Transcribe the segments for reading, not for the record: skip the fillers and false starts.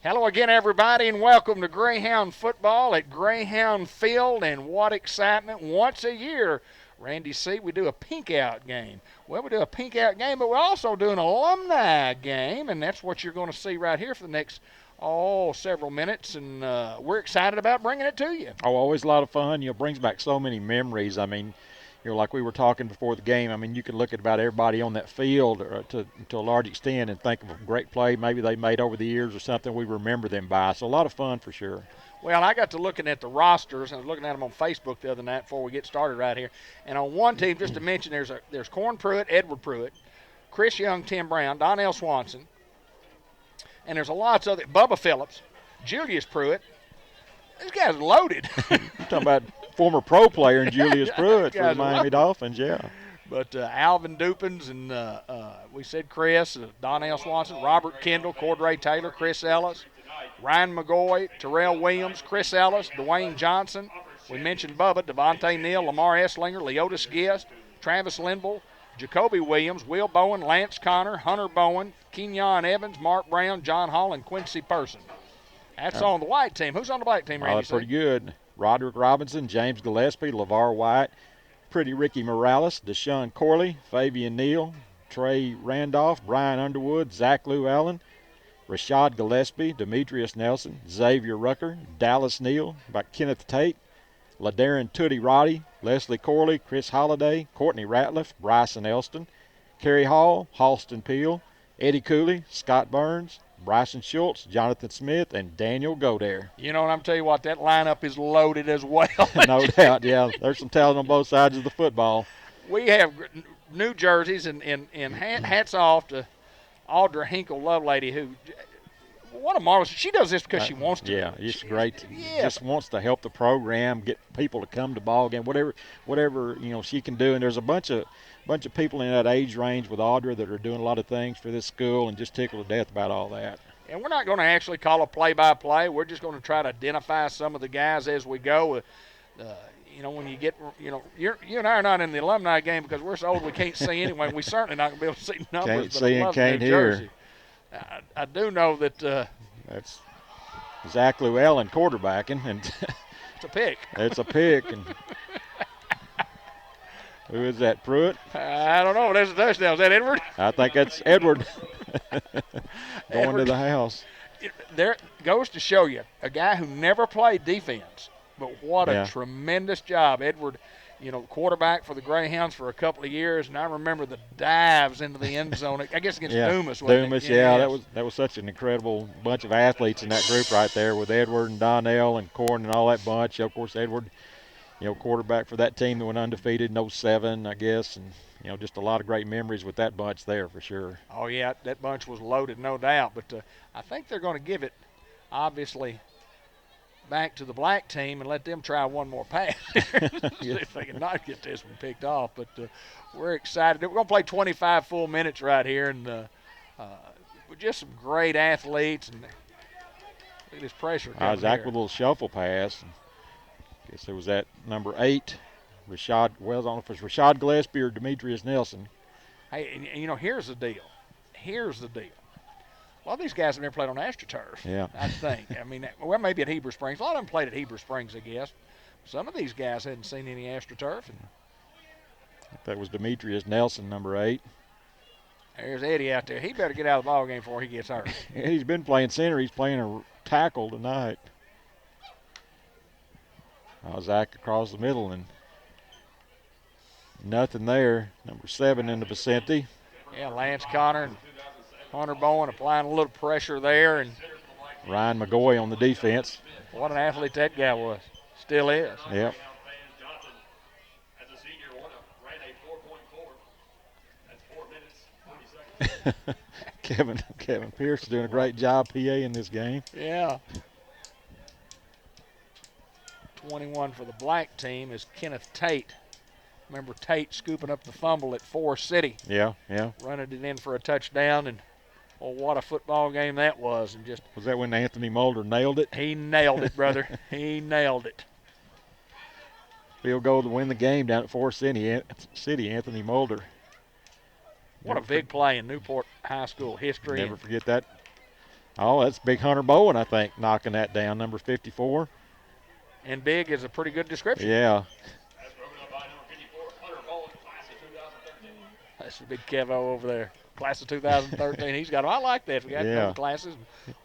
Hello again, everybody, and welcome to Greyhound football at Greyhound Field. And what excitement! Once a year, Randy C., we do a pink out game. Well, we do a pink out game, but we also do an alumni game, and that's what you're going to see right here for the next several minutes. And we're excited about bringing it to you. Oh, always a lot of fun. Brings back so many memories. I mean, like we were talking before the game. I mean, you can look at about everybody on that field to a large extent and think of a great play maybe they made over the years or something we remember them by. So a lot of fun for sure. Well, I got to looking at the rosters, and I was looking at them on Facebook the other night before we get started right here. And on one team, just to mention, there's Corn Pruitt, Edward Pruitt, Chris Young, Tim Brown, Donnell Swanson, and there's a lots of Bubba Phillips, Julius Pruitt. This guy's loaded. You're talking about former pro player and Julius Pruitt for the Miami Dolphins, yeah. But Alvin Dupins and we said Chris, Donnell Swanson, Robert Kendall, Cordray Taylor, Chris Ellis, Ryan McGoy, Terrell Williams, Chris Ellis, Dwayne Johnson. We mentioned Bubba, Devontae Neal, Lamar Esslinger, Leotis Gist, Travis Linville, Jacoby Williams, Will Bowen, Lance Connor, Hunter Bowen, Kenyon Evans, Mark Brown, John Hall, and Quincy Person. That's on the white team. Who's on the black team, Randy? That's pretty good. Roderick Robinson, James Gillespie, LeVar White, Pretty Ricky Morales, Deshaun Corley, Fabian Neal, Trey Randolph, Brian Underwood, Zach Lou Allen, Rashad Gillespie, Demetrius Nelson, Xavier Rucker, Dallas Neal, by Kenneth Tate, LaDarren Tootie Roddy, Leslie Corley, Chris Holliday, Courtney Ratliff, Bryson Elston, Kerry Hall, Halston Peel, Eddie Cooley, Scott Burns, Bryson Schultz, Jonathan Smith, and Daniel Godare. You know, and I'm telling you what, that lineup is loaded as well. No doubt, yeah. There's some talent on both sides of the football. We have new jerseys, and hats off to Audra Hinkle Lovelady, who, what a marvelous, she does this because she wants to. Yeah, it's great. Just wants to help the program, get people to come to ball game, whatever she can do. And there's a bunch of people in that age range with Audra that are doing a lot of things for this school and just tickled to death about all that. And we're not going to actually call a play-by-play. We're just going to try to identify some of the guys as we go. When you get, you and I are not in the alumni game because we're so old we can't see anyway. We certainly not going to be able to see numbers. Can't see and can't hear. I do know that that's Zach Llewellyn quarterbacking, and it's a pick. It's a pick. And who is that, Pruitt? I don't know. There's a touchdown. Is that Edward? I think that's Edward going to the house. There goes to show you, a guy who never played defense, but what a tremendous job. Edward, quarterback for the Greyhounds for a couple of years, and I remember the dives into the end zone, I guess against Dumas. Dumas, that was such an incredible bunch of athletes in that group right there with Edward and Donnell and Corn and all that bunch. Of course, Edward, quarterback for that team that went undefeated in 07, I guess, and just a lot of great memories with that bunch there for sure. Oh, yeah, that bunch was loaded, no doubt. But I think they're going to give it, obviously, back to the black team and let them try one more pass. See if they can not get this one picked off. But we're excited. We're going to play 25 full minutes right here, and with just some great athletes. And look at this pressure. Zach with a little shuffle pass. I guess it was that number 8. I don't know if it's Rashad Gillespie or Demetrius Nelson. Hey, and here's the deal. A lot of these guys have never played on AstroTurf. Yeah. I think. I mean, well, maybe at Heber Springs. A lot of them played at Heber Springs, I guess. Some of these guys hadn't seen any AstroTurf. That was Demetrius Nelson, number 8. There's Eddie out there. He better get out of the ball game before he gets hurt. He's been playing center. He's playing a tackle tonight. Zach across the middle, and nothing there. Number 7 in the vicinity. Yeah, Lance Connor and Hunter Bowen applying a little pressure there. And Ryan McGoy on the defense. What an athlete that guy was. Still is. Yep. Kevin Pierce is doing a great job PA in this game. Yeah. 21 for the black team is Kenneth Tate. Remember Tate scooping up the fumble at Forest City. Yeah. Running it in for a touchdown, and what a football game that was. And just was that when Anthony Mulder nailed it? He nailed it, brother. He nailed it. Field goal to win the game down at Forest City, Anthony Mulder. What a big play in Newport High School history. Never forget that Oh, that's Big Hunter Bowen, I think, knocking that down, number 54. And big is a pretty good description. Yeah. That's the big Kevo over there. Class of 2013. He's got them. I like that. We got to know the classes.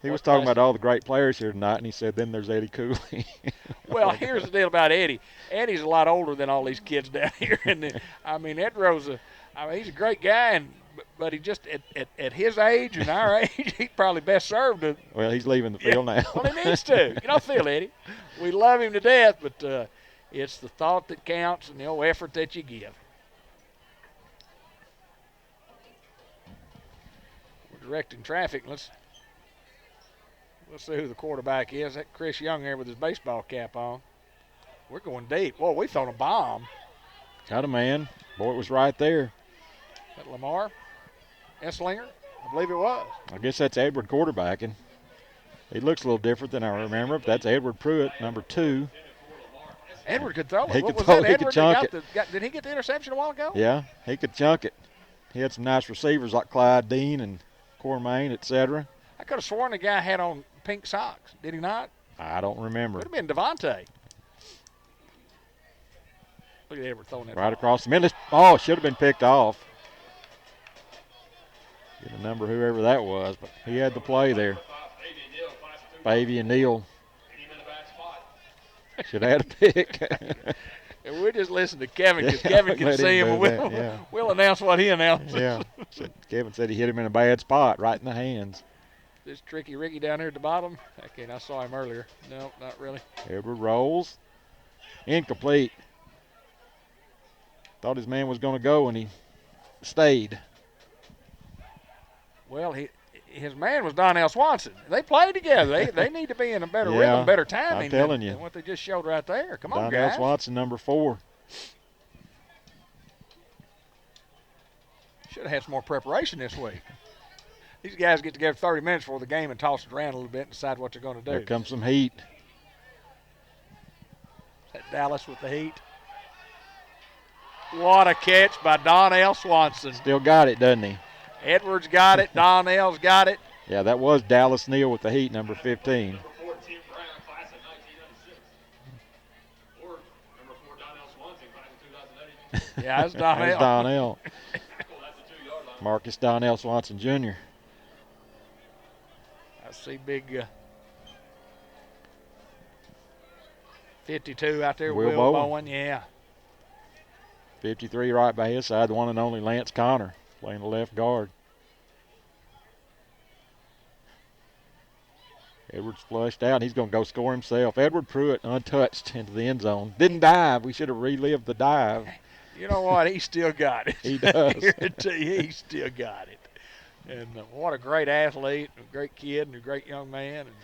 He was talking about all the great players here tonight, and he said, then there's Eddie Cooley. Well, here's the deal about Eddie. Eddie's a lot older than all these kids down here. And Ed Rose, he's a great guy, but he just at his age and our age, he's probably best served to. Well, he's leaving the field now. Well, he needs to. You know, Phil, Eddie. We love him to death, but it's the thought that counts and the old effort that you give. We're directing traffic. Let's see who the quarterback is. That Chris Young there with his baseball cap on. We're going deep. Whoa, we thrown a bomb. Got a man. Boy, it was right there. Is that Lamar? Esslinger? I believe it was. I guess that's Edward quarterbacking. He looks a little different than I remember, but that's Edward Pruitt, number 2. Edward could throw it. He What could was throw, that? he Edward could chunk did he get the interception a while ago? Yeah, he could chunk it. He had some nice receivers like Clyde Dean and Cormaine, etc. I could have sworn the guy had on pink socks. Did he not? I don't remember. Could have been Devontae. Look at Edward throwing that Right ball. across the middle. Oh, should have been picked off. Get a number whoever that was, but he had the play there. Fabian Neal should have had a pick. And we're just listening to Kevin because Kevin can see him. And we'll announce what he announced. Yeah. Kevin said he hit him in a bad spot, right in the hands. This Tricky Ricky down here at the bottom. Okay, I saw him earlier. No, not really. Edward rolls. Incomplete. Thought his man was going to go, and he stayed. Well, his man was Donnell Swanson. They played together. They need to be in a better rhythm, better timing than what they just showed right there. Come on, Donnell guys. Swanson, number 4. Should have had some more preparation this week. These guys get together 30 minutes before the game and toss it around a little bit and decide what they're going to do. There comes some heat. That Dallas with the heat. What a catch by Donnell Swanson. Still got it, doesn't he? Edwards got it. Donnell's got it. Yeah, that was Dallas Neal with the heat, number 15. Yeah, that's Donnell. That's Donnell. Marcus Donnell Swanson Jr. I see big 52 out there. Will Will Bowen. Bowen, yeah. 53 right by his side, the one and only Lance Connor playing the left guard. Edwards flushed out. He's going to go score himself. Edward Pruitt untouched into the end zone. Didn't dive. We should have relived the dive. You know what? He still got it. He does. I guarantee you, he still got it. And what a great athlete, a great kid, and a great young man. And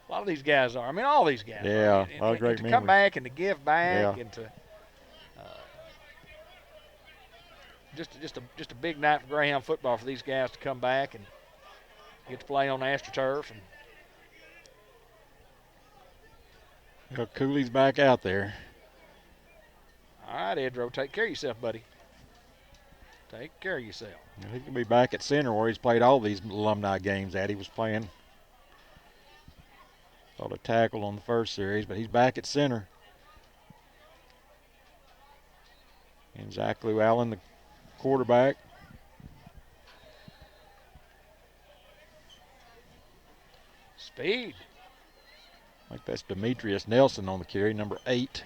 a lot of these guys are. I mean, all these guys. Yeah, are. a great to memory. come back and to give back and to just a big night for Greyhound football for these guys to come back and get to play on the AstroTurf. And Cooley's back out there. all right, Edro, take care of yourself, buddy. Take care of yourself. He can be back at center where he's played all these alumni games at. He was playing, thought a tackle on the first series, but he's back at center. And Zach Lou Allen, the quarterback. Speed. I think that's Demetrius Nelson on the carry, number 8.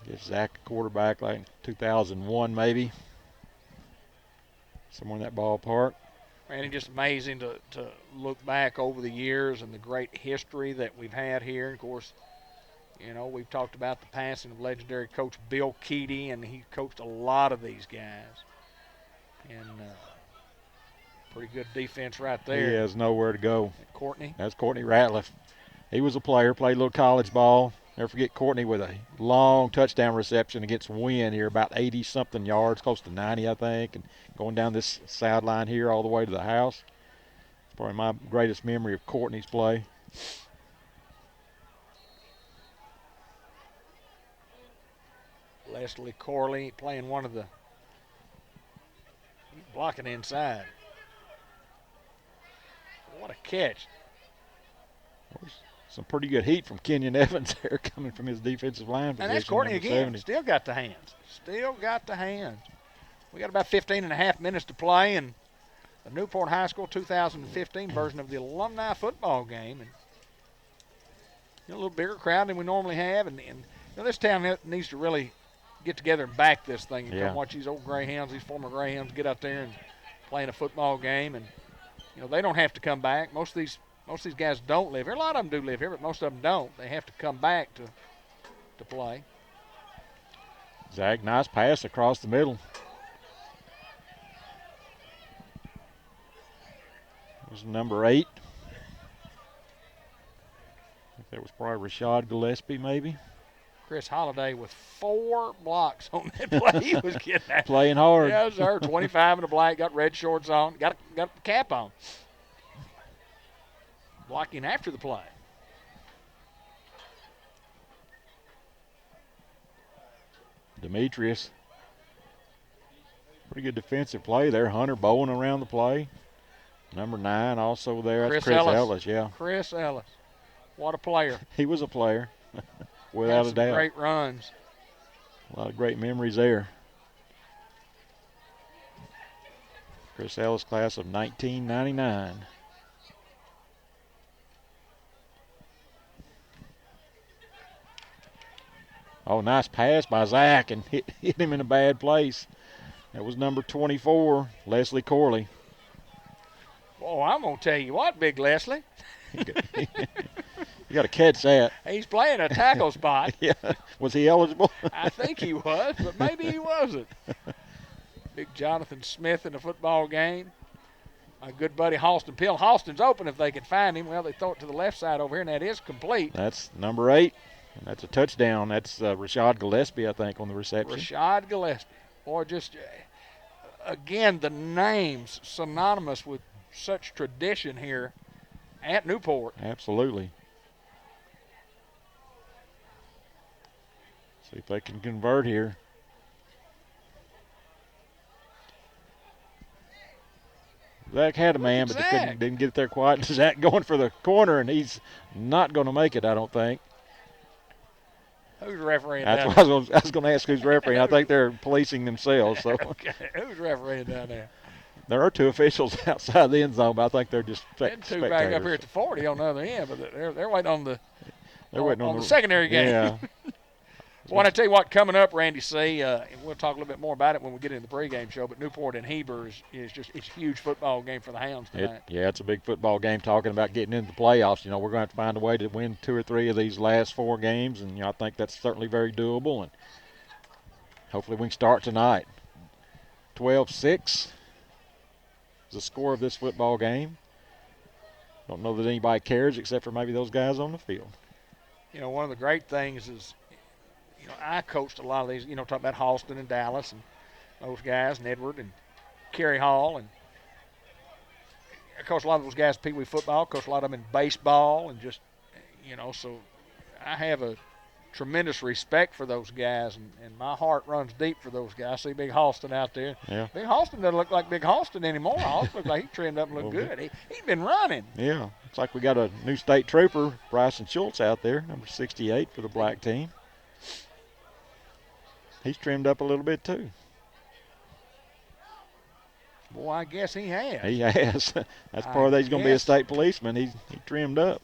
Gives Zach a quarterback like 2001 maybe. Somewhere in that ballpark. Man, it's just amazing to look back over the years and the great history that we've had here. Of course, you know, we've talked about the passing of legendary coach Bill Keaty, and he coached a lot of these guys. And pretty good defense right there. He has nowhere to go. Courtney. That's Courtney Ratliff. He was a player, played a little college ball. Never forget Courtney with a long touchdown reception against Wynn here, about 80-something yards, close to 90, I think, and going down this sideline here all the way to the house. It's probably my greatest memory of Courtney's play. Leslie Corley playing one of the Blocking inside. What a catch. Some pretty good heat from Kenyon Evans there coming from his defensive line position. And that's Courtney number again. 70. Still got the hands. Still got the hands. We got about 15 and a half minutes to play in the Newport High School 2015 version of the alumni football game. And a little bigger crowd than we normally have. And this town needs to really get together and back this thing and come watch these old Greyhounds, these former Greyhounds, get out there and play in a football game. And, they don't have to come back. Most of these guys don't live here. A lot of them do live here, but most of them don't. They have to come back to play. Zach, nice pass across the middle. It was number 8. I think that was probably Rashad Gillespie, maybe. Chris Holliday with 4 blocks on that play. He was getting that. Playing hard. Yes, sir. 25 in the black, got red shorts on, got a cap on. Blocking after the play. Demetrius. Pretty good defensive play there. Hunter Bowen around the play. Number 9 also there. That's Chris Ellis, yeah. Chris Ellis. What a player. He was a player, without a doubt. Great runs. A lot of great memories there. Chris Ellis, class of 1999. Oh, nice pass by Zach and hit him in a bad place. That was number 24, Leslie Corley. Oh, I'm going to tell you what, Big Leslie. You got to catch that. He's playing a tackle spot. Yeah. Was he eligible? I think he was, but maybe he wasn't. Big Jonathan Smith in the football game. My good buddy Halston Pill. Halston's open if they can find him. Well, they throw it to the left side over here, and that is complete. That's number 8. And that's a touchdown. That's Rashad Gillespie, I think, on the reception. Rashad Gillespie. Boy, just, again, the names synonymous with such tradition here at Newport. Absolutely. See if they can convert here. Zach had a man, but didn't get there quite. Zach going for the corner, and he's not going to make it, I don't think. Who's refereeing That's down what I was going to ask who's refereeing. I think they're policing themselves. So. Okay. Who's refereeing down there? There are 2 officials outside the end zone, but I think they're just spectators. 2 back up here at the 40 on the other end, but they're waiting on the secondary game. Yeah. Well, I tell you what, coming up, Randy C., we'll talk a little bit more about it when we get into the pregame show, but Newport and Heber it's a huge football game for the Hounds tonight. It's a big football game talking about getting into the playoffs. We're going to have to find a way to win 2 or 3 of these last 4 games, and I think that's certainly very doable, and hopefully we can start tonight. 12-6 is the score of this football game. Don't know that anybody cares except for maybe those guys on the field. One of the great things is, I coached a lot of these, talk about Halston and Dallas and those guys, and Edward and Kerry Hall. And I coached a lot of those guys Pee Wee football, coached a lot of them in baseball, and just, so I have a tremendous respect for those guys, and my heart runs deep for those guys. I see Big Halston out there. Yeah. Big Halston doesn't look like Big Halston anymore. Halston looks like he trimmed up and looked good. He's been running. Yeah. It's like we got a new state trooper, Bryson Schultz, out there, number 68 for the black team. He's trimmed up a little bit too. Boy, I guess he has. He has. That's part of that. He's going to be a state policeman. He trimmed up.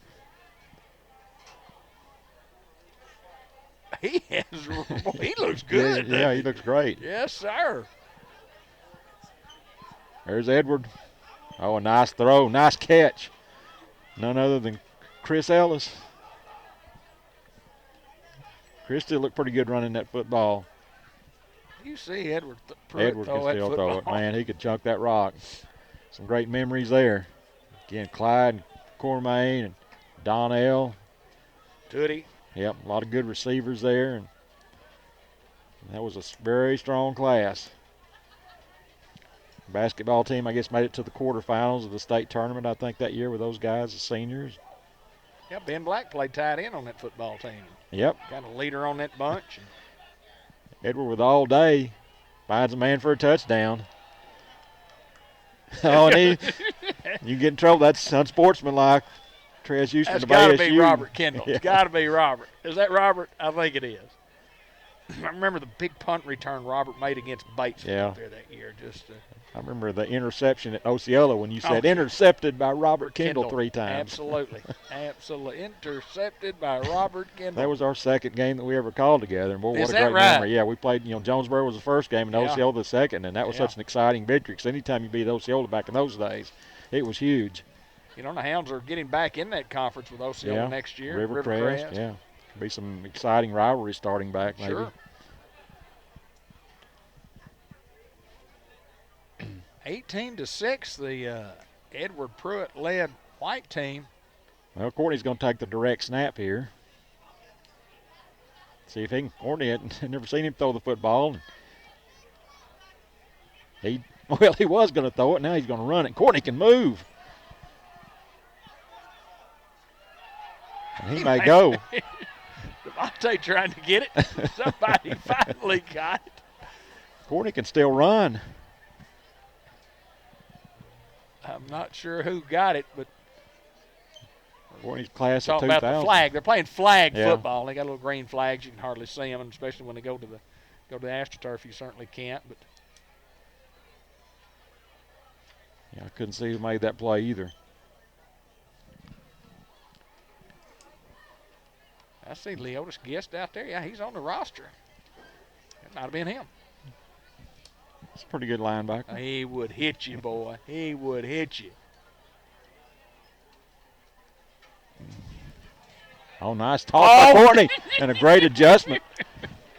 He has. Boy, he looks good. Yeah, he looks great. Yes, sir. There's Edward. Oh, a nice throw. Nice catch. None other than Chris Ellis. Chris still looked pretty good running that football. You see Edward Edward can still throw it. Man, he could chunk that rock. Some great memories there. Again, Clyde and Cormaine and Donnell. Tootie. Yep, a lot of good receivers there. And that was a very strong class. Basketball team, I guess, made it to the quarterfinals of the state tournament, I think, that year with those guys, the seniors. Yeah, Ben Black played tight end on that football team. Yep. Kind of leader on that bunch. Edward with all day finds a man for a touchdown. Oh, and you get in trouble. That's unsportsmanlike. Transmission That's to got to ASU. be Robert Kendall. Yeah. It's got to be Robert. Is that Robert? I think it is. I remember the big punt return Robert made against Batesville Yeah. there that year. I remember the interception at Osceola when you said yeah. intercepted by Robert Kendall 3 times. Absolutely. Absolutely. Intercepted by Robert Kendall. That was our second game that we ever called together. And boy, what Is a that great right? memory. Yeah, we played, Jonesboro was the first game and Osceola the second, and that was such an exciting victory because anytime you beat Osceola back in those days, it was huge. The Hounds are getting back in that conference with Osceola next year. Rivercrest, yeah. Could be some exciting rivalry starting back maybe. Sure. 18-6, the Edward Pruitt-led white team. Well, Courtney's going to take the direct snap here. See if he can. Courtney had never seen him throw the football. He was going to throw it. Now he's going to run it. Courtney can move. And he may go. Devontae trying to get it. Somebody finally got it. Courtney can still run. I'm not sure who got it, but Courtney's class of talking 2000. about the flag. They're playing flag football. They got little green flags. You can hardly see them, and especially when they go to the AstroTurf, you certainly can't. But I couldn't see who made that play either. I see Leotis Guest out there. Yeah, he's on the roster. It might have been him. It's a pretty good linebacker. He would hit you, boy. He would hit you. Oh, nice toss by Courtney. And a great adjustment.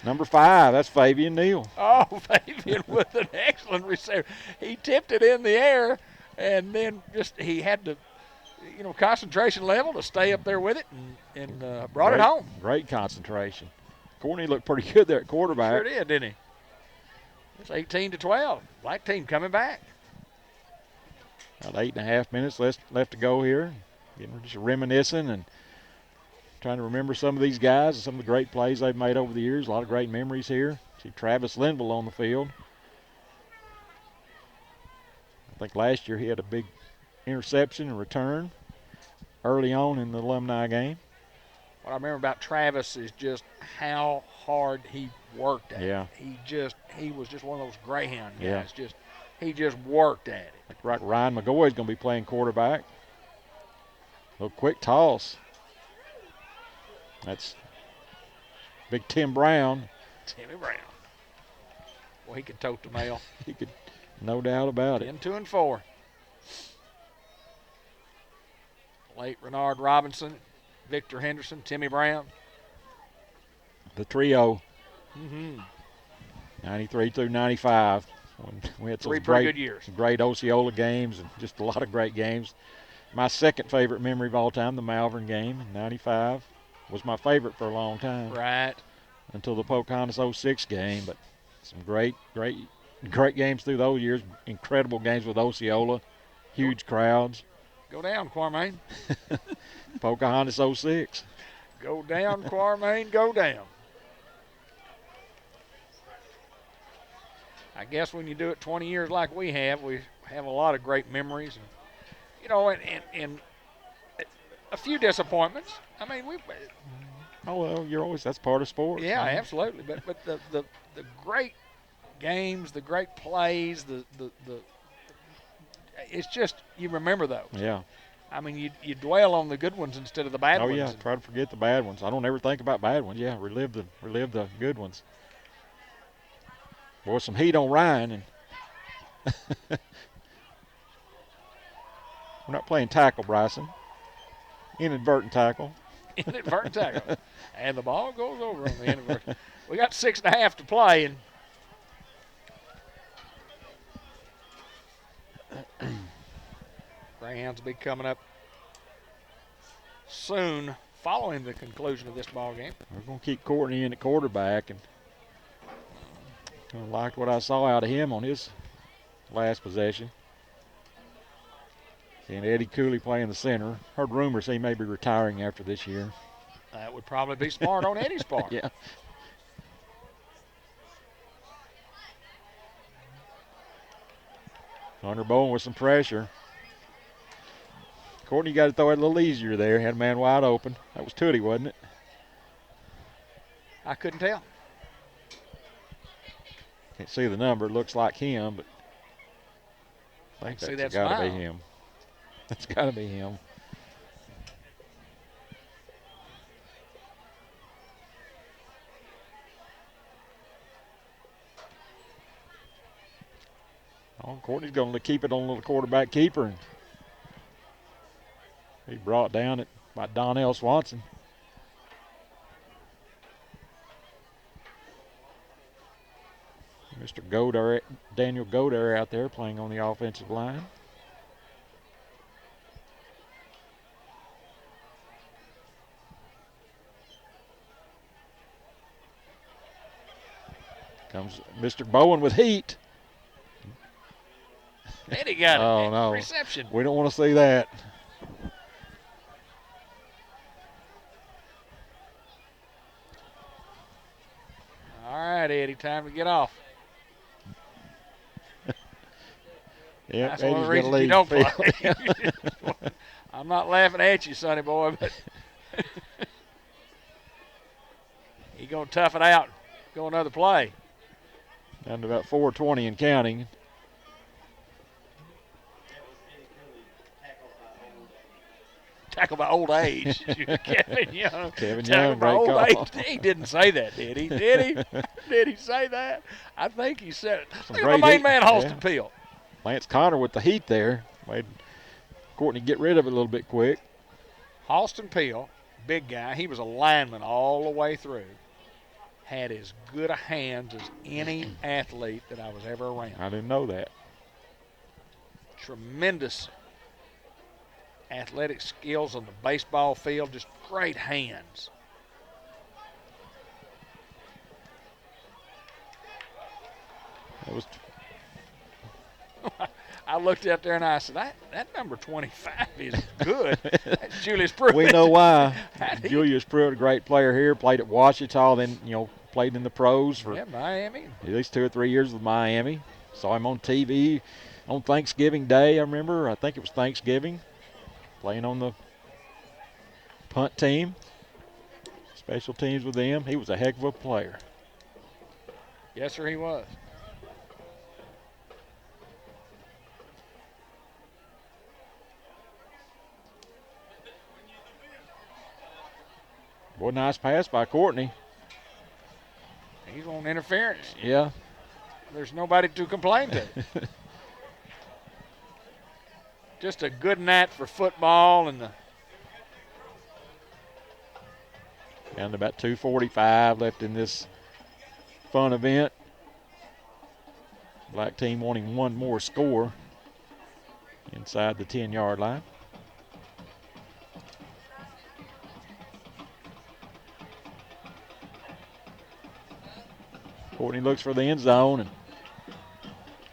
Number 5, that's Fabian Neal. Oh, Fabian with an excellent receiver. He tipped it in the air, and then he had to, concentration level to stay up there with it and brought it home. Great concentration. Courtney looked pretty good there at quarterback. Sure did, didn't he? It's 18-12. Black team coming back. About 8.5 minutes left to go here. Just reminiscing and trying to remember some of these guys and some of the great plays they've made over the years. A lot of great memories here. See Travis Linville on the field. I think last year he had a big interception and return early on in the alumni game. What I remember about Travis is just how hard he worked at it. He was just one of those Greyhound guys. He just worked at it. Like Ryan McGoy is going to be playing quarterback. A little quick toss. That's big Tim Brown. Timmy Brown. Well, he could tote the mail. He could, no doubt about it. 10, 2, and 4. Late Renard Robinson, Victor Henderson, Timmy Brown. The trio. 93 through 95. We had three pretty good years. Great Osceola games and just a lot of great games. My second favorite memory of all time, the Malvern game in 95, was my favorite for a long time. Right. Until the Pocahontas 06 game. But some great games through those years. Incredible games with Osceola. Huge crowds. Go down, Quarmain. Pocahontas 06. Go down, Quarmain, go down. I guess when you do it 20 years like we have a lot of great memories. And a few disappointments. I mean, that's part of sports. Yeah, absolutely. But the great games, the great plays, it's just you remember those. Yeah. I mean, you dwell on the good ones instead of the bad ones. Oh yeah, try to forget the bad ones. I don't ever think about bad ones. Yeah, relive the good ones. Boy, some heat on Ryan, and we're not playing tackle, Bryson. Inadvertent tackle. Inadvertent tackle. And the ball goes over on the inadvertent. We got 6.5 to play, and Greyhounds will be coming up soon following the conclusion of this ball game. We're going to keep Courtney in at quarterback, and I liked what I saw out of him on his last possession. And Eddie Cooley playing the center. Heard rumors he may be retiring after this year. That would probably be smart on Eddie's part. Yeah. Hunter Bowen with some pressure. Courtney got to throw it a little easier there. Had a man wide open. That was Tootie, wasn't it? I couldn't tell. Can't see the number. It looks like him, but I I think can see that's that got to be smile. him. That's got to be him. Oh, Courtney's going to keep it on the quarterback keeper. And he brought down it by Donnell Swanson. Mr. Godar, Daniel Godar out there playing on the offensive line. Comes Mr. Bowen with heat. And he got Oh, it. no. Reception. We don't want to see that. All right, Eddie, time to get off. Yep, That's one of the Eddie's reasons you don't play. I'm not laughing at you, sonny boy, but he gonna tough it out. Go another play. Down to about 4:20 and counting. Tackle by old age. Kevin Young. Kevin Tackle Young, by great old call. age. He didn't say that, did he? Did he? Did he say that? I think he said it. Some Look at my great main heat. man, Halston Yeah. Peel. Lance Connor with the heat there. Made Courtney get rid of it a little bit quick. Halston Peel, big guy. He was a lineman all the way through. Had as good a hands as any athlete that I was ever around. I didn't know that. Tremendous athletic skills on the baseball field, just great hands. It was I looked out there and I said, that number 25 is good. That's Julius Pruitt. We know why. How did he- Julius Pruitt, a great player here, played at Ouachita, then played in the pros for Yeah, Miami. at least 2 or 3 years with Miami. Saw him on TV on Thanksgiving Day. I remember. I think it was Thanksgiving, playing on the punt team, special teams with them. He was a heck of a player. Yes, sir, he was. Boy, nice pass by Courtney. He's on interference. Yeah. There's nobody to complain to. Just a good night for football and the Down to about 2:45 left in this fun event. Black team wanting one more score inside the 10-yard line. Courtney looks for the end zone, and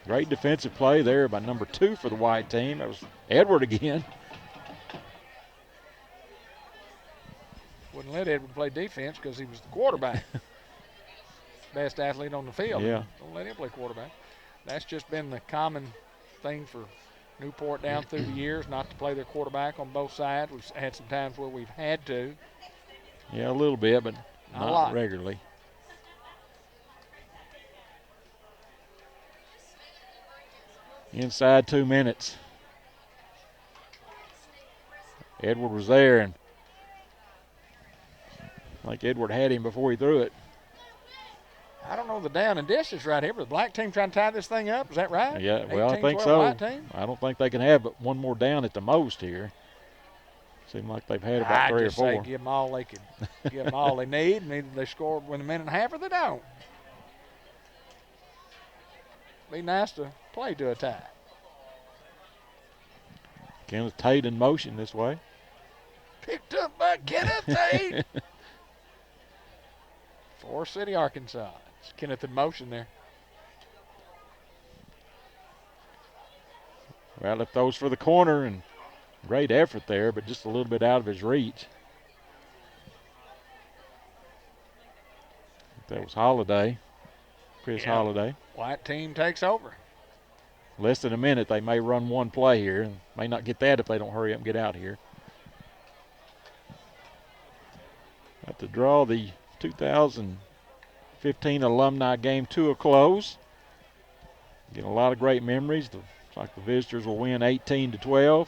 great defensive play there by number 2 for the white team. That was Edward again. wouldn't let Edward play defense because he was the quarterback. Best athlete on the field. Yeah. Don't let him play quarterback. That's just been the common thing for Newport down through the years, not to play their quarterback on both sides. We've had some times where we've had to. Yeah, a little bit, but Not a not lot. regularly. Inside 2 minutes. Edward was there, and like Edward had him before he threw it. I don't know the down and distance right here, but the black team trying to tie this thing up. Is that right? Yeah, well, I 18, think 12 so. White team? I don't think they can have but one more down at the most here. Seemed like they've had about 3 or just say 4. give them all they could, give them all they need, and either they score within a minute and a half or they don't. Be nice to play to a tie. Kenneth Tate in motion this way. Picked up by Kenneth Tate. Forest City, Arkansas. It's Kenneth in motion there. Well, if those for the corner, and great effort there, but just a little bit out of his reach. That was Holiday, Chris Yeah. Holiday. White team takes over. less than a minute, they may run one play here. And may not get that if they don't hurry up and get out of here. About to draw the 2015 alumni game to a close. Get a lot of great memories. Looks like the visitors will win 18-12,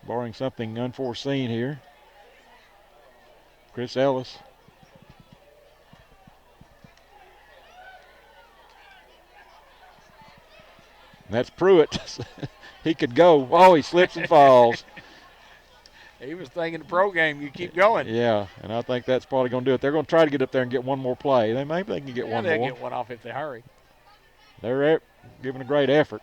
barring something unforeseen here. Chris Ellis. And that's Pruitt. He could go. Oh, he slips and falls. He was thinking the pro game, you keep going. Yeah, and I think that's probably going to do it. They're going to try to get up there and get one more play. Maybe they can get one more. They'll get one off if they hurry. They're giving a great effort.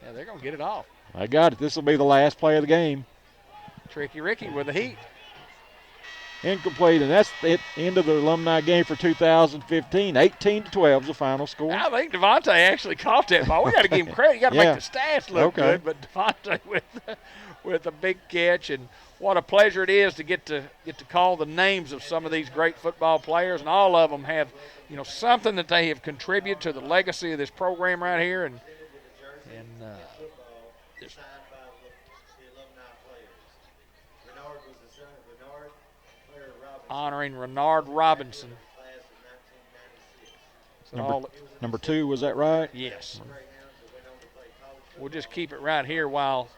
Yeah, they're going to get it off. I got it. This will be the last play of the game. Tricky Ricky with the heat. Incomplete, and that's the end of the alumni game for 2015. 18-12 is the final score. I think Devontae actually caught that ball. We got to give him credit. You got to make the stats look good, but Devontae with a big catch, and what a pleasure it is to get to call the names of some of these great football players, and all of them have, something that they have contributed to the legacy of this program right here, and just honoring Renard Robinson. Number 2, was that right? Yes. We'll just keep it right here while.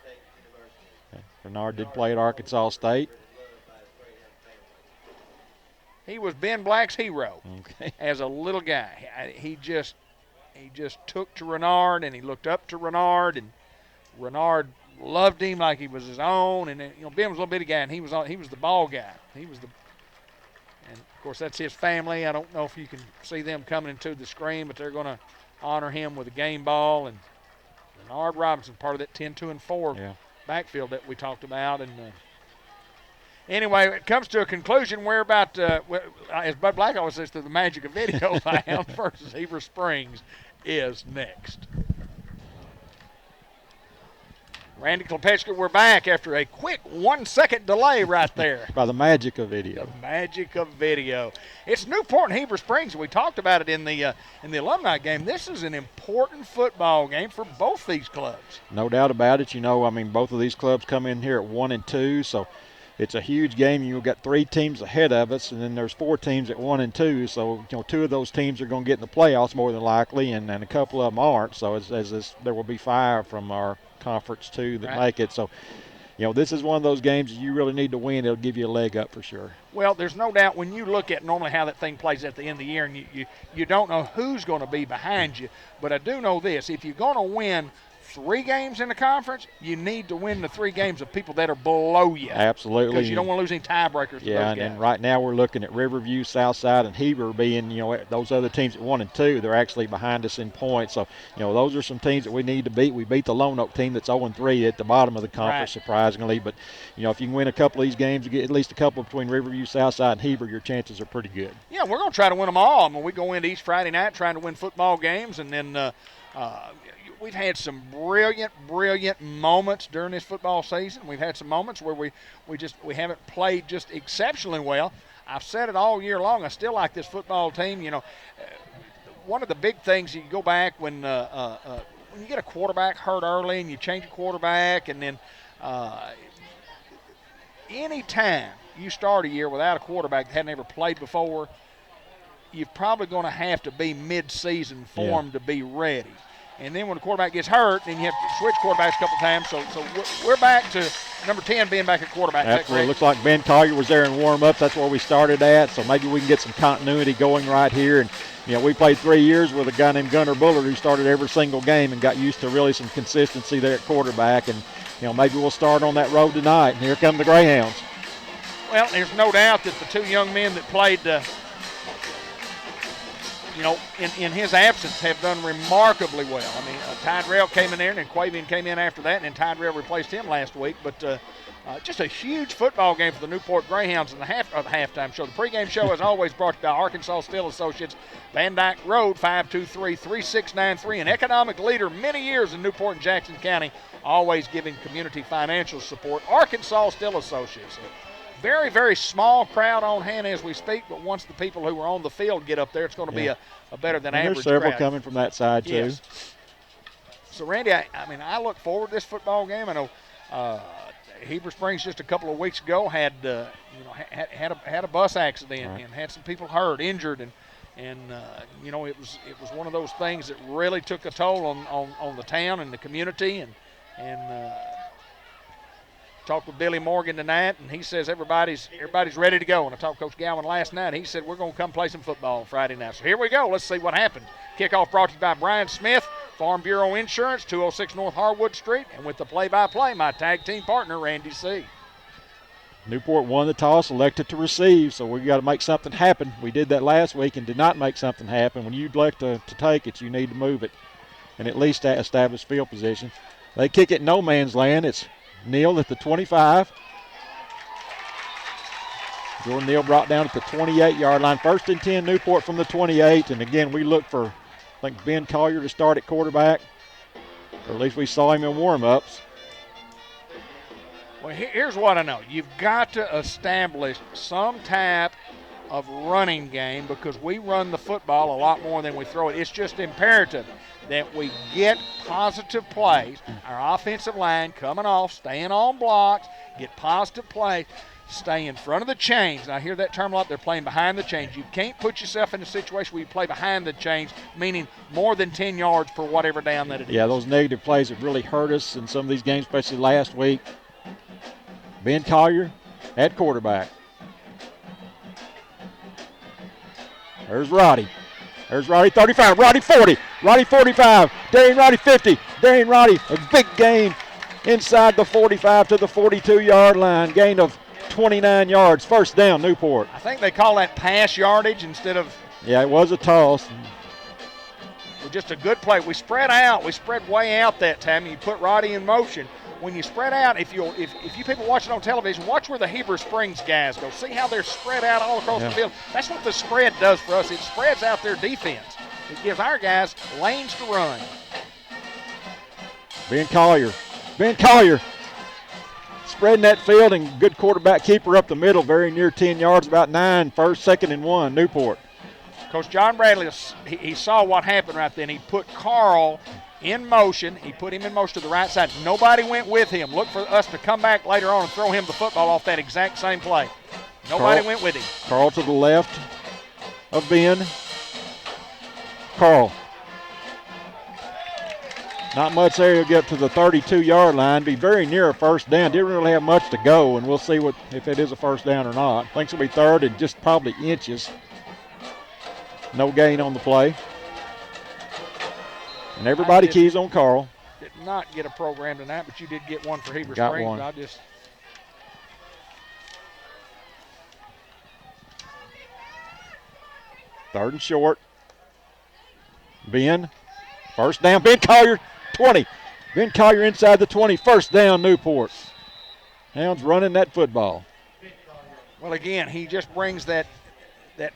Renard did play at Arkansas State. He was Ben Black's hero. Okay. As a little guy. He just took to Renard, and he looked up to Renard, and Renard loved him like he was his own. And Ben was a little bitty guy, and he was the ball guy. And, of course, that's his family. I don't know if you can see them coming into the screen, but they're going to honor him with a game ball. And Renard Robinson, part of that 10-2-4 backfield that we talked about. And anyway, it comes to a conclusion. We're about, as Bud Black always says, to the magic of video. Lounge versus Heber Springs is next. Randy Klepeczka, we're back after a quick 1-second delay right there. By the magic of video. The magic of video. It's Newport and Heber Springs. We talked about it in the alumni game. This is an important football game for both these clubs. No doubt about it. Both of these clubs come in here at 1-2, so it's a huge game. You've got 3 teams ahead of us, and then there's 4 teams at 1-2. So 2 of those teams are going to get in the playoffs more than likely, and a couple of them aren't. So there will be 5 from our conference 2 that make it. So this is one of those games that you really need to win. It'll give you a leg up for sure. Well, there's no doubt when you look at normally how that thing plays at the end of the year, and you don't know who's going to be behind you, but I do know this: if you're going to win 3 games in the conference, you need to win the 3 games of people that are below you. Absolutely. Because you don't want to lose any tiebreakers to those guys. And right now we're looking at Riverview, Southside, and Heber being, those other teams at 1-2, they're actually behind us in points. So, those are some teams that we need to beat. We beat the Lone Oak team that's 0-3 at the bottom of the conference, surprisingly. But, if you can win a couple of these games, you get at least a couple between Riverview, Southside, and Heber, your chances are pretty good. Yeah, we're going to try to win them all. We go into each Friday night trying to win football games, and then we've had some brilliant moments during this football season. We've had some moments where we haven't played just exceptionally well. I've said it all year long. I still like this football team. One of the big things, you go back when you get a quarterback hurt early and you change a quarterback, and then any time you start a year without a quarterback that hadn't ever played before, you're probably going to have to be mid-season form to be ready. And then when the quarterback gets hurt, then you have to switch quarterbacks a couple times. So we're back to number 10 being back at quarterback. Absolutely. It looks like Ben Collier was there in warm-ups. That's where we started at. So maybe we can get some continuity going right here. And, we played 3 years with a guy named Gunnar Bullard who started every single game and got used to really some consistency there at quarterback. And, maybe we'll start on that road tonight. And here come the Greyhounds. Well, there's no doubt that the 2 young men that played in his absence have done remarkably well. Tyrell came in there, and then Quavian came in after that, and then Tyrell replaced him last week. But just a huge football game for the Newport Greyhounds in the halftime show. The pregame show, as always, brought to you by Arkansas Steel Associates, Van Dyke Road, 523-3693, an economic leader many years in Newport and Jackson County, always giving community financial support. Arkansas Steel Associates. very, very small crowd on hand as we speak, but once the people who are on the field get up there, it's going to be a better than and average there's several crowd. coming from that side, too. Yes. So, Randy, I look forward to this football game. I know Heber Springs just a couple of weeks ago had a bus accident and had some people hurt, injured, and it was one of those things that really took a toll on the town and the community, and talked with Billy Morgan tonight, and he says everybody's ready to go. And I talked to Coach Gowan last night. He said we're going to come play some football on Friday night. So here we go. Let's see what happens. Kickoff brought to you by Brian Smith, Farm Bureau Insurance, 206 North Harwood Street, and with the play-by-play, my tag team partner, Randy C. Newport won the toss, elected to receive, so we got to make something happen. We did that last week and did not make something happen. When you elect to take it, you need to move it and at least establish field position. They kick it no man's land. It's Neal at the 25. Jordan Neal brought down at the 28-yard line. 1st and 10, Newport from the 28. And again, we look for, I think, Ben Collier to start at quarterback. Or at least we saw him in warm-ups. Well, here's what I know. You've got to establish some type of running game because we run the football a lot more than we throw it. It's just imperative that we get positive plays. Our offensive line coming off, staying on blocks, get positive plays, stay in front of the chains. And I hear that term a lot. They're playing behind the chains. You can't put yourself in a situation where you play behind the chains, meaning more than 10 yards per whatever down that it is. Yeah, those negative plays have really hurt us in some of these games, especially last week. Ben Collier at quarterback. There's Roddy. There's Roddy 35, Roddy 40, Roddy 45, Darian Roddy 50, Darian Roddy, a big gain inside the 45 to the 42-yard line, gain of 29 yards, 1st down, Newport. I think they call that pass yardage instead of. Yeah, it was a toss. Just a good play. We spread out. We spread way out that time, and you put Roddy in motion. When you spread out, if you people watching on television, watch where the Heber Springs guys go. See how they're spread out all across the field. That's what the spread does for us. It spreads out their defense. It gives our guys lanes to run. Ben Collier spreading that field, and good quarterback keeper up the middle, very near 10 yards, about 9, 1st, 2nd and 1, Newport. Coach John Bradley, he saw what happened right then. He put Carl in motion. He put him in motion to the right side. Nobody went with him. Look for us to come back later on and throw him the football off that exact same play. Nobody went with him. Carl to the left of Ben. Carl. Not much there. He'll get to the 32-yard line. Be very near a 1st down. Didn't really have much to go, and we'll see if it is a 1st down or not. I think it'll be 3rd and just probably inches. No gain on the play. And everybody keys on Carl. Did not get a program tonight, but you did get one for Heber Got Springs. one. 3rd and short. Ben. 1st down. Ben Collier, 20. Ben Collier inside the 20. 1st down, Newport. Hounds running that football. Well, again, he just brings that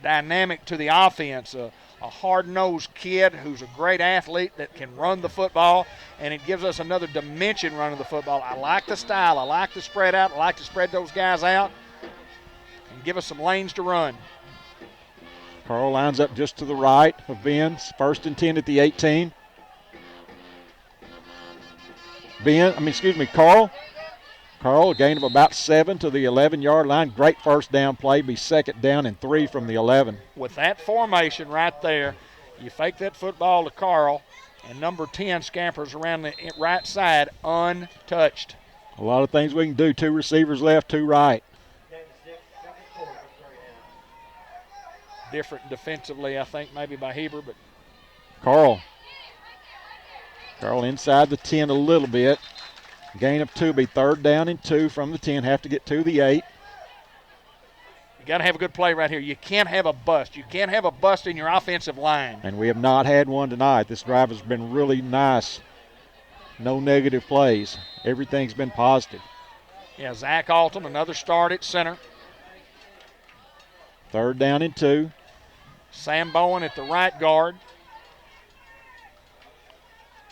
dynamic to the offense. A hard-nosed kid who's a great athlete that can run the football, and it gives us another dimension running the football. I like the style. I like the spread out. I like to spread those guys out and give us some lanes to run. Carl lines up just to the right of Ben's. 1st and 10 at the 18. Carl. Carl, a gain of about 7 to the 11-yard line. Great 1st down play. Be 2nd down and 3 from the 11. With that formation right there, you fake that football to Carl, and number 10 scampers around the right side untouched. A lot of things we can do. 2 receivers left, 2 right. Different defensively, I think, maybe by Heber, but Carl inside the 10 a little bit. Gain of 2, be 3rd down and 2 from the 10. Have to get to the 8. You got to have a good play right here. You can't have a bust. You can't have a bust in your offensive line. And we have not had one tonight. This drive has been really nice. No negative plays. Everything's been positive. Yeah, Zach Alton, another start at center. 3rd down and 2. Sam Bowen at the right guard.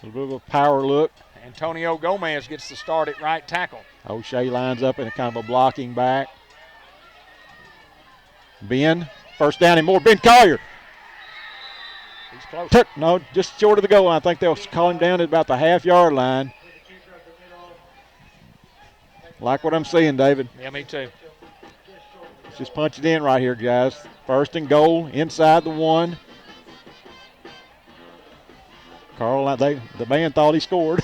A little bit of a power look. Antonio Gomez gets the start at right tackle. O'Shea lines up in a kind of a blocking back. Ben, first down and more. Ben Collier. He's close. No, just short of the goal line. I think they'll call him down at about the half-yard line. Like what I'm seeing, David. Yeah, me too. Let's just punch it in right here, guys. First and goal, inside the 1. The man thought he scored.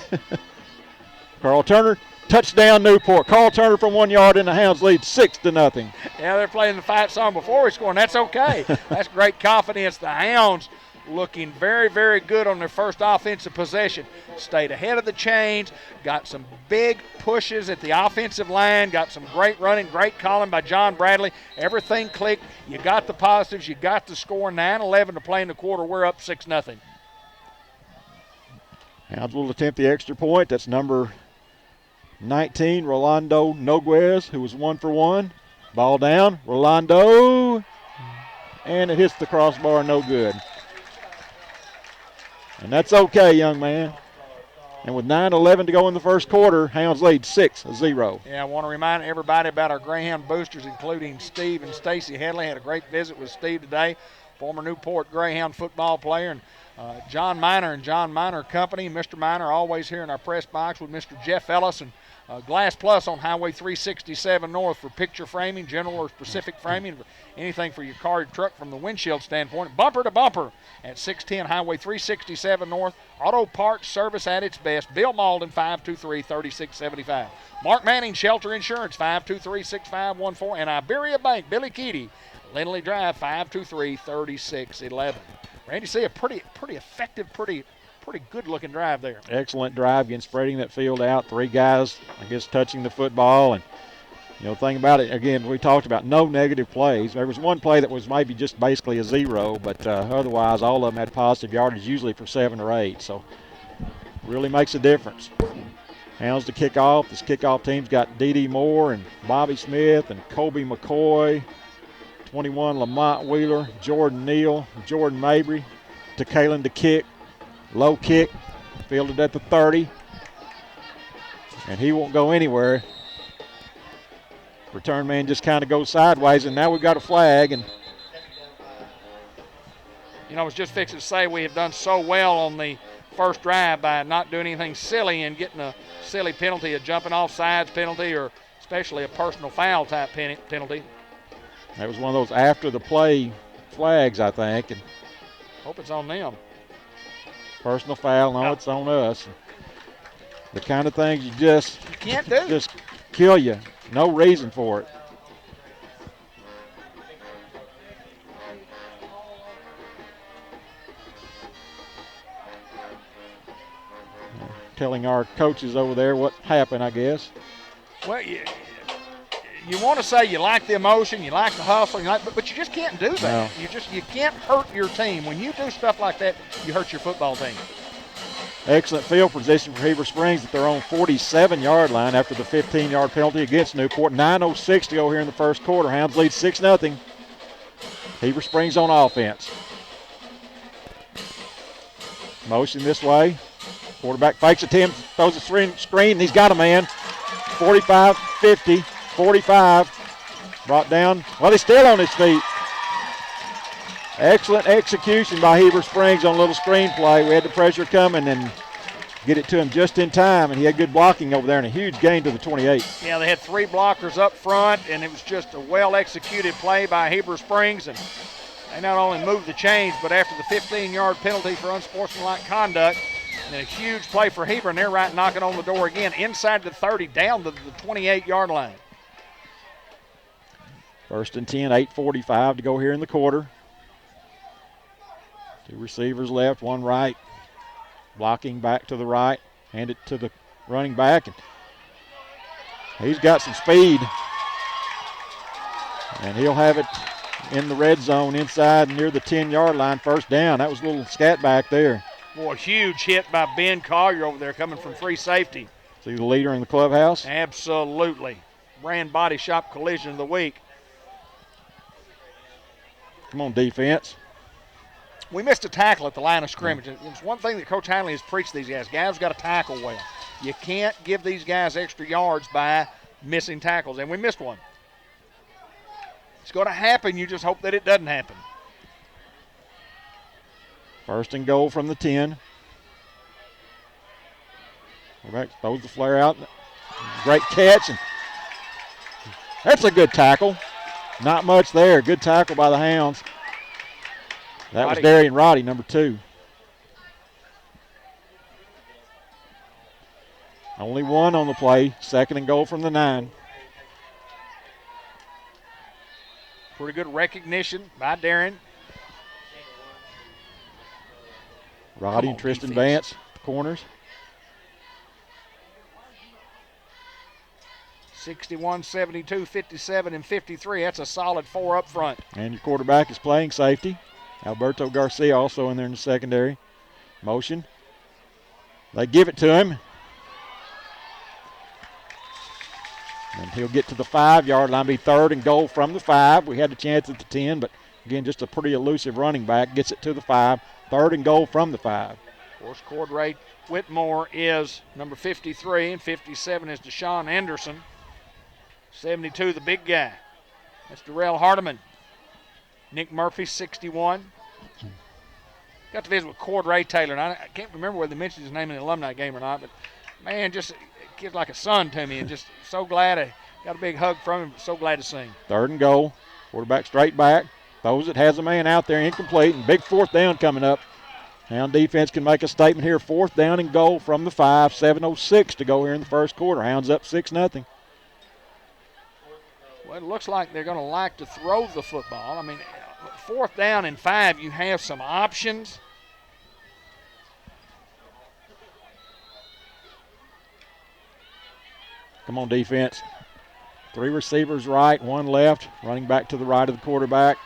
Carl Turner, touchdown Newport. Carl Turner from 1 yard, and the Hounds lead 6-0. Yeah, they're playing the fight song before we score, and that's okay. That's great confidence. The Hounds looking very, very good on their first offensive possession. Stayed ahead of the chains, got some big pushes at the offensive line, got some great running, great calling by John Bradley. Everything clicked. You got the positives, you got the score. 9-11 to play in the quarter. We're up 6-0. Hounds will attempt the extra point. That's number 19, Rolando Noguez, who was 1 for 1. Ball down, Rolando, and it hits the crossbar, no good. And that's okay, young man. And with 9:11 to go in the first quarter, Hounds lead 6-0. Yeah, I want to remind everybody about our Greyhound boosters, including Steve and Stacy Headley. Had a great visit with Steve today, former Newport Greyhound football player, and John Miner and John Miner Company. Mr. Miner always here in our press box with Mr. Jeff Ellis, and Glass Plus on Highway 367 North for picture framing, general or specific framing, anything for your car or truck from the windshield standpoint. Bumper to bumper at 610 Highway 367 North. Auto Parts Service at its best. Bill Malden, 523-3675. Mark Manning, Shelter Insurance, 523-6514. And Iberia Bank, Billy Keaty, Lindley Drive, 523-3611. Randy, see a pretty effective, pretty good-looking drive there. Excellent drive, again, spreading that field out. 3 guys, I guess, touching the football. And, thing about it, again, we talked about no negative plays. There was one play that was maybe just basically a 0, but otherwise all of them had positive yardage, usually for 7 or 8. So really makes a difference. Hounds to kick off. This kickoff team's got D.D. Moore and Bobby Smith and Colby McCoy, 21 Lamont Wheeler, Jordan Neal, Jordan Mabry, to Kalen to kick. Low kick, fielded at the 30, and he won't go anywhere. Return man just kind of goes sideways, and now we've got a flag. And I was just fixing to say we have done so well on the first drive by not doing anything silly and getting a silly penalty, a jumping off sides penalty, or especially a personal foul type penalty. That was one of those after the play flags, I think. And hope it's on them. Personal foul, no, it's on us. The kind of things you can't do. Just kill you. No reason for it. Telling our coaches over there what happened, I guess. Well, you want to say you like the emotion, you like the hustle, but you just can't do that. No. You can't hurt your team. When you do stuff like that, you hurt your football team. Excellent field position for Heber Springs at their own 47-yard line after the 15-yard penalty against Newport. 9:06 to go here in the first quarter. Hounds lead 6-0. Heber Springs on offense. Motion this way. Quarterback fakes a 10, throws a screen, and he's got a man. 45, 50, 45. Brought down. Well, he's still on his feet. Excellent execution by Heber Springs on a little screen play. We had the pressure coming and get it to him just in time, and he had good blocking over there and a huge gain to the 28. Yeah, they had 3 blockers up front, and it was just a well-executed play by Heber Springs, and they not only moved the chains, but after the 15-yard penalty for unsportsmanlike conduct, and a huge play for Heber, and they're right knocking on the door again, inside the 30, down to the 28-yard line. 1st and 10, 8:45 to go here in the quarter. 2 receivers left, 1 right. Blocking back to the right. Hand it to the running back. And he's got some speed. And he'll have it in the red zone inside near the 10-yard line. First down. That was a little scat back there. Boy, huge hit by Ben Collier over there coming from free safety. See the leader in the clubhouse? Absolutely. Brand Body Shop collision of the week. Come on, defense. We missed a tackle at the line of scrimmage. It's one thing that Coach Hanley has preached these guys. Guys got to tackle well. You can't give these guys extra yards by missing tackles, and we missed one. It's going to happen. You just hope that it doesn't happen. 1st and goal from the 10. Quarterback throws the flare out. Great catch. And that's a good tackle. Not much there. Good tackle by the Hounds. That was Darian Roddy, number 2. Only 1 on the play. 2nd and goal from the 9. Pretty good recognition by Darian. Roddy and Tristan Vance, corners. 61, 72, 57, and 53. That's a solid 4 up front. And your quarterback is playing safety. Alberto Garcia also in there in the secondary. Motion. They give it to him. And he'll get to the 5-yard line, be 3rd and goal from the 5. We had a chance at the 10, but again, just a pretty elusive running back. Gets it to the 5. 3rd and goal from the 5. Of course, Cordray Whitmore is number 53, and 57 is Deshaun Anderson. 72, the big guy. That's Darrell Hardiman. Nick Murphy, 61. Got to visit with Cordray Taylor, and I can't remember whether they mentioned his name in the alumni game or not, but man, just a kid like a son to me, and just so glad I got a big hug from him. So glad to see him. 3rd and goal. Quarterback straight back. Throws it, has a man out there, incomplete, and big 4th down coming up. Hound defense can make a statement here. 4th down and goal from the 5. 7:06 to go here in the 1st quarter. Hounds up 6-0. Well, it looks like they're going to like to throw the football. I mean, 4th down and 5, you have some options. Come on, defense. 3 receivers right, 1 left. Running back to the right of the quarterback.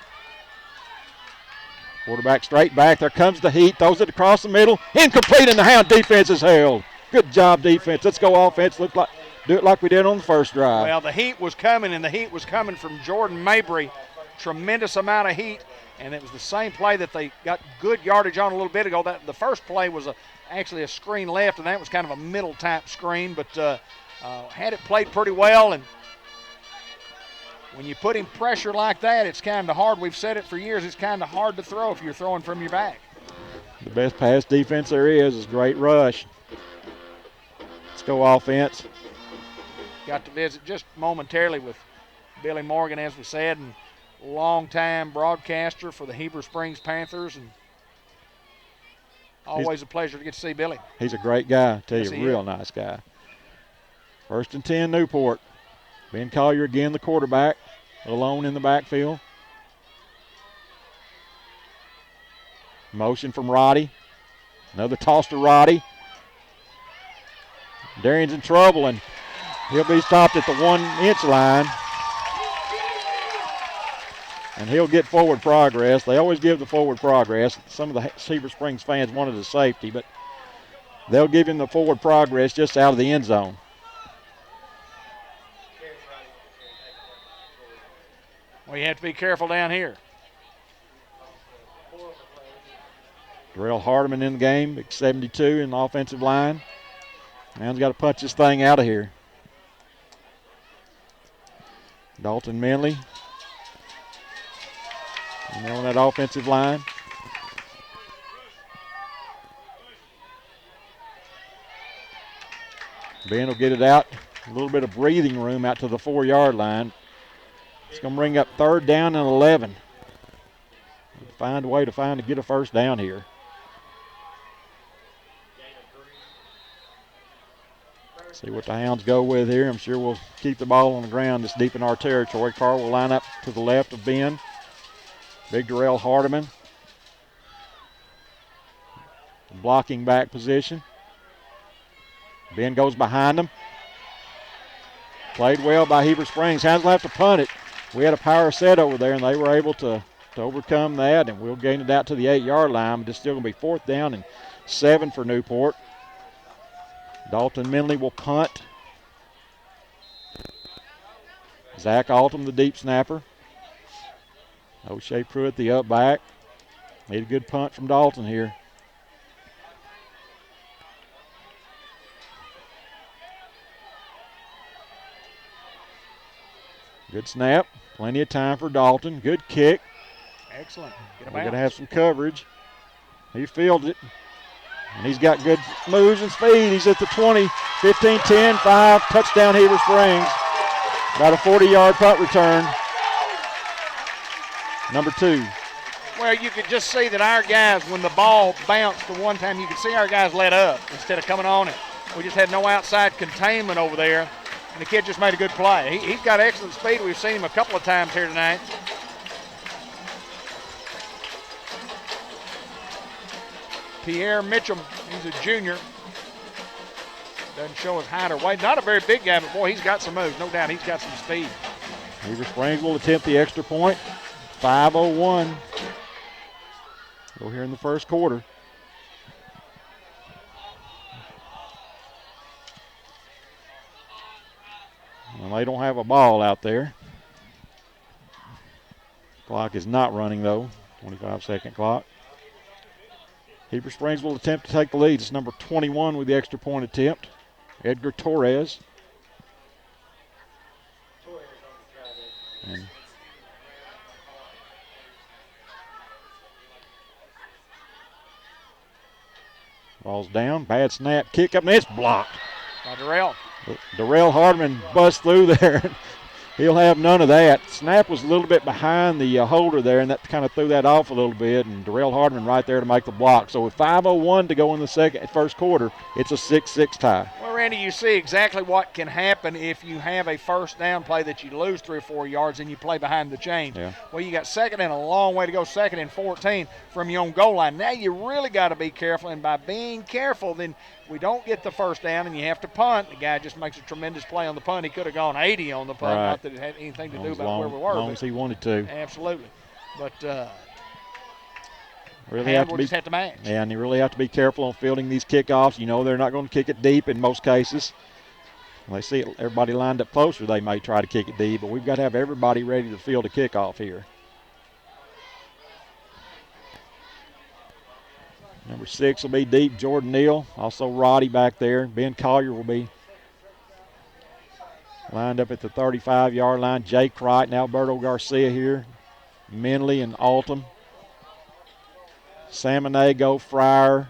Quarterback straight back. There comes the heat. Throws it across the middle. Incomplete, and the Hound defense is held. Good job, defense. Let's go offense. Do it like we did on the first drive. Well, the heat was coming, and the heat was coming from Jordan Mabry. Tremendous amount of heat, and it was the same play that they got good yardage on a little bit ago. The first play was actually a screen left, and that was kind of a middle-type screen, but had it played pretty well, and when you put in pressure like that, it's kind of hard. We've said it for years. It's kind of hard to throw if you're throwing from your back. The best pass defense there is great rush. Let's go offense. Got to visit just momentarily with Billy Morgan, as we said, and longtime broadcaster for the Heber Springs Panthers, and always a pleasure to get to see Billy. He's a great guy, I tell you, Yes, real nice guy. 1st and 10, Newport. Ben Collier again, the quarterback, alone in the backfield. Motion from Roddy. Another toss to Roddy. Darian's in trouble, and he'll be stopped at the 1-inch line. And he'll get forward progress. They always give the forward progress. Some of the Heber Springs fans wanted a safety, but they'll give him the forward progress just out of the end zone. Well, you have to be careful down here. Darrell Hardiman in the game, 72 in the offensive line. Man's got to punch this thing out of here. Dalton Minley on that offensive line. Ben will get it out. A little bit of breathing room out to the 4-yard line. It's going to bring up 3rd down and 11. Find a way to get a 1st down here. See what the Hounds go with here. I'm sure we'll keep the ball on the ground this deep in our territory. Carr will line up to the left of Ben. Big Darrell Hardiman. Blocking back position. Ben goes behind him. Played well by Heber Springs. Hounds will have to punt it. We had a power set over there, and they were able to overcome that, and we'll gain it out to the 8-yard line, but it's still going to be 4th down and 7 for Newport. Dalton Minley will punt. Zach Altum, the deep snapper. O'Shea Pruitt, the up back. Need a good punt from Dalton here. Good snap. Plenty of time for Dalton. Good kick. Excellent. We're going to have some coverage. He fields it. And he's got good moves and speed. He's at the 20, 15, 10, 5. Touchdown, Heber Springs. About a 40-yard punt return. Number 2. Well, you could just see that our guys, when the ball bounced the one time, you could see our guys let up instead of coming on it. We just had no outside containment over there, and the kid just made a good play. He's got excellent speed. We've seen him a couple of times here tonight. Pierre Mitchum, he's a junior. Doesn't show his height or weight. Not a very big guy, but boy, he's got some moves. No doubt he's got some speed. Heber Springs will attempt the extra point. 5:01. Go here in the first quarter. Well, they don't have a ball out there. Clock is not running, though. 25-second clock. Heber Springs will attempt to take the lead. It's number 21 with the extra point attempt. Edgar Torres. And ball's down. Bad snap. Kick up, and it's blocked. By Darrell. Darrell Hardman busts through there. He'll have none of that. Snap was a little bit behind the holder there, and that kind of threw that off a little bit, and Darrell Hardman right there to make the block. So with 5:01 to go in the first quarter, it's a 6-6 tie. Well, Randy, you see exactly what can happen if you have a first down play that you lose 3 or 4 yards and you play behind the chain. Yeah. Well, you got second and a long way to go, second and 14 from your own goal line. Now you really got to be careful, and by being careful, then we don't get the first down and you have to punt. The guy just makes a tremendous play on the punt. He could have gone 80 on the punt, right. Not that it had anything to do about where we were. As long as he wanted to. Absolutely. But really have to just have to match. Yeah, and you really have to be careful on fielding these kickoffs. You know they're not going to kick it deep in most cases. When they see everybody lined up closer, they may try to kick it deep, but we've got to have everybody ready to field a kickoff here. Number 6 will be deep, Jordan Neal. Also Roddy back there. Ben Collier will be lined up at the 35-yard line. Jake Crichton, Alberto Garcia here. Minley and Alton. Salmonego, Fryer,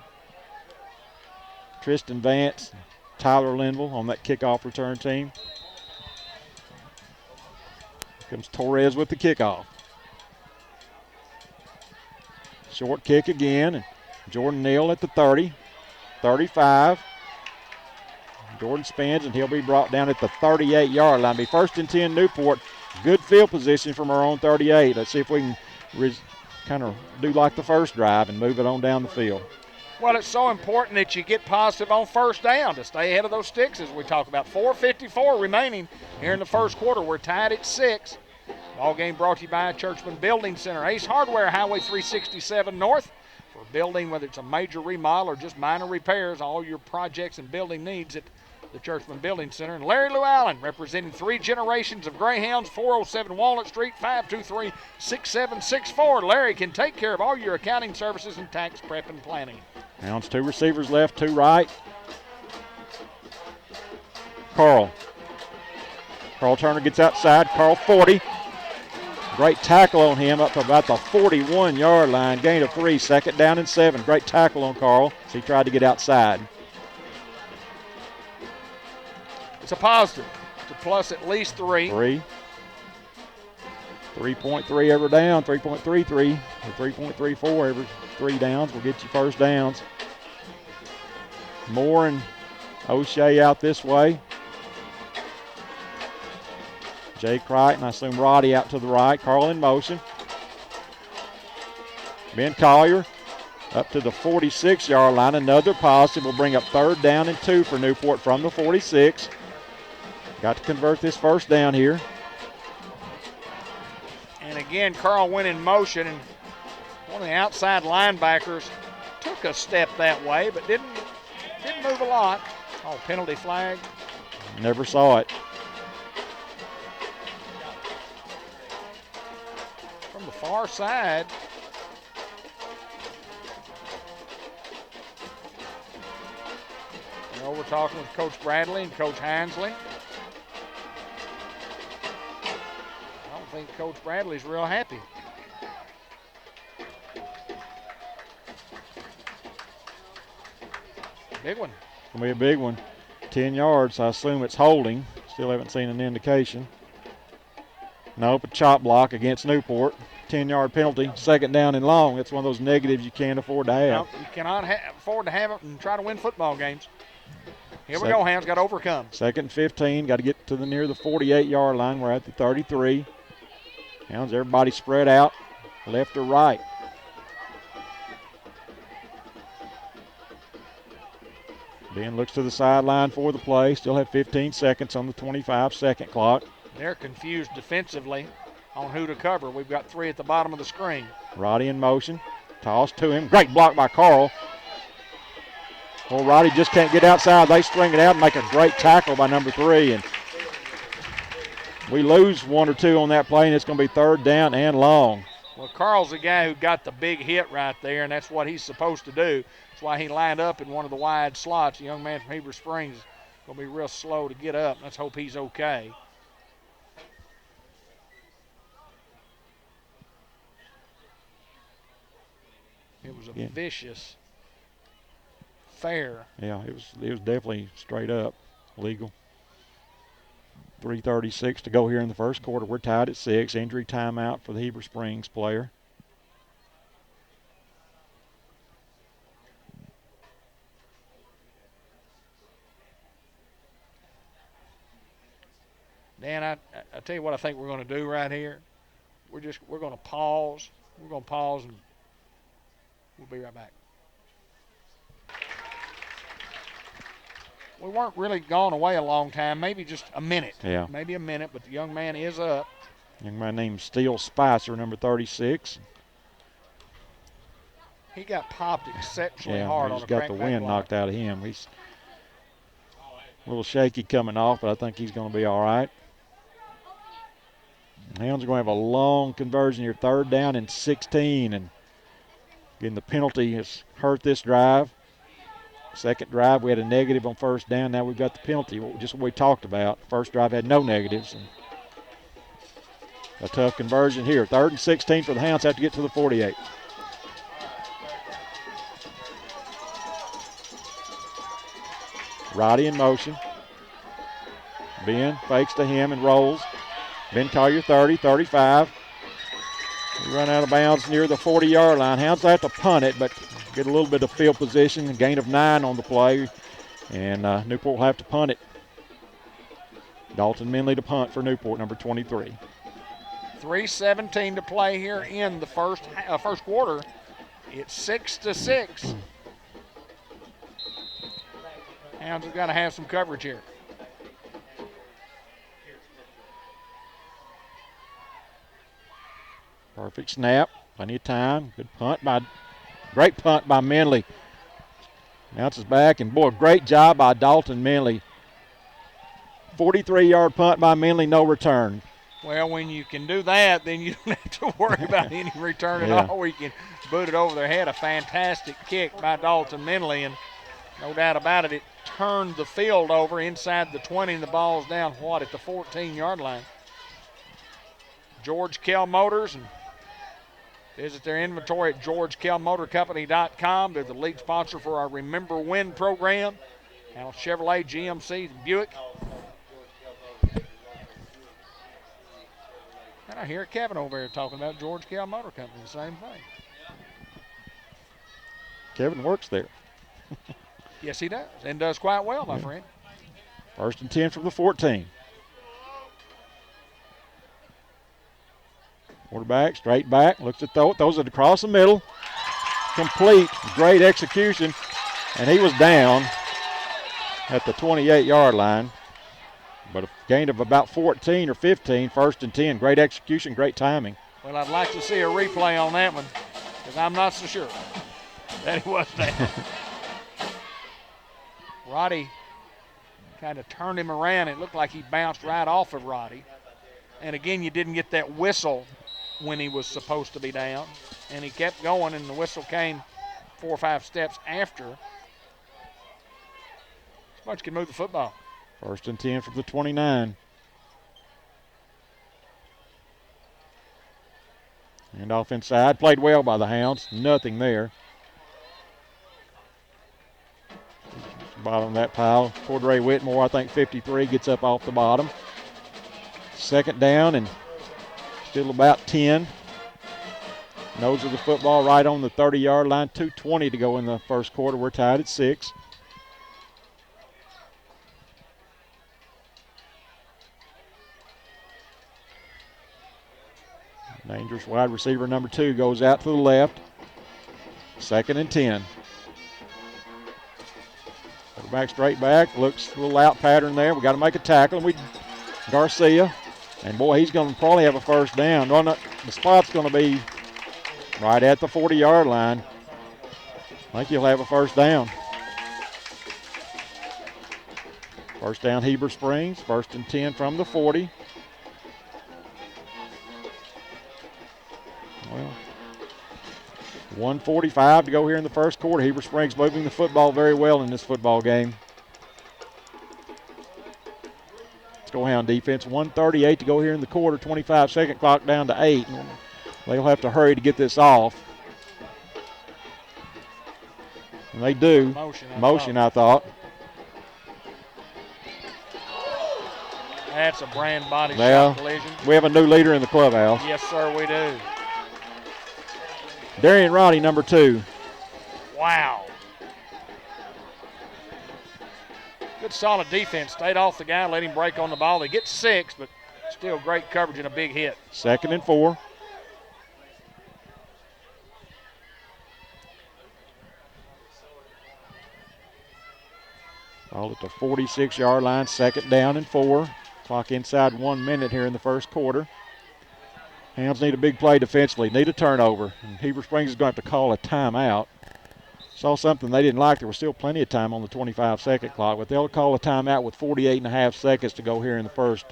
Tristan Vance, Tyler Linville on that kickoff return team. Here comes Torres with the kickoff. Short kick again, and Jordan Neal at the 30, 35. Jordan spins, and he'll be brought down at the 38-yard line. Be first and 10 Newport. Good field position from our own 38. Let's see if we can kind of do like the first drive and move it on down the field. Well, it's so important that you get positive on first down to stay ahead of those sticks as we talk about. 4:54 remaining here in the first quarter. We're tied at 6. Ball game brought to you by Churchman Building Center. Ace Hardware, Highway 367 North. For building, whether it's a major remodel or just minor repairs, all your projects and building needs at the Churchman Building Center. And Larry Lou Allen, representing 3 generations of Greyhounds, 407 Walnut Street, 523-6764. Larry can take care of all your accounting services and tax prep and planning. Hounds 2 receivers left, 2 right. Carl Turner gets outside. Carl 40. Great tackle on him up to about the 41-yard line. Gain of 3, second down and 7. Great tackle on Carl as he tried to get outside. It's a positive. It's a plus at least 3. 3.3 every down, 3.33 or 3.34 every 3 downs will get you first downs. Moore and O'Shea out this way. Jay Crichton, I assume Roddy out to the right. Carl in motion. Ben Collier up to the 46-yard line. Another positive will bring up third down and 2 for Newport from the 46. Got to convert this first down here. And again, Carl went in motion, and one of the outside linebackers took a step that way, but didn't move a lot. Oh, penalty flag. Never saw it. From the far side. You know, we're talking with Coach Bradley and Coach Hansley. think Coach Bradley's real happy. Big one. It's going to be a big one. 10 yards. I assume it's holding. Still haven't seen an indication. Nope, a chop block against Newport. 10-yard penalty. Second down and long. It's one of those negatives you can't afford to have. No, you cannot afford to have it and try to win football games. Here we go, Hounds got to overcome. Second and 15. Got to get to near the 48-yard line. We're at the 33. Hounds, everybody spread out, left or right. Ben looks to the sideline for the play. Still have 15 seconds on the 25-second clock. They're confused defensively on who to cover. We've got 3 at the bottom of the screen. Roddy in motion. Toss to him. Great block by Carl. Well, Roddy just can't get outside. They string it out and make a great tackle by number 3. And we lose 1 or 2 on that play, and it's going to be third down and long. Well, Carl's the guy who got the big hit right there, and that's what he's supposed to do. That's why he lined up in one of the wide slots. A young man from Heber Springs is going to be real slow to get up. Let's hope he's okay. It was a vicious, fair. Yeah, it was definitely straight up legal. 3:36 to go here in the first quarter. We're tied at 6. Injury timeout for the Heber Springs player. Dan, I tell you what I think we're going to do right here. We're going to pause. We're going to pause and we'll be right back. We weren't really gone away a long time, maybe just a minute. Yeah. Maybe a minute, but the young man is up. Young man named Steele Spicer, number 36. He got popped exceptionally hard on a crackback block. He's got the wind knocked out of him. He's a little shaky coming off, but I think he's going to be all right. Hounds are going to have a long conversion here, third down and 16. And again, the penalty has hurt this drive. Second drive, we had a negative on first down. Now we've got the penalty, just what we talked about. First drive had no negatives. And a tough conversion here. Third and 16 for the Hounds, have to get to the 48. Roddy in motion. Ben fakes to him and rolls. Ben Collier 30, 35. We run out of bounds near the 40-yard line. Hounds have to punt it, but get a little bit of field position. A gain of 9 on the play, and Newport will have to punt it. Dalton Minley to punt for Newport, number 23. 3:17 to play here in the first quarter. It's 6-6. Hounds have got to have some coverage here. Perfect snap, plenty of time. Great punt by Minley. Bounces back, and boy, great job by Dalton Minley. 43-yard punt by Minley, no return. Well, when you can do that, then you don't have to worry about any return at all. We can boot it over their head. A fantastic kick by Dalton Minley, and no doubt about it, it turned the field over inside the 20, and the ball's down, at the 14-yard line. George Kell Motors, and visit their inventory at georgekellmotorcompany.com. They're the lead sponsor for our Remember When program. Now Chevrolet, GMC, and Buick. And I hear Kevin over there talking about George Kell Motor Company, the same thing. Kevin works there. Yes, he does, and does quite well, my friend. First and 10 from the 14. Quarterback, straight back, looks to throw it, throws it across the middle. Complete, great execution, and he was down at the 28-yard line. But a gain of about 14 or 15, first and 10. Great execution, great timing. Well, I'd like to see a replay on that one, because I'm not so sure that he was down. Roddy kind of turned him around. It looked like he bounced right off of Roddy. And again, you didn't get that whistle when he was supposed to be down. And he kept going, and the whistle came 4 or 5 steps after. This bunch can move the football. First and 10 from the 29. And off inside. Played well by the Hounds. Nothing there. Bottom of that pile. Cordray Whitmore, I think 53, gets up off the bottom. Second down and still about 10. Nose of the football right on the 30-yard line. 2:20 to go in the first quarter. We're tied at 6. Dangerous wide receiver number 2 goes out to the left. Second and 10. Quarterback straight back. Looks a little out pattern there. We got to make a tackle. Garcia. And boy, he's going to probably have a first down. The spot's going to be right at the 40-yard line. I think he'll have a first down. First down, Heber Springs. First and 10 from the 40. Well, 1:45 to go here in the first quarter. Heber Springs moving the football very well in this football game. Let's go Hound defense. 1:38 to go here in the quarter. 25-second clock down to 8. They'll have to hurry to get this off. And they do. Motion, I thought. That's a brand body shot collision. We have a new leader in the clubhouse. Yes, sir, we do. Darian Roddy, number 2. Wow. Good solid defense. Stayed off the guy, let him break on the ball. They get 6, but still great coverage and a big hit. Second and 4. Ball at the 46-yard line. Second down and 4. Clock inside 1 minute here in the first quarter. Hounds need a big play defensively, need a turnover. And Heber Springs is going to have to call a timeout. Saw something they didn't like. There was still plenty of time on the 25-second clock, but they'll call a timeout with 48.5 seconds to go here in the first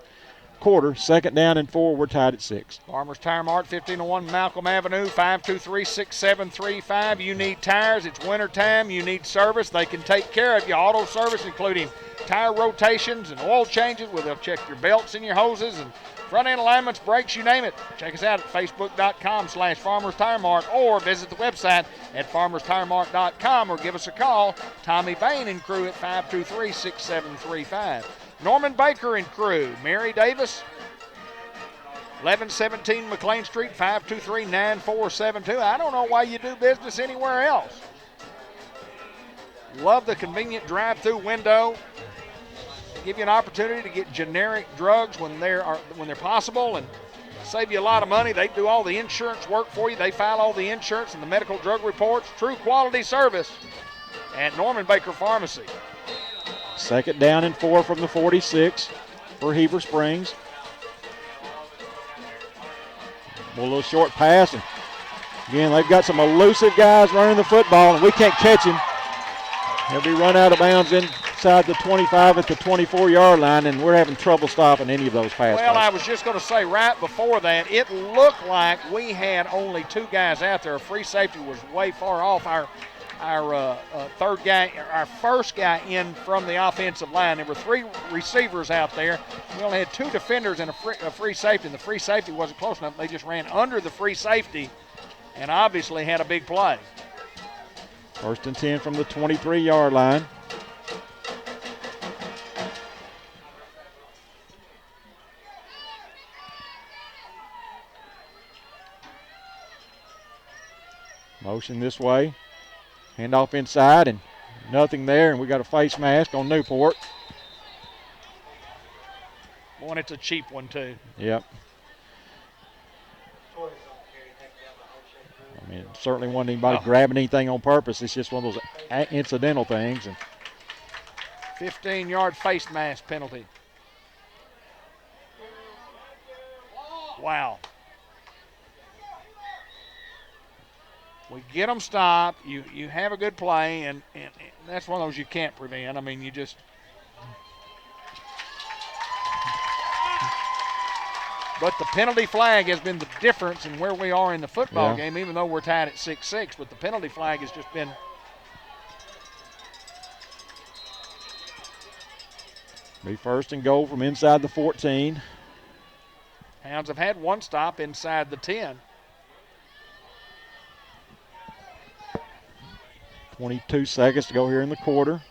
quarter. Second down and 4. We're tied at 6. Farmers Tire Mart, 1501 Malcolm Avenue, 523-6735. You need tires. It's winter time. You need service. They can take care of you. Auto service, including tire rotations and oil changes, where they'll check your belts and your hoses and front end alignments, brakes, you name it. Check us out at facebook.com/Farmers Tire Mart, or visit the website at farmerstiremart.com, or give us a call, Tommy Bain and crew, at 523-6735. Norman Baker and crew, Mary Davis, 1117 McLean Street, 523-9472. I don't know why you do business anywhere else. Love the convenient drive-through window. Give you an opportunity to get generic drugs when they're possible, and save you a lot of money. They do all the insurance work for you. They file all the insurance and the medical drug reports. True quality service at Norman Baker Pharmacy. Second down and 4 from the 46 for Heber Springs. A little short pass, and again, they've got some elusive guys running the football, and we can't catch him. He'll be run out of bounds inside the 25 at the 24-yard line, and we're having trouble stopping any of those passes. Well, I was just going to say, right before that, it looked like we had only 2 guys out there. A free safety was way far off. Our third guy, our first guy in from the offensive line. There were 3 receivers out there. We only had 2 defenders and a free safety, and the free safety wasn't close enough. They just ran under the free safety and obviously had a big play. First and 10 from the 23-yard line. Motion this way. Handoff inside, and nothing there, and we got a face mask on Newport. Boy, it's a cheap one, too. Yep. I mean, it certainly wasn't anybody grabbing anything on purpose. It's just one of those incidental things. And 15-yard face mask penalty. Wow. We get them stopped. You have a good play, and that's one of those you can't prevent. I mean, you just – but the penalty flag has been the difference in where we are in the football game, even though we're tied at 6-6. But the penalty flag has just been – be first and goal from inside the 14. Hounds have had 1 stop inside the 10. 22 seconds to go here in the quarter.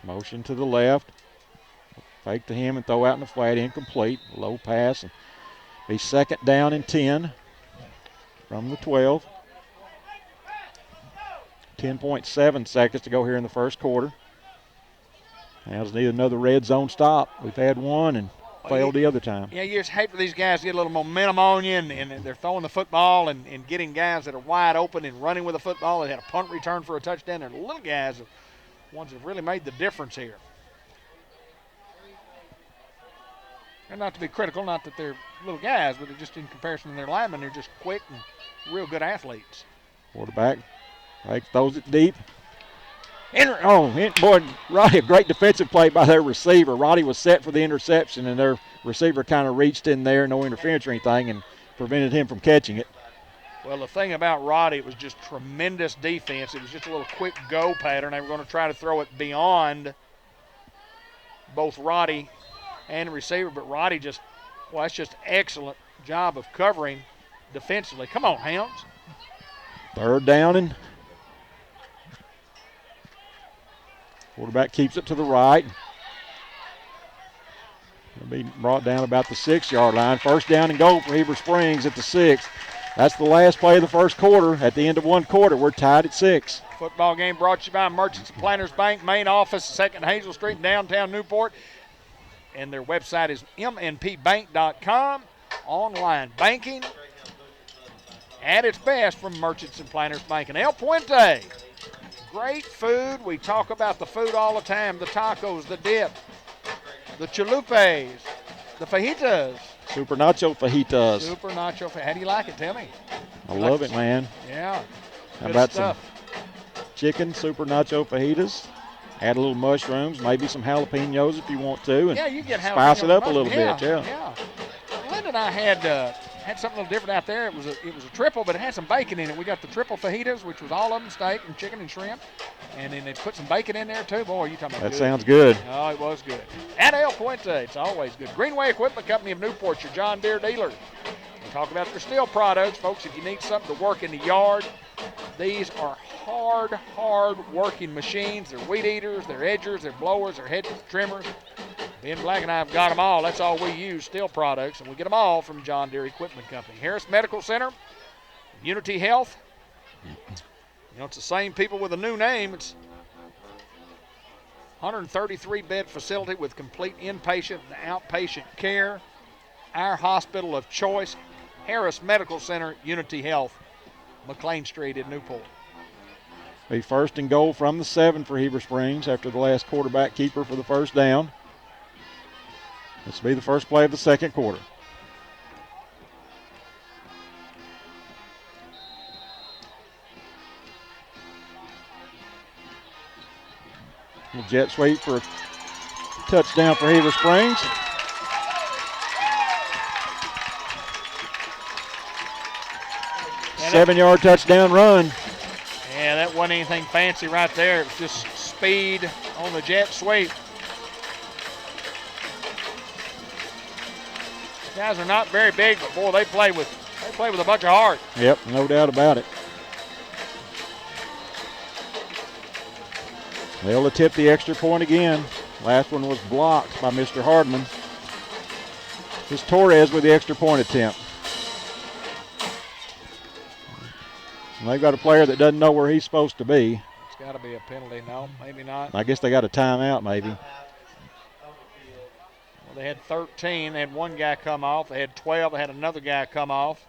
Motion to the left. Fake to him and throw out in the flat, incomplete. Low pass. And be second down and 10 from the 12. 10.7 seconds to go here in the first quarter. Now just need another red zone stop. We've had one and failed the other time. Yeah, you just hate for these guys to get a little momentum on you, and they're throwing the football and getting guys that are wide open and running with the football. They had a punt return for a touchdown. They're little guys, ones that have really made the difference here. And not to be critical, not that they're little guys, but they're just in comparison to their linemen, they're just quick and real good athletes. Quarterback throws it deep. Boy, Roddy, a great defensive play by their receiver. Roddy was set for the interception, and their receiver kind of reached in there, no interference or anything, and prevented him from catching it. Well, the thing about Roddy, it was just tremendous defense. It was just a little quick go pattern. They were going to try to throw it beyond both Roddy and the receiver, but Roddy that's just excellent job of covering defensively. Come on, Hounds. Third down, and quarterback keeps it to the right. It'll be brought down about the 6-yard line. First down and goal for Heber Springs at the 6. That's the last play of the first quarter. At the end of one quarter, we're tied at 6. Football game brought to you by Merchants and Planters Bank, main office, 2nd Hazel Street, downtown Newport. And their website is mnpbank.com. Online banking at its best from Merchants and Planters Bank. And El Puente, great food. We talk about the food all the time, the tacos, the dip, the chalupes, the fajitas. Super Nacho Fajitas. Super Nacho. How do you like it? Tell me. I love it, man. Yeah. How about some chicken Super Nacho Fajitas? Add a little mushrooms, maybe some jalapenos if you want to, and you get spice it up a little bit. Yeah. Linda and I had something a little different out there. It was a triple, but it had some bacon in it. We got the triple fajitas, which was all of them steak and chicken and shrimp, and then they put some bacon in there too. Boy, you talking about that sounds good. Oh, it was good. At El Puente, it's always good. Greenway Equipment Company of Newport, your John Deere dealer. We talk about their steel products, folks. If you need something to work in the yard, these are hard working machines. They're weed eaters, they're edgers, they're blowers, they're head trimmers. Ben Black and I have got them all. That's all we use, steel products, and we get them all from John Deere Equipment Company. Harris Medical Center, Unity Health. It's the same people with a new name. It's 133-bed facility with complete inpatient and outpatient care. Our hospital of choice, Harris Medical Center, Unity Health, McLean Street in Newport. Be first and goal from the 7 for Heber Springs after the last quarterback keeper for the first down. This will be the first play of the second quarter. Jet sweep for a touchdown for Heber Springs. And 7-yard touchdown run. Yeah, that wasn't anything fancy right there. It was just speed on the jet sweep. Guys are not very big, but boy, they play with a bunch of heart. Yep, no doubt about it. They'll attempt the extra point again. Last one was blocked by Mr. Hardman. It's Torres with the extra point attempt. And they've got a player that doesn't know where he's supposed to be. It's got to be a penalty. No, maybe not. I guess they got a timeout maybe. Well, they had 13. They had one guy come off. They had 12. They had another guy come off.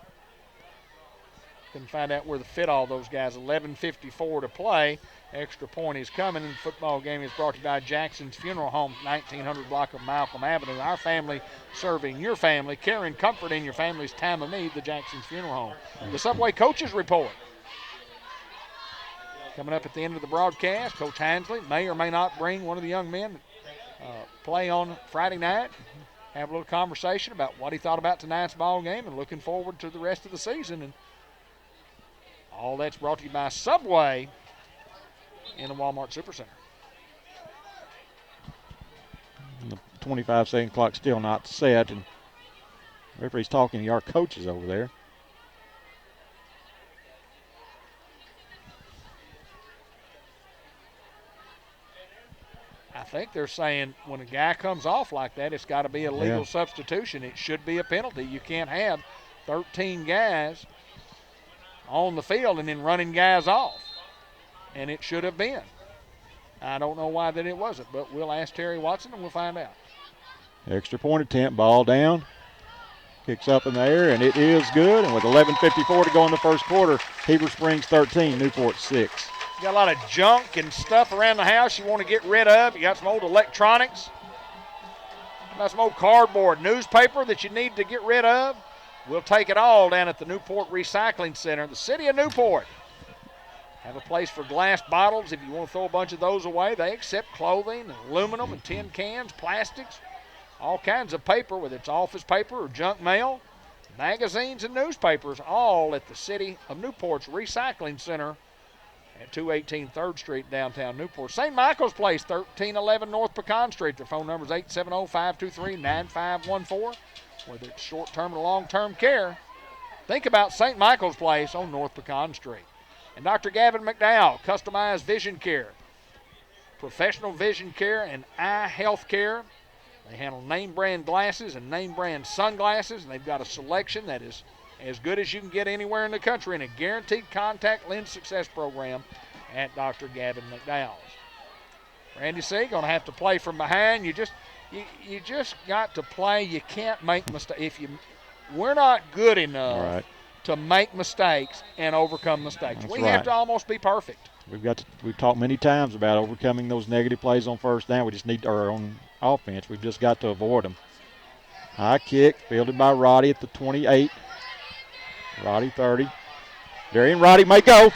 Couldn't find out where to fit all those guys. 11:54 to play. Extra point is coming, and the football game is brought to you by Jackson's Funeral Home, 1900 block of Malcolm Avenue. Our family serving your family, caring comfort in your family's time of need, the Jackson's Funeral Home. The Subway Coaches Report. Coming up at the end of the broadcast, Coach Hansley may or may not bring one of the young men play on Friday night. Have a little conversation about what he thought about tonight's ball game and looking forward to the rest of the season. And all that's brought to you by Subway in the Walmart Supercenter. And the 25-second clock still not set, and Referee's talking to our coaches over there. I think they're saying when a guy comes off like that, it's got to be a legal substitution. It should be a penalty. You can't have 13 guys on the field and then running guys off. And it should have been. I don't know why that it wasn't, but we'll ask Terry Watson and we'll find out. Extra point attempt, ball down. Kicks up in the air, and it is good. And with 11:54 to go in the first quarter, Heber Springs 13, Newport 6. You got a lot of junk and stuff around the house you want to get rid of. You got some old electronics. You got some old cardboard newspaper that you need to get rid of. We'll take it all down at the Newport Recycling Center, the city of Newport. Have a place for glass bottles if you want to throw a bunch of those away. They accept clothing, and aluminum, and tin cans, plastics, all kinds of paper, whether it's office paper or junk mail, magazines and newspapers, all at the city of Newport's Recycling Center at 218 3rd Street, downtown Newport. St. Michael's Place, 1311 North Pecan Street. Their phone number is 870-523-9514. Whether it's short-term or long-term care, think about St. Michael's Place on North Pecan Street. And Dr. Gavin McDowell, customized vision care, professional vision care and eye health care. They handle name brand glasses and name brand sunglasses, and they've got a selection that is as good as you can get anywhere in the country in a guaranteed contact lens success program at Dr. Gavin McDowell's. Randy C. going to have to play from behind. You just got to play. You can't make mistakes. We're not good enough to make mistakes and overcome mistakes. That's we have to almost be perfect. We've talked many times about overcoming those negative plays on first down. We just need our own offense. We've just got to avoid them. High kick, fielded by Roddy at the 28. Roddy 30. Darian Roddy may go.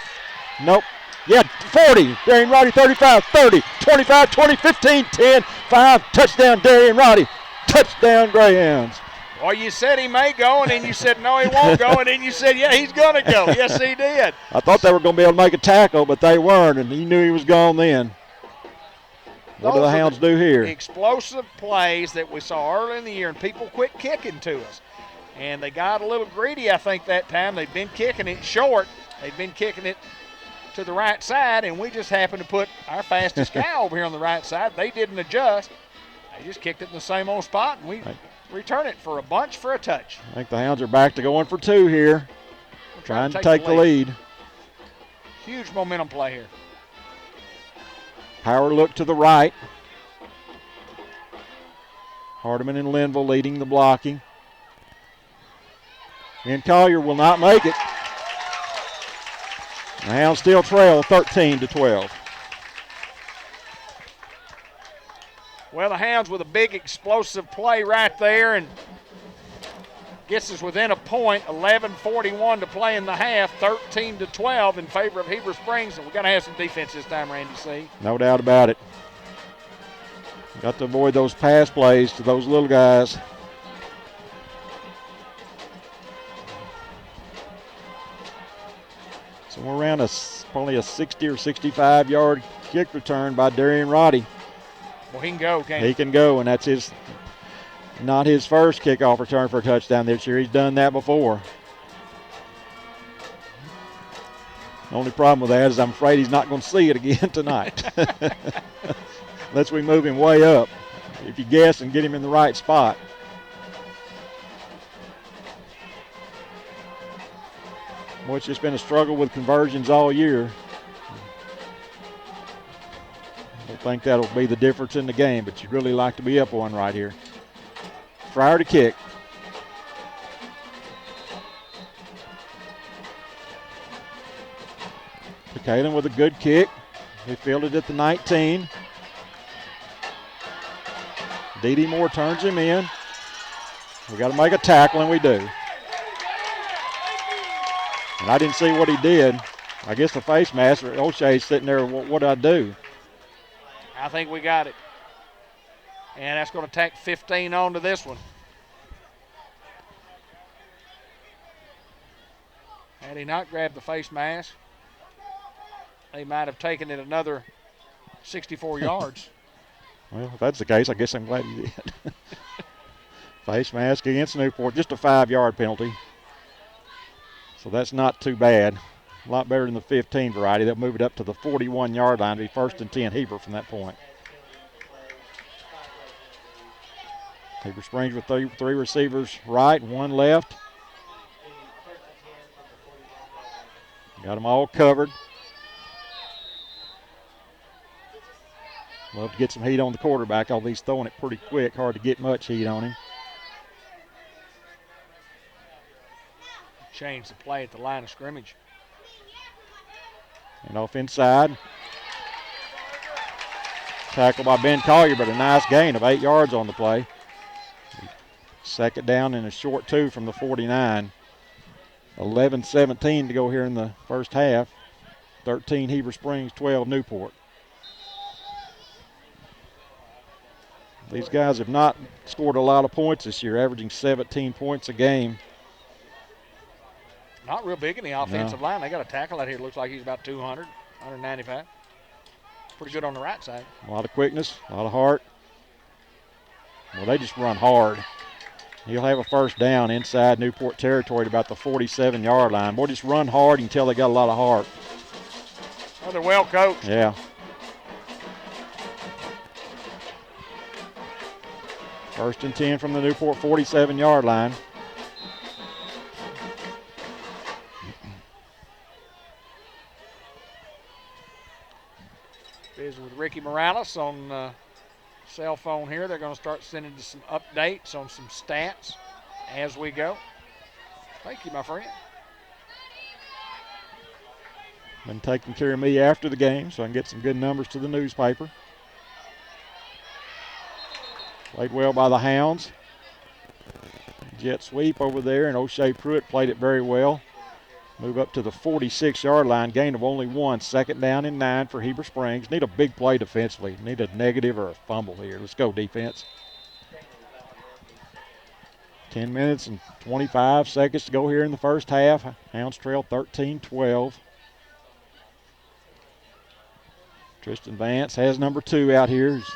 Nope. Yeah, 40. Darian Roddy 35, 30, 25, 20, 15, 10, 5. Touchdown, Darian Roddy. Touchdown, Greyhounds. Well, you said he may go, and then you said, no, he won't go, and then you said, yeah, he's going to go. Yes, he did. I thought they were going to be able to make a tackle, but they weren't, and he knew he was gone then. What do the Hounds do here? Explosive plays that we saw early in the year, and people quit kicking to us. And they got a little greedy, I think, that time. They've been kicking it short. They've been kicking it to the right side, and we just happened to put our fastest guy over here on the right side. They didn't adjust. They just kicked it in the same old spot, and we return it for a bunch for a touch. I think the Hounds are back to going for two here. Trying to take the lead. Huge momentum play here. Power look to the right. Hardiman and Linville leading the blocking. And Collier will not make it. The Hounds still trail 13-12. Well, the Hounds with a big explosive play right there and gets us within a point. 11:41 to play in the half. 13-12 in favor of Heber Springs. And we're going to have some defense this time, Randy C. No doubt about it. Got to avoid those pass plays to those little guys. So we're around probably a 60 or 65-yard kick return by Darian Roddy. Well, he can go, can't he? Can go, and that's not his first kickoff return for a touchdown this year. He's done that before. The only problem with that is I'm afraid he's not going to see it again tonight. Unless we move him way up. If you guess and get him in the right spot. Boy, it's just been a struggle with conversions all year. I don't think that'll be the difference in the game, but you'd really like to be up one right here. Fryer to kick. Kalen with a good kick. He fielded at the 19. D.D. Moore turns him in. We got to make a tackle, and we do. And I didn't see what he did. I guess the face master, O'Shea's sitting there, what do I do? I think we got it. And that's going to tack 15 on to this one. Had he not grabbed the face mask, they might have taken it another 64 yards. Well, if that's the case, I guess I'm glad he did. Face mask against Newport. Just a 5-yard penalty. So that's not too bad. A lot better than the 15 variety. They'll move it up to the 41-yard line to be 1st and 10 Heber from that point. Heber Springs with three receivers right, one left. Got them all covered. Love to get some heat on the quarterback, although he's throwing it pretty quick. Hard to get much heat on him. Change the play at the line of scrimmage. And off inside. Tackle by Ben Collier, but a nice gain of 8 yards on the play. 2nd down and a short 2 from the 49. 11-17 to go here in the first half. 13 Heber Springs, 12 Newport. These guys have not scored a lot of points this year, averaging 17 points a game. Not real big in the offensive line. They got a tackle out here. Looks like he's about 200, 195. Pretty good on the right side. A lot of quickness, a lot of heart. Well, they just run hard. He'll have a 1st down inside Newport territory at about the 47-yard line. Boy, just run hard. You can tell they got a lot of heart. Oh, they're well coached. Yeah. 1st and 10 from the Newport 47-yard line. Busy with Ricky Morales on cell phone here. They're going to start sending us some updates on some stats as we go. Thank you, my friend. Been taking care of me after the game so I can get some good numbers to the newspaper. Played well by the Hounds. Jet sweep over there, and O'Shea Pruitt played it very well. Move up to the 46-yard line, gain of only 1. 2nd down and 9 for Heber Springs. Need a big play defensively. Need a negative or a fumble here. Let's go, defense. 10 minutes and 25 seconds to go here in the first half. Hounds trail 13-12. Tristan Vance has number 2 out here. He's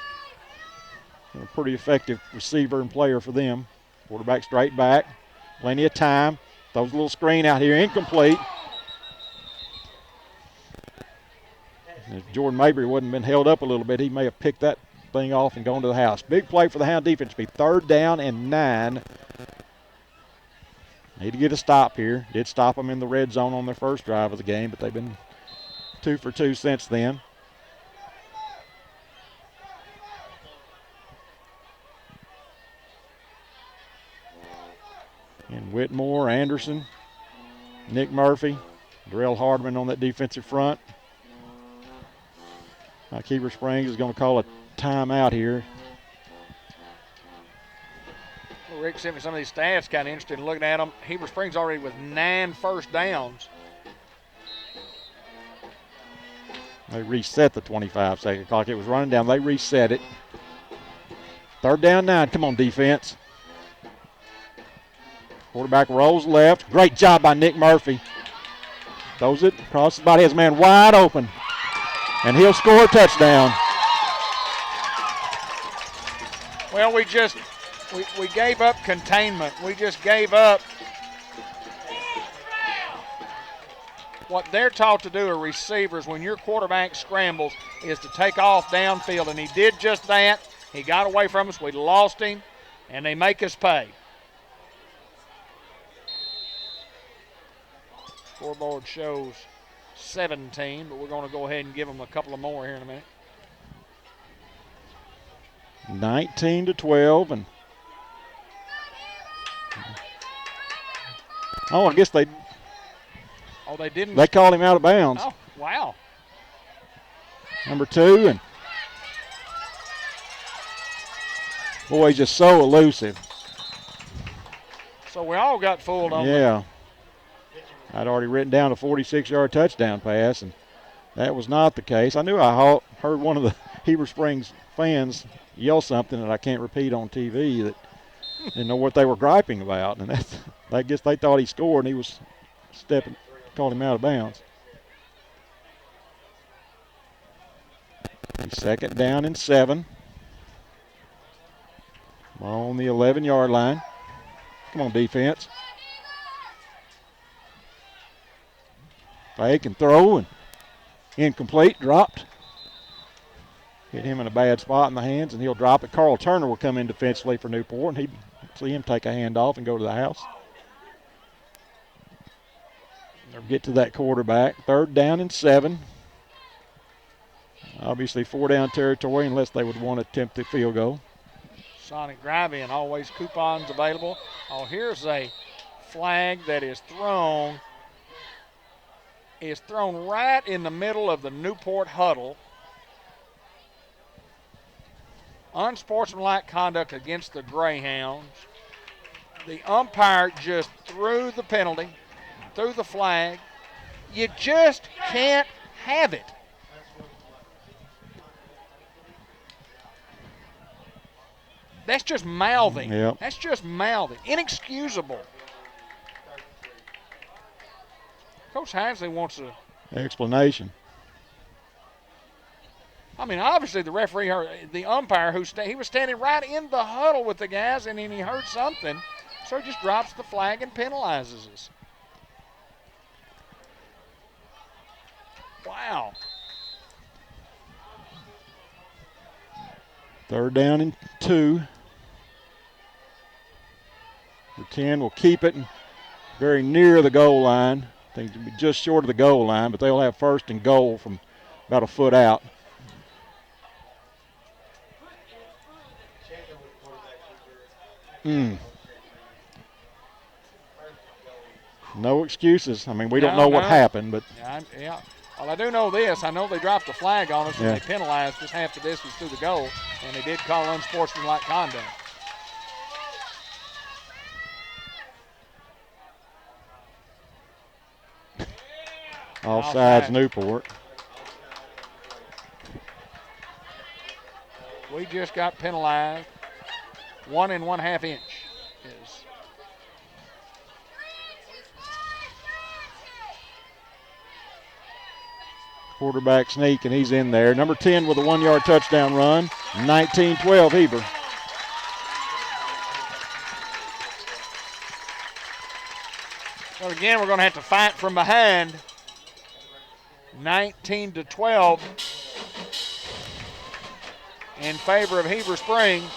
a pretty effective receiver and player for them. Quarterback straight back. Plenty of time. Throws a little screen out here. Incomplete. If Jordan Mabry wouldn't have been held up a little bit, he may have picked that thing off and gone to the house. Big play for the Hound defense. Be 3rd down and 9. Need to get a stop here. Did stop them in the red zone on their first drive of the game, but they've been 2 for 2 since then. And Whitmore, Anderson, Nick Murphy, Darrell Hardman on that defensive front. Heber Springs is going to call a timeout here. Well, Rick sent me some of these stats, kind of interested in looking at them. Heber Springs already with 9 first downs. They reset the 25-second clock. It was running down. They reset it. 3rd down, 9. Come on, defense. Quarterback rolls left. Great job by Nick Murphy. Throws it across the body. Has a man wide open. And he'll score a touchdown. Well, we gave up containment. We just gave up what they're taught to do, are receivers, when your quarterback scrambles, is to take off downfield. And he did just that. He got away from us. We lost him, and they make us pay. Scoreboard shows 17, but we're going to go ahead and give them a couple of more here in a minute. 19-12, and I guess they didn't. They called him out of bounds. Oh, wow. Number 2, and boy, he's just so elusive. So we all got fooled on Yeah. I'd already written down a 46-yard touchdown pass, and that was not the case. I knew I heard one of the Heber Springs fans yell something that I can't repeat on TV that didn't know what they were griping about, and I guess they thought he scored and he was called him out of bounds. 2nd down and 7. On the 11-yard line. Come on, defense. Fake and throw and incomplete, dropped. Hit him in a bad spot in the hands, and he'll drop it. Carl Turner will come in defensively for Newport, and he'd see him take a handoff and go to the house. They'll get to that quarterback. 3rd down and 7. Obviously 4-down territory unless they would want to attempt the field goal. Sonic drive-in, always coupons available. Oh, here's a flag that is thrown. It's thrown right in the middle of the Newport huddle. Unsportsmanlike conduct against the Greyhounds. The umpire just threw the penalty, threw the flag. You just can't have it. That's just mouthing. Yep. That's just mouthing. Inexcusable. Coach Hansley wants a explanation. I mean, obviously the referee, the umpire, he was standing right in the huddle with the guys, and then he heard something, so he just drops the flag and penalizes us. Wow. 3rd down and 2. The 10 will keep it very near the goal line. I think it'll be just short of the goal line, but they'll have 1st and goal from about a foot out. No excuses. I mean, we don't know what happened, but yeah. Well, I do know this. I know they dropped the flag on us and they penalized just half the distance to the goal, and they did call unsportsmanlike conduct. Offsides Newport. We just got penalized. 1 1/2 inch is. Quarterback sneak, and he's in there. Number 10 with a 1-yard touchdown run. 19-12 Heber. Well, again, we're going to have to fight from behind. 19-12 in favor of Heber Springs.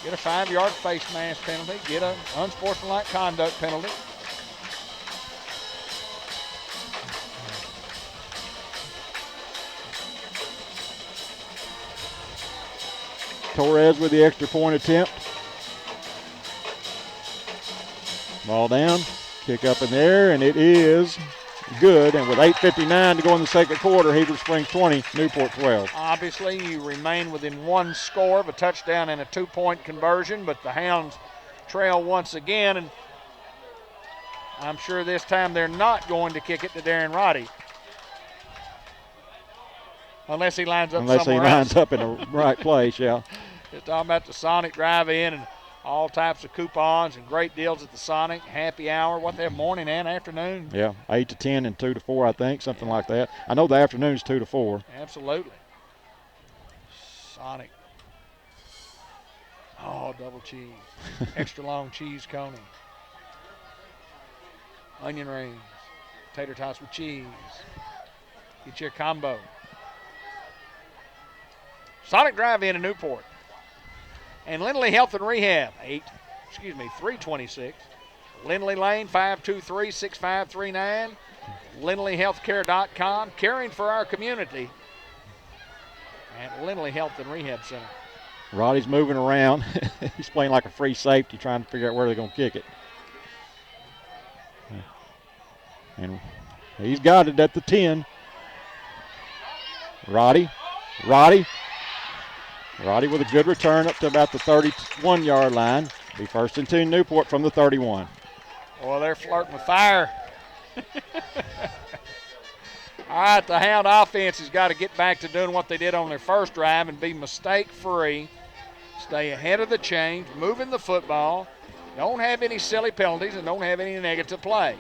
Get a 5-yard face mask penalty. Get an unsportsmanlike conduct penalty. Torres with the extra point attempt. Ball down, kick up in there, and it is good. And with 8:59 to go in the 2nd quarter, Heber Springs 20, Newport 12. Obviously, you remain within 1 score of a touchdown and a 2-point conversion, but the Hounds trail once again, and I'm sure this time they're not going to kick it to Darren Roddy. Unless he lines up somewhere else. Unless he lines up in the right place, yeah. Just talking about the Sonic drive-in and all types of coupons and great deals at the Sonic. Happy hour. What they have, morning and afternoon? Yeah, 8 to 10 and 2 to 4, I think, something like that. I know the afternoon's 2 to 4. Absolutely. Sonic. Oh, double cheese. Extra long cheese coney. Onion rings. Tater tots with cheese. Get your combo. Sonic drive-in in Newport. And Lindley Health and Rehab, 326. Lindley Lane, 523-6539. LindleyHealthCare.com, caring for our community at Lindley Health and Rehab Center. Roddy's moving around. He's playing like a free safety, trying to figure out where they're going to kick it. And he's got it at the 10. Roddy with a good return up to about the 31-yard line. Be 1st and 2 Newport from the 31. Well, they're flirting with fire. All right, the Hound offense has got to get back to doing what they did on their first drive and be mistake-free. Stay ahead of the chains, moving the football. Don't have any silly penalties and don't have any negative plays.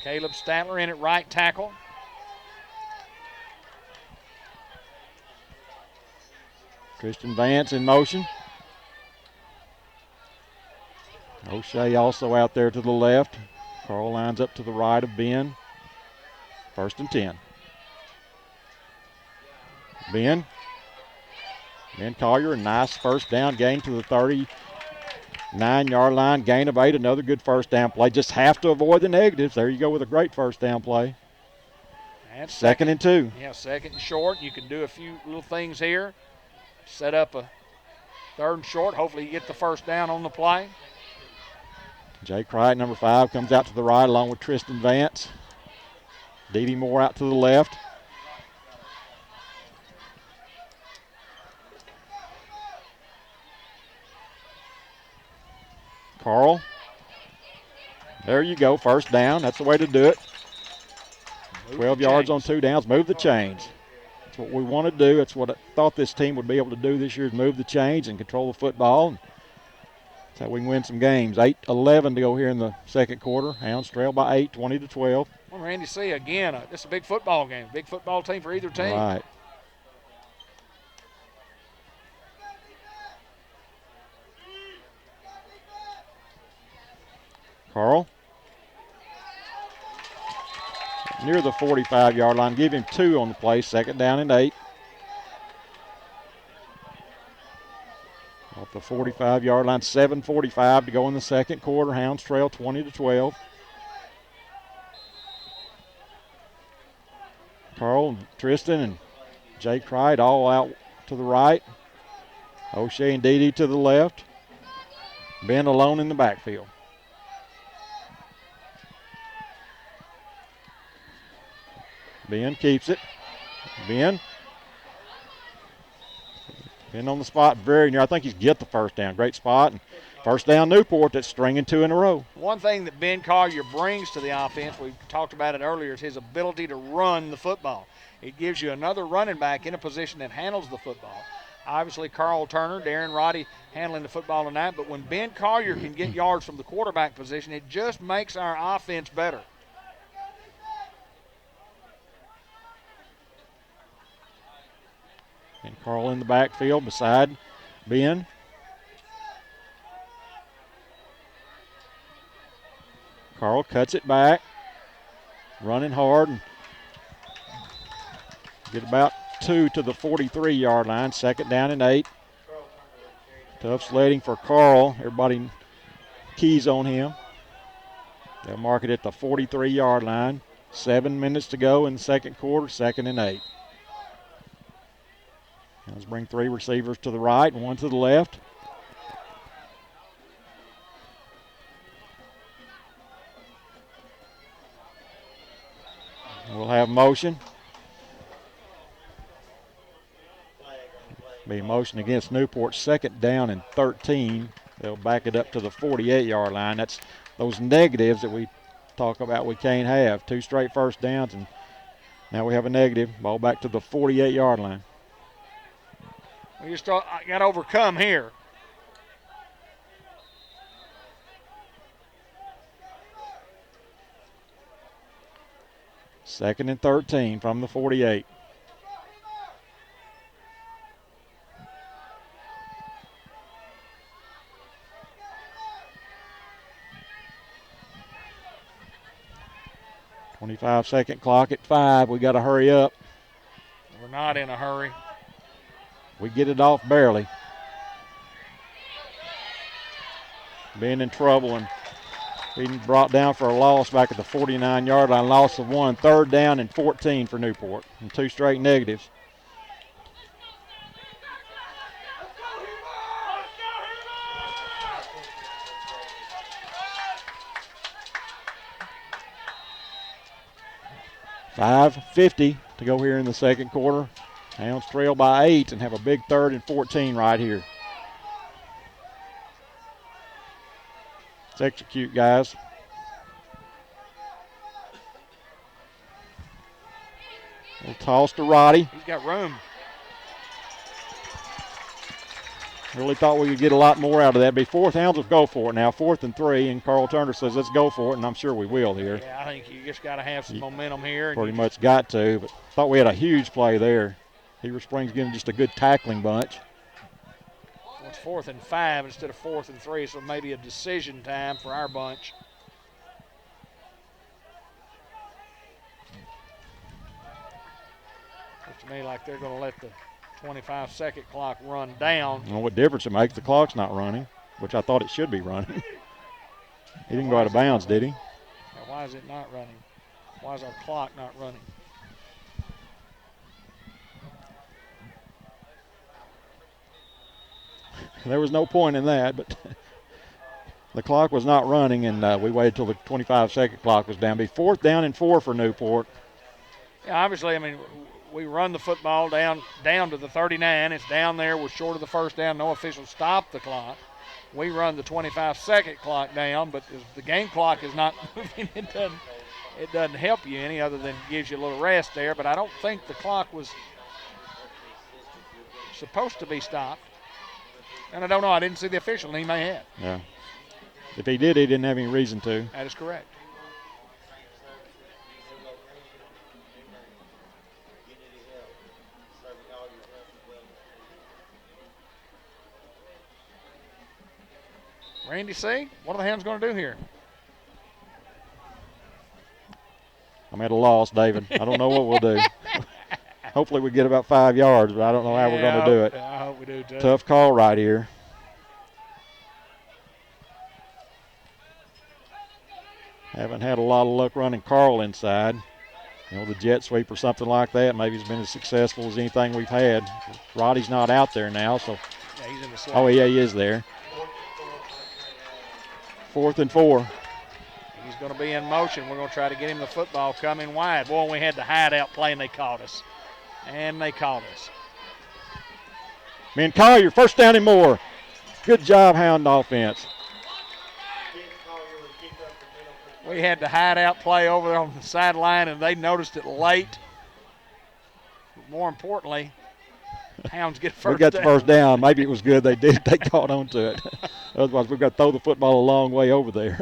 Caleb Statler in at right tackle. Tristan Vance in motion. O'Shea also out there to the left. Carl lines up to the right of Ben. 1st and 10. Ben Collier, a nice first down gain to the 39-yard line. Gain of 8, another good first down play. Just have to avoid the negatives. There you go with a great first down play. And second and 2. Yeah, 2nd and short. You can do a few little things here. Set up a 3rd and short. Hopefully you get the first down on the play. Jay Crichton, number 5, comes out to the right along with Tristan Vance. D.D. Moore out to the left. Carl. There you go, first down. That's the way to do it. 12 yards on 2 downs. Move the chains. That's what we want to do. That's what I thought this team would be able to do this year, is move the chains and control the football. That's how we can win some games. 8-11 to go here in the second quarter. Hounds trail by 8, 20-12. Well, Randy, see, again, this is a big football game. Big football team for either team. Right. Carl. Near the 45-yard line. Give him 2 on the play. 2nd down and 8. Off the 45-yard line. 7:45 to go in the second quarter. Hounds trail 20-12. Carl and Tristan and Jay Crichton all out to the right. O'Shea and Dee to the left. Ben alone in the backfield. Ben keeps it. Ben on the spot, very near. I think he's get the first down. Great spot. And first down Newport, that's stringing 2 in a row. One thing that Ben Collier brings to the offense, we talked about it earlier, is his ability to run the football. It gives you another running back in a position that handles the football. Obviously, Carl Turner, Darren Roddy handling the football tonight, but when Ben Collier can get yards from the quarterback position, it just makes our offense better. And Carl in the backfield beside Ben. Carl cuts it back, running hard, and get about 2 to the 43-yard line. 2nd down and 8. Tough sledding for Carl. Everybody keys on him. They'll mark it at the 43-yard line. 7 minutes to go in the second quarter. 2nd and 8. Let's bring 3 receivers to the right and 1 to the left. We'll have motion. Be motion against Newport. 2nd down and 13. They'll back it up to the 48-yard line. That's those negatives that we talk about we can't have. 2 straight first downs, and now we have a negative. Ball back to the 48-yard line. We just got to overcome here. Second and 13 from the 48. .25-second clock at 5. We got to hurry up. We're not in a hurry. We get it off barely. Being in trouble and being brought down for a loss back at the 49-yard line. Loss of 1. 3rd down and 14 for Newport. And 2 straight negatives. .550 to go here in the second quarter. Hounds trail by 8 and have a big 3rd and 14 right here. Let's execute, guys. Little toss to Roddy. He's got room. Really thought we could get a lot more out of that. Be 4th, Hounds will go for it now. 4th and 3, and Carl Turner says let's go for it, and I'm sure we will here. Yeah, I think you just got to have some momentum here. Pretty much got to, but thought we had a huge play there. Heber Springs giving just a good tackling bunch. it's 4th and 5 instead of 4th and 3, so maybe a decision time for our bunch. Looks to me like they're going to let the 25-second clock run down. Well, what difference it makes? The clock's not running, which I thought it should be running. He didn't go out of bounds, did he? Now, why is it not running? Why is our clock not running? There was no point in that, but the clock was not running, and we waited till the 25-second clock was down. Be 4th down and 4 for Newport. Yeah, obviously, I mean, we run the football down to the 39. It's down there. We're short of the first down. No official stopped the clock. We run the 25-second clock down, but if the game clock is not moving, it doesn't help you any other than gives you a little rest there. But I don't think the clock was supposed to be stopped. And I don't know. I didn't see the official, and he may have. Yeah. If he did, he didn't have any reason to. That is correct. Randy C., what are the Hounds going to do here? I'm at a loss, David. I don't know what we'll do. Hopefully we get about 5 yards, but I don't know how we're going to do it. I hope we do, too. Tough call right here. Haven't had a lot of luck running Carl inside. You know, the jet sweep or something like that. Maybe it's been as successful as anything we've had. Roddy's not out there now, so. Yeah, he's in the slot. Oh, yeah, he is there. 4th and 4. He's going to be in motion. We're going to try to get him the football coming wide. Boy, we had the hideout play, and they caught us. Man, Collier, 1st down and more. Good job, Hound offense. We had the hideout play over there on the sideline, and they noticed it late. More importantly, Hounds get first down. We got the first down. Maybe it was good they did. They caught on to it. Otherwise, we've got to throw the football a long way over there.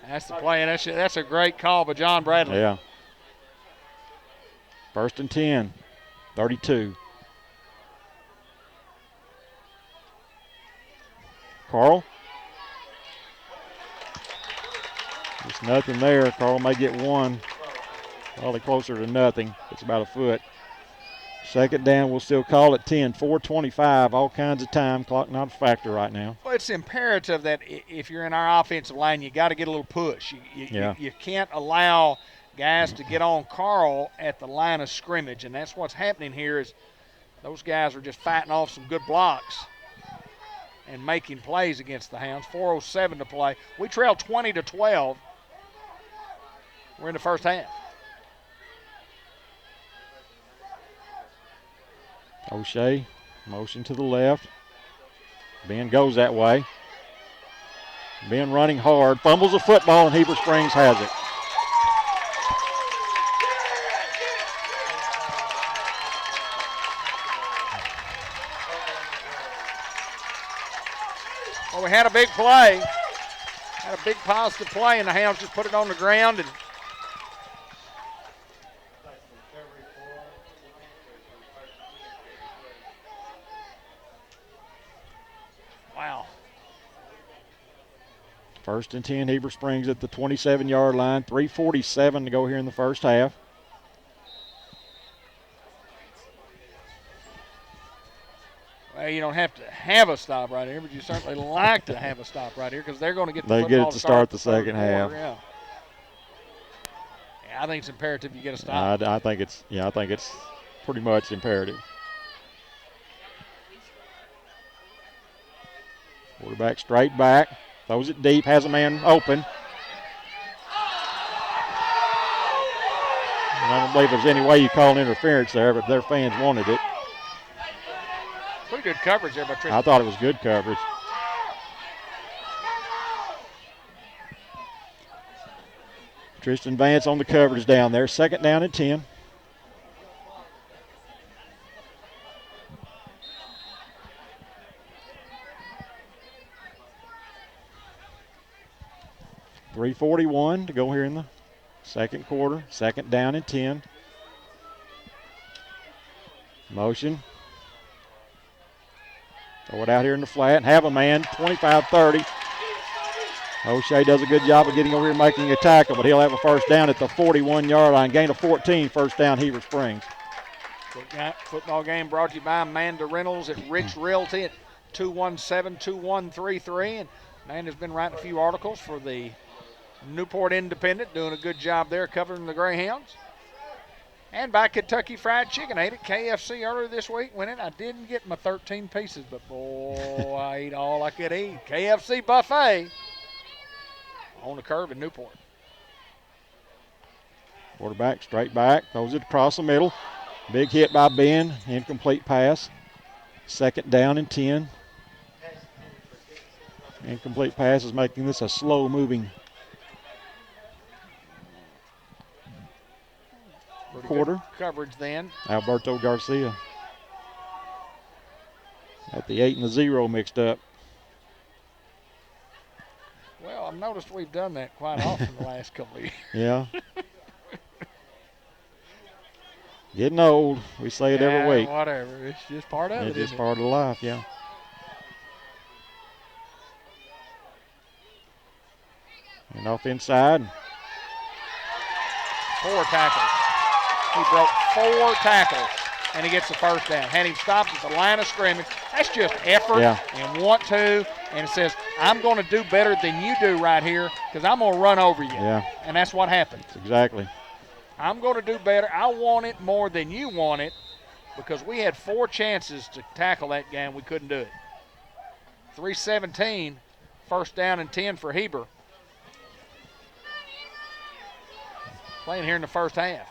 That's the play, and that's a great call by John Bradley. Yeah. 1st and 10, 32. Carl. Just nothing there. Carl may get one. Probably closer to nothing. It's about a foot. 2nd down, we'll still call it 10. 4:25, all kinds of time. Clock not a factor right now. Well, it's imperative that if you're in our offensive line, you got to get a little push. You can't allow guys to get on Carl at the line of scrimmage, and that's what's happening here is those guys are just fighting off some good blocks and making plays against the Hounds. 4:07 to play. We trail 20-12. We're in the first half. O'Shea, motion to the left. Ben goes that way. Ben running hard, fumbles the football, and Heber Springs has it. Well, we had a big play. Had a big positive play, and the Hounds just put it on the ground. And wow. 1st and 10, Heber Springs at the 27-yard line. 3:47 to go here in the first half. Well, you don't have to have a stop right here, but you certainly like to have a stop right here because they're going to get the They football get it to start the second quarter, half. yeah, I think it's imperative you get a stop. I think it's pretty much imperative. Quarterback straight back, throws it deep, has a man open. And I don't believe there's any way you call interference there, but their fans wanted it. Pretty good coverage there by Tristan. I thought it was good coverage. Tristan Vance on the coverage down there. 2nd down and 10. .341 to go here in the second quarter. 2nd down and 10. Motion. Throw it out here in the flat. Have a man. 25-30. O'Shea does a good job of getting over here and making a tackle, but he'll have a first down at the 41-yard line. Gain of 14, first down, Heber Springs. Football game brought to you by Amanda Reynolds at Rich Realty at 217-2133. And Amanda's been writing a few articles for the Newport Independent, doing a good job there covering the Greyhounds. And by Kentucky Fried Chicken. I ate at KFC earlier this week. Went in. I didn't get my 13 pieces, but boy, I ate all I could eat. KFC buffet on the curve in Newport. Quarterback straight back. Throws it across the middle. Big hit by Ben. Incomplete pass. Second down and 10. Incomplete pass is making this a slow-moving quarter. Coverage then. Alberto Garcia. Got the 8 and the 0 mixed up. Well, I've noticed we've done that quite often the last couple of years. Yeah. Getting old. We say it every week. Whatever. It's just part of it. It's just part of life, yeah. And off inside. 4 tackles. He broke 4 tackles, and he gets the first down. Had him stopped at the line of scrimmage. That's just effort and want to. And it says, I'm going to do better than you do right here because I'm going to run over you. Yeah. And that's what happened. Exactly. I'm going to do better. I want it more than you want it because we had 4 chances to tackle that game. We couldn't do it. 3:17, first down and 10 for Heber. Playing here in the first half.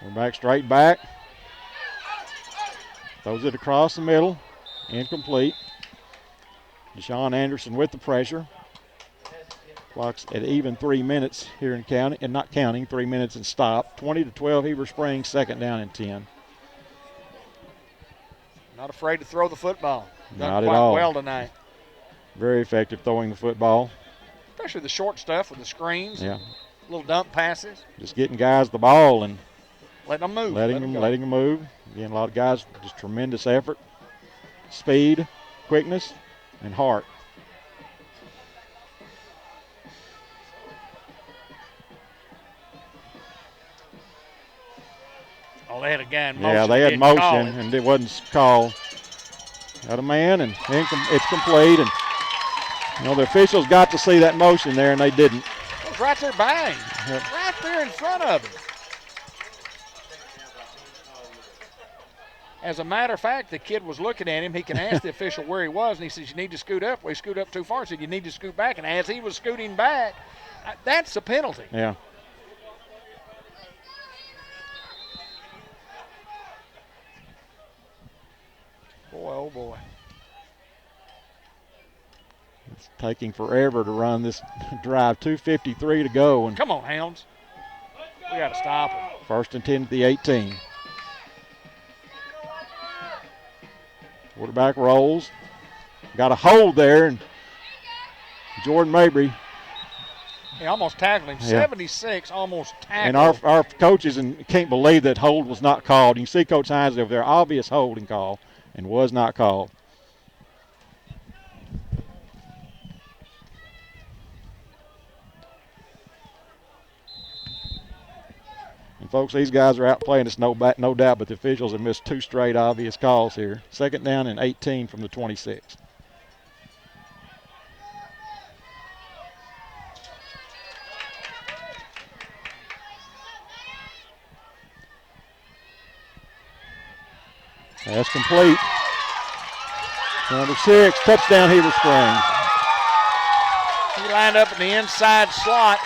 We're back straight back. Throws it across the middle. Incomplete. Deshaun Anderson with the pressure. Clock's at even 3 minutes here in counting, and not counting, 3 minutes and stop. 20-12 Heber Springs, second down and 10. Not afraid to throw the football. Not at quite all. Well tonight. Very effective throwing the football. Especially the short stuff with the screens. Yeah. Little dump passes. Just getting guys the ball and letting them move. Letting them move. Again, a lot of guys, just tremendous effort, speed, quickness, and heart. Oh, they had a guy in motion. Yeah, they had motion, and it wasn't called. Got a man, and it's complete. And, you know, the officials got to see that motion there, and they didn't. It was right there by him. Yep. Right there in front of him. As a matter of fact, the kid was looking at him. He can ask the official where he was, and he says, you need to scoot up. Well, he scooted up too far. He said, you need to scoot back. And as he was scooting back, that's a penalty. Yeah. Boy, oh, boy. It's taking forever to run this drive. 2:53 to go. And come on, Hounds. We got to stop him. First and 10 at the 18. Quarterback rolls. Got a hold there, and Jordan Mabry. He almost tackled him. Yeah. 76 almost tackled. And our coaches can't believe that hold was not called. You can see Coach Hines over there, obvious holding call, and was not called. And folks, these guys are out playing us no doubt, but the officials have missed 2 straight obvious calls here. Second down and 18 from the 26. That's complete. Number 6, touchdown Heber Springs. He lined up in the inside slot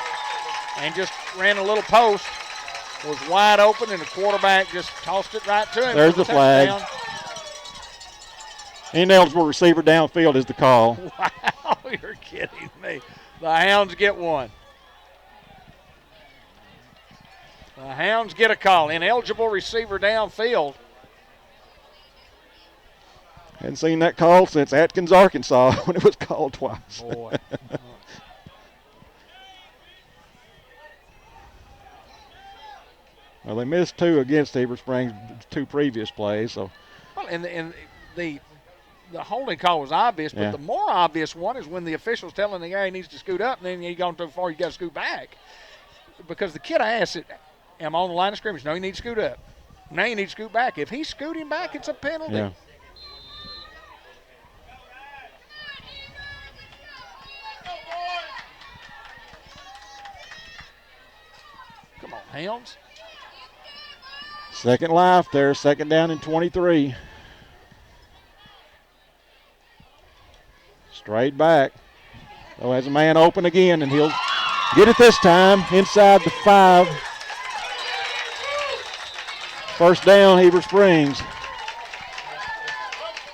and just ran a little post. Was wide open, and the quarterback just tossed it right to him. There's the flag. Ineligible receiver downfield is the call. Wow, you're kidding me. The Hounds get one. The Hounds get a call. Ineligible receiver downfield. Hadn't seen that call since Atkins, Arkansas, when it was called twice. Boy. Well, they missed 2 against Heber Springs 2 previous plays, so. Well, and the holding call was obvious, but the more obvious one is when the official's telling the guy he needs to scoot up, and then he gone too far, you got to scoot back. Because the kid asked it, am I on the line of scrimmage? No, you need to scoot up. Now you need to scoot back. If he's scooting back, it's a penalty. Yeah. Come on, Hounds. Second life there, 2nd down and 23. Straight back. Oh, has a man open again, and he'll get it this time inside the 5. First down, Heber Springs.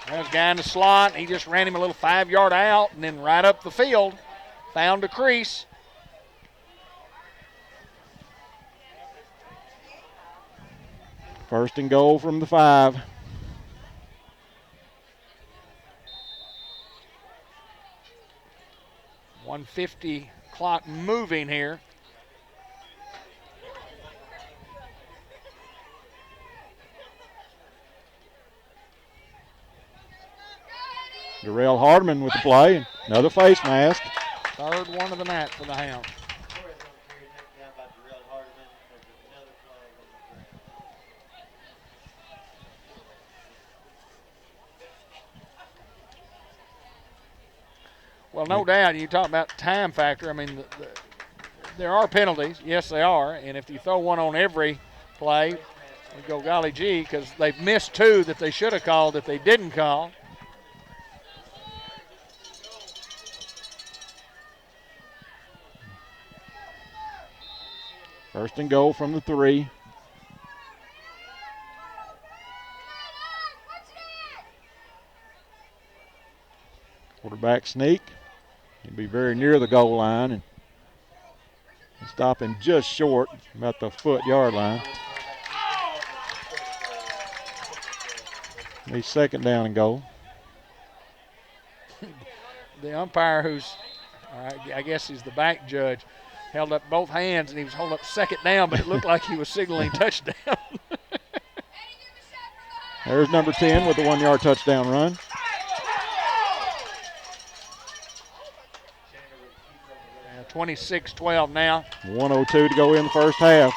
There's a guy in the slot. He just ran him a little 5-yard out and then right up the field. Found a crease. First and goal from the 5. .150 clock moving here. Darrell Hardeman with the play. Another face mask. Third one of the night for the Hounds. Well, no doubt, you talk about time factor. I mean, there are penalties. Yes, they are. And if you throw one on every play, we go golly gee, because they've missed 2 that they should have called that they didn't call. First and goal from the 3. Quarterback sneak. He'll be very near the goal line and stop him just short, about the yard line. He's 2nd down and goal. The umpire, who's, I guess he's the back judge, held up both hands and he was holding up 2nd down, but it looked like he was signaling touchdown. There's number 10 with the 1-yard touchdown run. Yeah, 26-12 now. 1:02 to go in the first half.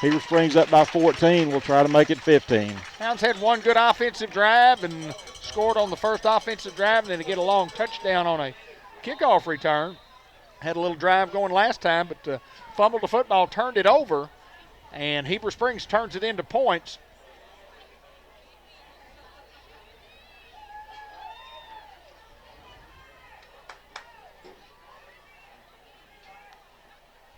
Heber Springs up by 14. We'll try to make it 15. Hounds had one good offensive drive and scored on the first offensive drive, and then to get a long touchdown on a kickoff return. Had a little drive going last time, but fumbled the football, turned it over, and Heber Springs turns it into points.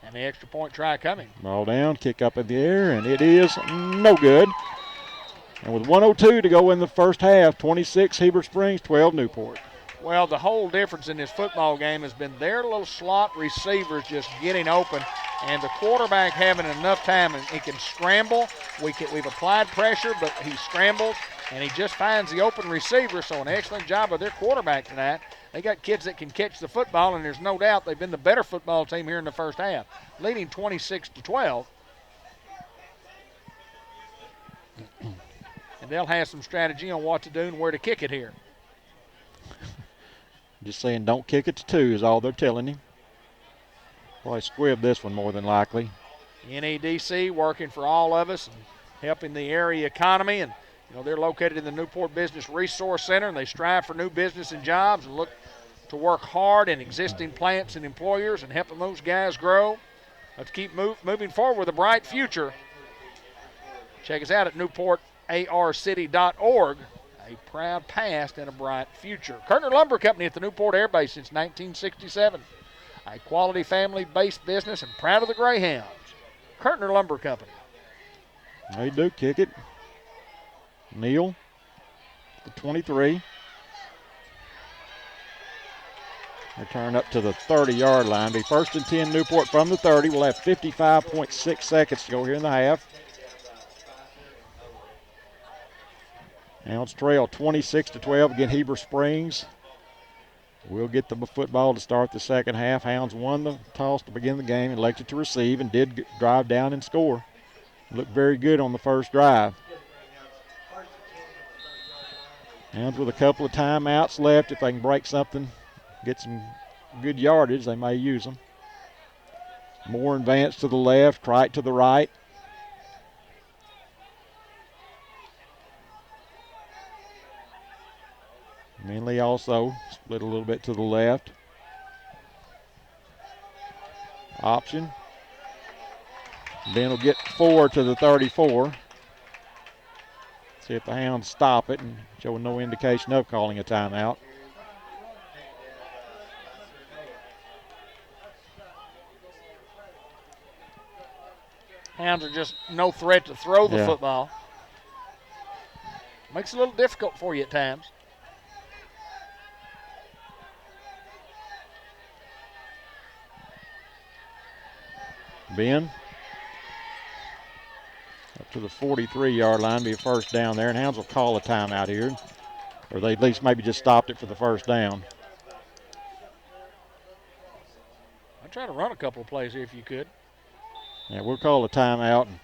And the extra point try coming. Ball down, kick up in the air, and it is no good. And with 1:02 to go in the first half, 26 Heber Springs, 12 Newport. Well, the whole difference in this football game has been their little slot receivers just getting open and the quarterback having enough time, and he can scramble. We've applied pressure, but he scrambles, and he just finds the open receiver. So an excellent job of their quarterback tonight. They got kids that can catch the football, and there's no doubt they've been the better football team here in the first half, leading 26-12. And they'll have some strategy on what to do and where to kick it here. Just saying don't kick it to 2 is all they're telling him. Probably squib this one more than likely. NEDC working for all of us and helping the area economy. And, you know, they're located in the Newport Business Resource Center, and they strive for new business and jobs and look to work hard in existing plants and employers and helping those guys grow. Let's keep moving forward with a bright future. Check us out at newportarcity.org. A proud past and a bright future. Kertner Lumber Company at the Newport Air Base since 1967. A quality family-based business and proud of the Greyhounds. Kertner Lumber Company. They do kick it. Neal, the 23. Return up to the 30-yard line. Be 1st and 10 Newport from the 30. We'll have 55.6 seconds to go here in the half. Hounds trail 26-12 against Heber Springs. We'll get the football to start the second half. Hounds won the toss to begin the game, elected to receive, and did drive down and score. Looked very good on the first drive. Hounds with a couple of timeouts left. If they can break something, get some good yardage, they may use them. Moore and Vance to the left, Cricht to the right. Minley also split a little bit to the left. Option. Ben will get 4 to the 34. See if the Hounds stop it, and showing no indication of calling a timeout. Hounds are just no threat to throw the football. Makes it a little difficult for you at times. Ben up to the 43-yard line, be a first down there, and Hounds will call a timeout here. Or they at least maybe just stopped it for the first down. I'd try to run a couple of plays here if you could. Yeah, we'll call a timeout and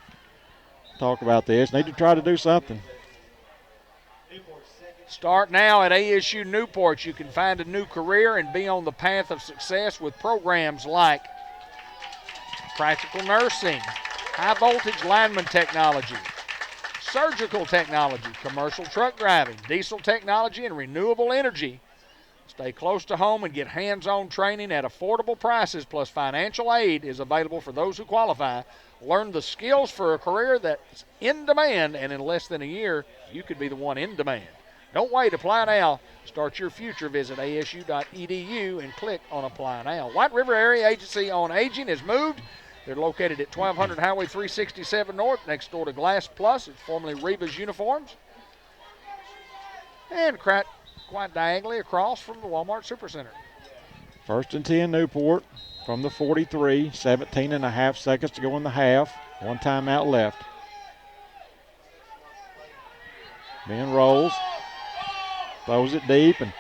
talk about this. Need to try to do something. Start now at ASU Newport. You can find a new career and be on the path of success with programs like practical nursing, high voltage lineman technology, surgical technology, commercial truck driving, diesel technology, and renewable energy. Stay close to home and get hands-on training at affordable prices, plus financial aid is available for those who qualify. Learn the skills for a career that's in demand, and in less than a year, you could be the one in demand. Don't wait. Apply now. Start your future. Visit asu.edu and click on Apply Now. White River Area Agency on Aging has moved. They're located at 1200 Highway 367 North, next door to Glass Plus. It's formerly Reba's Uniforms. And quite diagonally across from the Walmart Supercenter. 1st and 10 Newport from the 43. 17 and a half seconds to go in the half. One timeout left. Ben rolls. Throws it deep and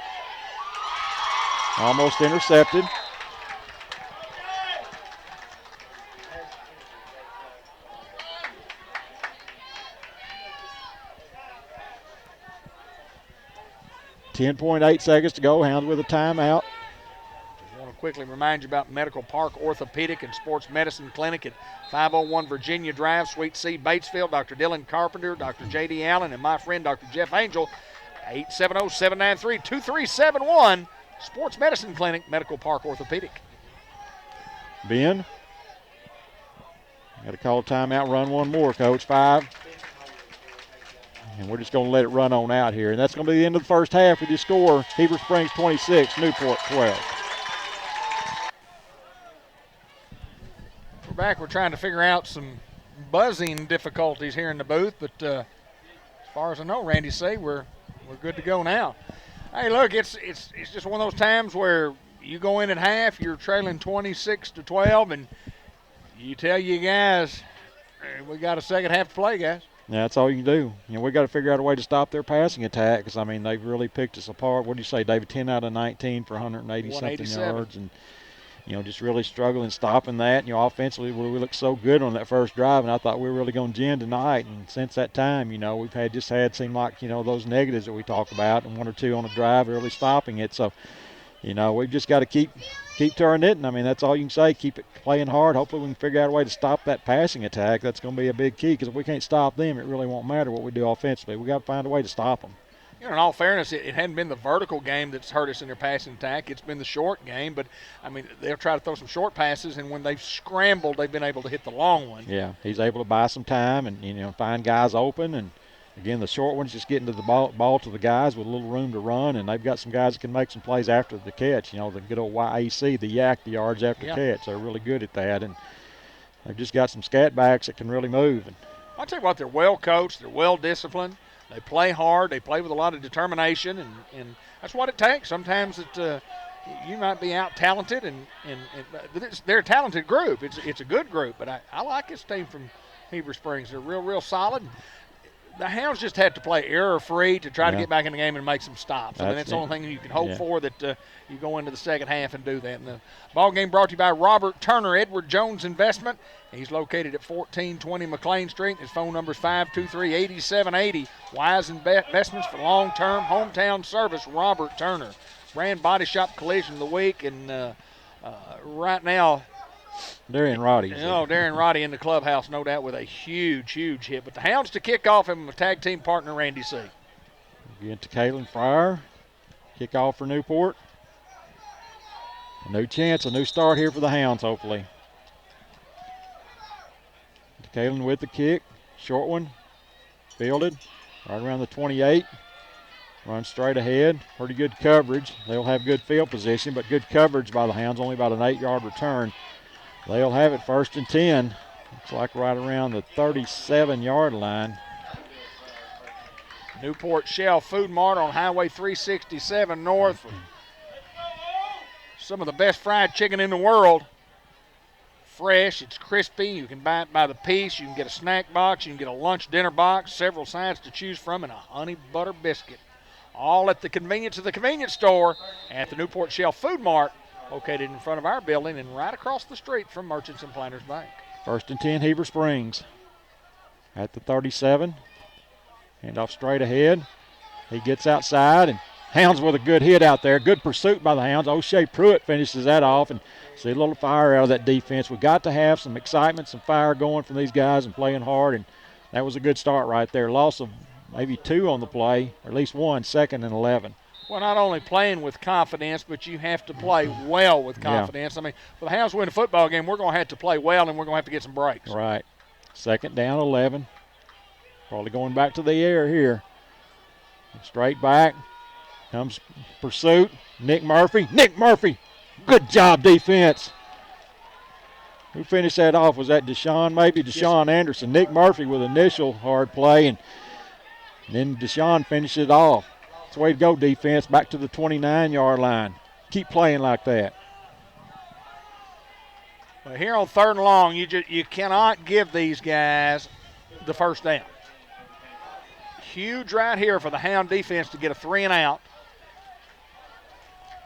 almost intercepted. .8 seconds to go. Hounds with a timeout. Just want to quickly remind you about Medical Park Orthopedic and Sports Medicine Clinic at 501 Virginia Drive, Suite C, Batesville. Dr. Dylan Carpenter, Dr. J.D. Allen, and my friend Dr. Jeff Angel. 870-793-2371. Sports Medicine Clinic, Medical Park Orthopedic. Ben. Got to call a timeout, run one more, Coach. 5. And we're just going to let it run on out here. And that's going to be the end of the first half with your score. Heber Springs 26, Newport 12. We're back. We're trying to figure out some buzzing difficulties here in the booth. But as far as I know, Randy say we're good to go now. Hey, look, it's just one of those times where you go in at half, you're trailing 26-12, and you tell you guys, we got a second half to play, guys. Yeah, that's all you can do. We got to figure out a way to stop their passing attack because, I mean, they've really picked us apart. What do you say, David? 10 out of 19 for 180-something yards. And, just really struggling stopping that. Offensively, we looked so good on that first drive, and I thought we were really going to gin tonight. And since that time, we've seemed like, those negatives that we talk about, and 1 or 2 on the drive really stopping it. So, we've just got to keep turning it. And, I mean, that's all you can say. Keep it playing hard. Hopefully we can figure out a way to stop that passing attack. That's going to be a big key because if we can't stop them, it really won't matter what we do offensively. We got to find a way to stop them. In all fairness, it hadn't been the vertical game that's hurt us in their passing attack. It's been the short game. But, I mean, they'll try to throw some short passes, and when they've scrambled, they've been able to hit the long one. Yeah, he's able to buy some time and, find guys open. And, again, the short ones just getting to the ball to the guys with a little room to run. And they've got some guys that can make some plays after the catch. The good old YAC, the yak, the yards after catch. They're really good at that. And they've just got some scat backs that can really move. And I'll tell you what, they're well coached. They're well disciplined. They play hard. They play with a lot of determination, and that's what it takes. Sometimes you might be out-talented, and they're a talented group. It's a good group, but I like this team from Heber Springs. They're real solid. The Hounds just had to play error-free to try to Yeah. get back in the game and make some stops. I mean, that's the it. only thing you can hope Yeah. for, that you go into the second half and do that. And the ball game brought to you by Robert Turner, Edward Jones Investment. He's located at 1420 McLean Street. His phone number is 523-8780. Wise Investments for long-term hometown service, Robert Turner. Brand Body Shop Collision of the Week, and right now, Darian Roddy. Darren Roddy in the clubhouse, no doubt, with a huge, huge hit. But the Hounds to kick off, and with tag team partner Randy C. Again to Kalen Fryer. Kick off for Newport. A new chance, a new start here for the Hounds, hopefully. Kalen with the kick. Short one. Fielded. Right around the 28. Runs straight ahead. Pretty good coverage. They'll have good field position, but good coverage by the Hounds. Only about an 8-yard return. They'll have it 1st and 10. Looks like right around the 37-yard line. Newport Shell Food Mart on Highway 367 North. Some of the best fried chicken in the world. Fresh, it's crispy. You can buy it by the piece. You can get a snack box. You can get a lunch dinner box. Several sides to choose from, and a honey butter biscuit. All at the convenience of the convenience store at the Newport Shell Food Mart, located in front of our building and right across the street from Merchants and Planters Bank. 1st and 10, Heber Springs. At the 37. Handoff straight ahead. He gets outside, and Hounds with a good hit out there. Good pursuit by the Hounds. O'Shea Pruitt finishes that off, and see a little fire out of that defense. We've got to have some excitement, some fire going from these guys and playing hard, and that was a good start right there. Loss of maybe 2 on the play, or at least 1, 2nd and 11. Well, not only playing with confidence, but you have to play well with confidence. Yeah. I mean, for the Hounds to win a football game, we're going to have to play well, and we're going to have to get some breaks. Right. 2nd down, 11. Probably going back to the air here. Straight back. Comes pursuit. Nick Murphy. Nick Murphy. Good job, defense. Who finished that off? Was that Deshaun? Maybe Deshaun Anderson. Nick Murphy with initial hard play, and then Deshaun finished it off. That's the way to go, defense. Back to the 29-yard line. Keep playing like that. Well, here on 3rd and long, you cannot give these guys the 1st down. Huge right here for the Hound defense to get a 3 and out.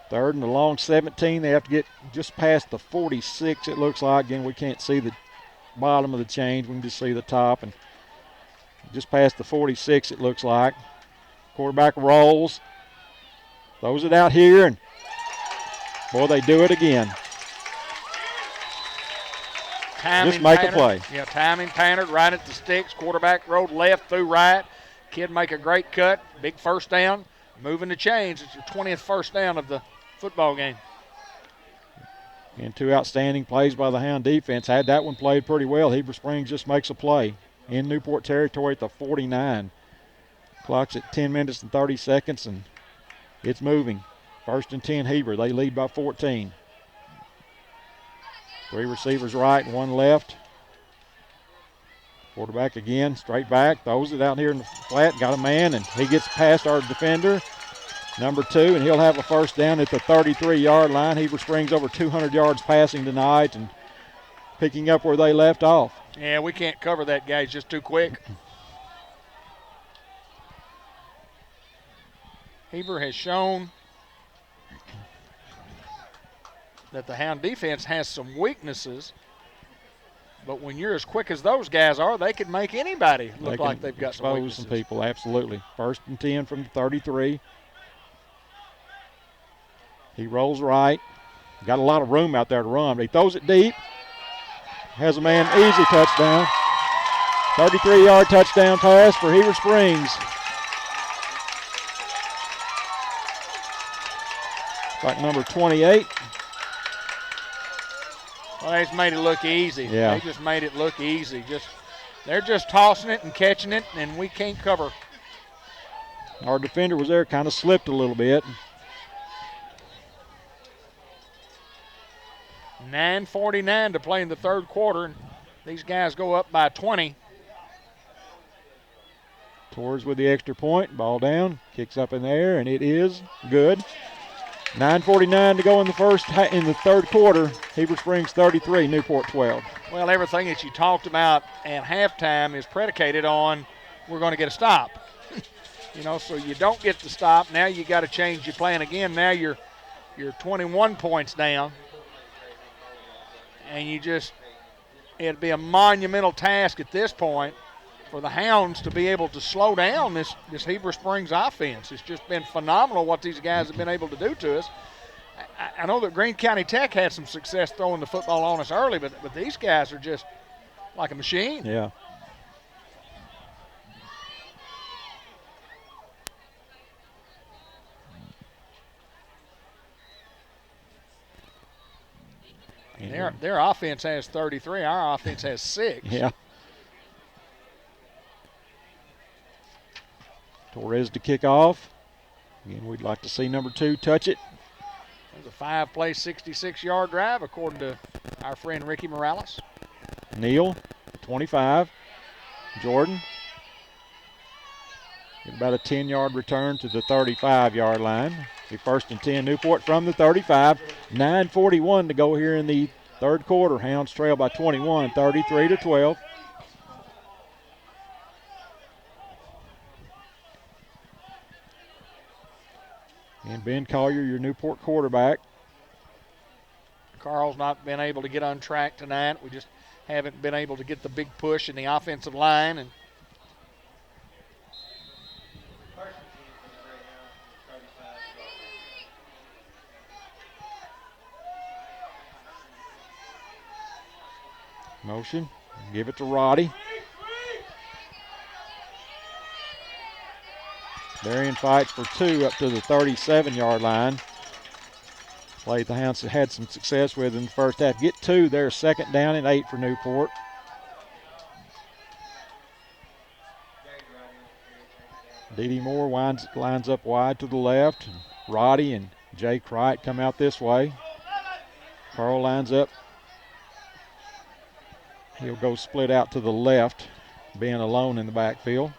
3rd and a long 17. They have to get just past the 46, it looks like. Again, we can't see the bottom of the change. We can just see the top. And just past the 46, it looks like. Quarterback rolls. Throws it out here, and boy, they do it again. Timing just make pattern. a play. Yeah, timing pattern right at the sticks. Quarterback rolled left through right. Kid make a great cut. Big 1st down. Moving the chains. It's your 20th 1st down of the football game. And 2 outstanding plays by the Hound defense. Had that one played pretty well. Heber Springs just makes a play in Newport territory at the 49. Clock's at 10 minutes and 30 seconds, and it's moving. 1st and 10, Heber. They lead by 14. 3 receivers right and 1 left. Quarterback again, straight back, throws it out here in the flat, got a man, and he gets past our defender, number 2, and he'll have a 1st down at the 33-yard line. Heber Springs over 200 yards passing tonight and picking up where they left off. Yeah, we can't cover that guy. He's just too quick. Heber has shown that the Hound defense has some weaknesses, but when you're as quick as those guys are, they can make anybody look like they've got some weaknesses. Some people, absolutely. 1st and 10 from the 33. He rolls right. Got a lot of room out there to run, but he throws it deep. Has a man, easy touchdown. 33-yard touchdown pass for Heber Springs. Like number 28. Well, they just made it look easy. Yeah. They just made it look easy. They're just tossing it and catching it, and we can't cover. Our defender was there, kind of slipped a little bit. 9:49 to play in the 3rd quarter, and these guys go up by 20. Torres with the extra point, ball down, kicks up in the air, and it is good. 9:49 to go in the 3rd quarter. Heber Springs 33, Newport 12. Well, everything that you talked about at halftime is predicated on we're going to get a stop. So you don't get the stop. Now you got to change your plan again. Now you're 21 points down. And it'd be a monumental task at this point for the Hounds to be able to slow down this Heber Springs offense. It's just been phenomenal what these guys have been able to do to us. I know that Greene County Tech had some success throwing the football on us early, but these guys are just like a machine. Yeah. Their offense has 33. Our offense has 6. Yeah. Torres to kick off. Again, we'd like to see number 2 touch it. It was a 5-play, 66-yard drive, according to our friend Ricky Morales. Neal, 25. Jordan. Get about a 10-yard return to the 35-yard line. Be 1st and 10 Newport from the 35. 9:41 to go here in the third quarter. Hounds trail by 21, 33-12. And Ben Collier, your Newport quarterback. Carl's not been able to get on track tonight. We just haven't been able to get the big push in the offensive line. And motion. Give it to Roddy. Marion fights for 2 up to the 37-yard line. Play the Hounds had some success with in the first half. Get 2 there, 2nd down and 8 for Newport. D.D. Moore lines up wide to the left. Roddy and Jay Cright come out this way. Carl lines up. He'll go split out to the left, being alone in the backfield.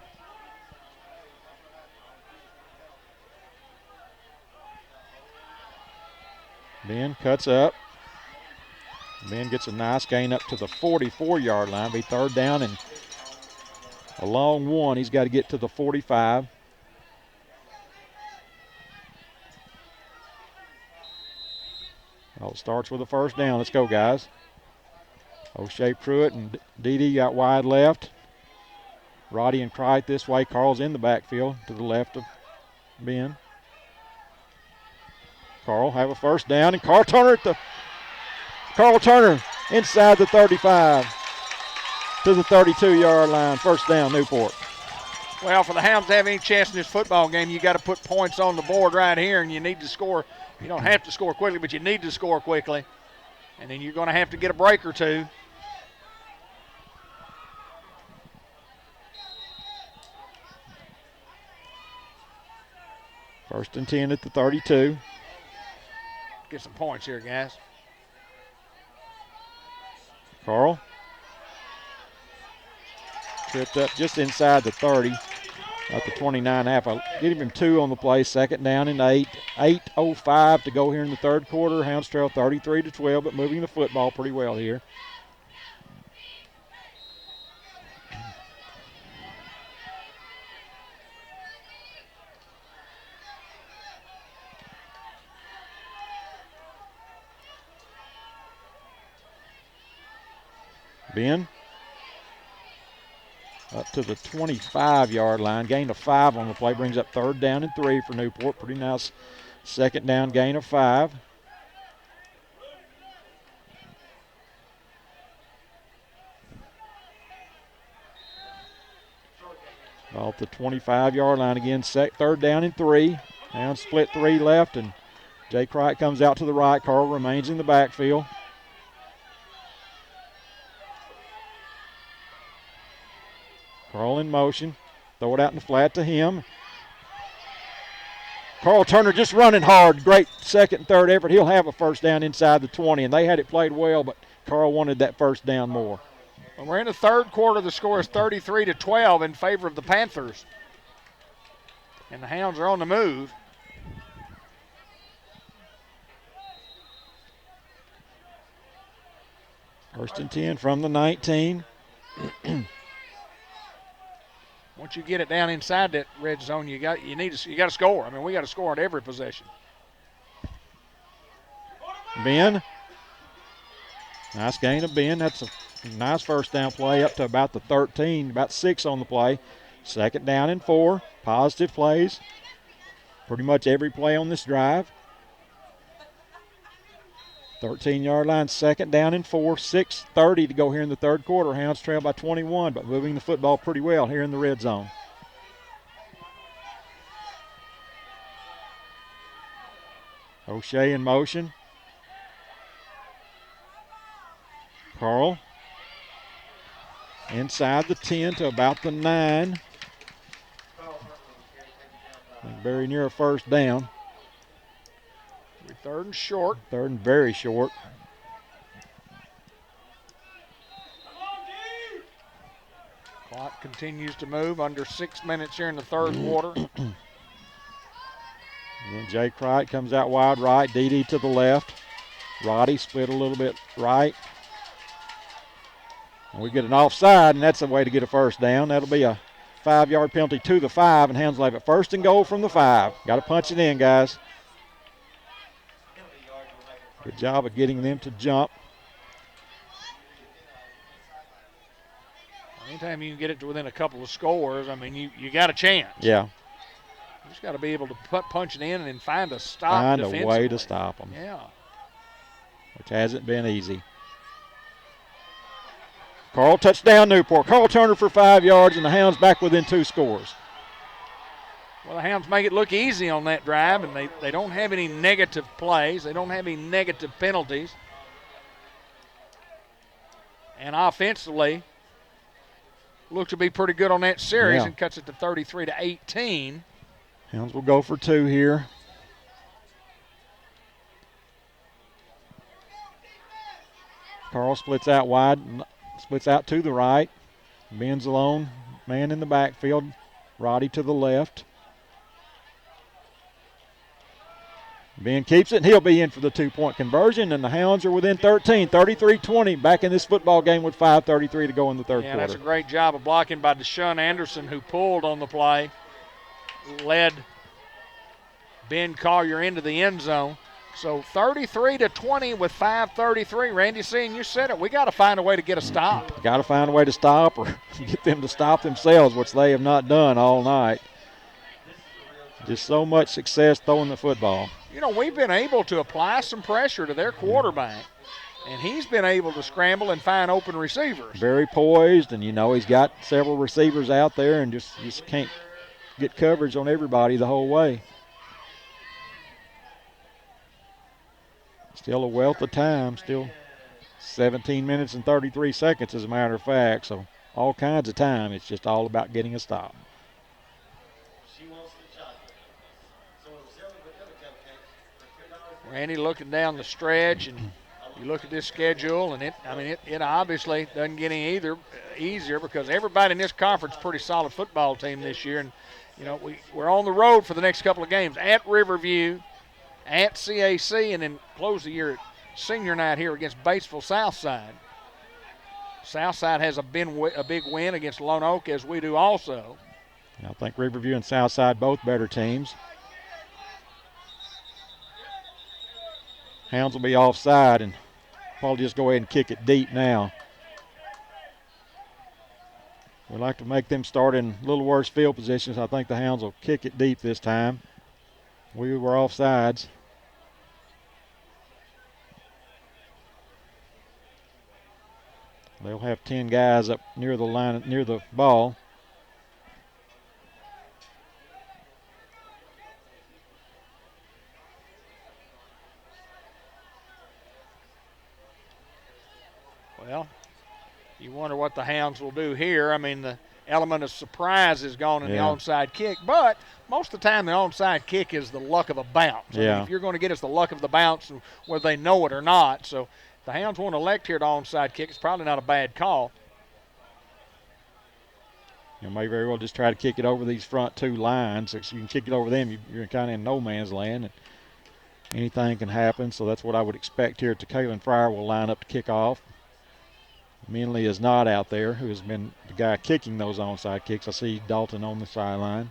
Ben cuts up. Ben gets a nice gain up to the 44-yard line. Be 3rd down and a long 1. He's got to get to the 45. Well, it starts with a 1st down. Let's go, guys. O'Shea Pruitt and Dede got wide left. Roddy and Cright this way. Carl's in the backfield to the left of Ben. Carl have a 1st down, and Carl Turner inside the 35 to the 32-yard line. 1st down, Newport. Well, for the Hounds to have any chance in this football game, you got to put points on the board right here, and you need to score. You don't have to score quickly, but you need to score quickly. And then you're going to have to get a break or 2. First and 10 at the 32. Get some points here, guys. Carl. Tripped up just inside the 30. At the 29.5. Give him 2 on the play. 2nd down and 8. 8:05 to go here in the third quarter. Hounds trail 33-12, but moving the football pretty well here. Ben up to the 25-yard line. Gain of 5 on the play. Brings up 3rd down and 3 for Newport. Pretty nice 2nd down gain of 5. Off the 25-yard line again. 3rd down and 3. Now split 3 left, and Jay Cright comes out to the right. Carl remains in the backfield. Carl in motion. Throw it out in the flat to him. Carl Turner just running hard. Great 2nd and 3rd effort. He'll have a 1st down inside the 20, and they had it played well, but Carl wanted that 1st down more. Well, we're in the third quarter. The score is 33-12 in favor of the Panthers. And the Hounds are on the move. First and 10 from the 19. Once you get it down inside that red zone, you got to score. I mean, we got to score on every possession. Ben. Nice gain of Ben. That's a nice first down play up to about the 13, about 6 on the play. Second down and 4. Positive plays. Pretty much every play on this drive. 13-yard line, second down and 4. 6:30 to go here in the third quarter. Hounds trail by 21, but moving the football pretty well here in the red zone. O'Shea in motion. Carl inside the 10 to about the 9. Very near a first down. Third and short. Third and very short. Clock continues to move. Under 6 minutes here in the third quarter. And Jay Cright comes out wide right. DD to the left. Roddy split a little bit right. And we get an offside, and that's the way to get a first down. That'll be a 5-yard penalty to the 5, and Hounds will have it first and goal from the 5. Got to punch it in, guys. Good job of getting them to jump. Anytime you can get it to within a couple of scores, I mean, you got a chance. Yeah. You just got to be able to punch it in and then find a stop Find defensively. a way to stop them. Yeah. Which hasn't been easy. Carl, touchdown Newport. Carl Turner for 5 yards, and the Hounds back within 2 scores. Well, the Hounds make it look easy on that drive, and they don't have any negative plays. They don't have any negative penalties. And offensively, look to be pretty good on that series and cuts it to 33-18. Hounds will go for 2 here. Carl splits out wide, splits out to the right. Ben's alone, man in the backfield. Roddy to the left. Ben keeps it, and he'll be in for the 2-point conversion, and the Hounds are within 13, 33-20, back in this football game with 5:33 to go in the third quarter. That's a great job of blocking by Deshaun Anderson, who pulled on the play, led Ben Collier into the end zone. So 33-20 with 5:33. Randy C., and you said it, we got to find a way to get a stop. Got to find a way to stop or get them to stop themselves, which they have not done all night. Just so much success throwing the football. You know, we've been able to apply some pressure to their quarterback, and he's been able to scramble and find open receivers. Very poised, and, you know, he's got several receivers out there and just can't get coverage on everybody the whole way. Still a wealth of time, still 17 minutes and 33 seconds as a matter of fact, so all kinds of time. It's just all about getting a stop. Randy looking down the stretch, and you look at this schedule, and it obviously doesn't get any easier because everybody in this conference is a pretty solid football team this year. And, you know, we're on the road for the next couple of games at Riverview, at CAC, and then close the year at senior night here against Batesville Southside. Southside has a big win against Lone Oak, as we do also. I think Riverview and Southside both better teams. Hounds will be offside and probably just go ahead and kick it deep now. We'd like to make them start in a little worse field positions. I think the Hounds will kick it deep this time. We were offsides. They'll have 10 guys up near the line, near the ball. Well, you wonder what the Hounds will do here. I mean, the element of surprise is gone in the onside kick, but most of the time the onside kick is the luck of a bounce. I mean, if you're going to get us the luck of the bounce, whether they know it or not. So if the Hounds want to elect here to onside kick, it's probably not a bad call. You may very well just try to kick it over these front 2 lines. So you can kick it over them, you're kind of in no man's land. And anything can happen, so that's what I would expect here. Kalen Fryer will line up to kick off. Minley is not out there, who has been the guy kicking those onside kicks. I see Dalton on the sideline.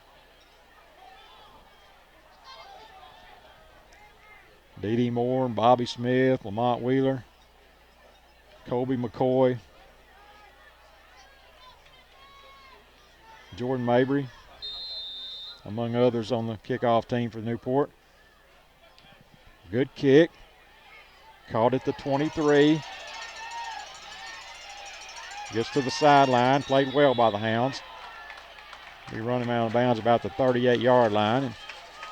D.D. Moore, Bobby Smith, Lamont Wheeler, Colby McCoy, Jordan Mabry, among others on the kickoff team for Newport. Good kick. Caught at the 23. Gets to the sideline. Played well by the Hounds. Be running out of bounds about the 38-yard line. And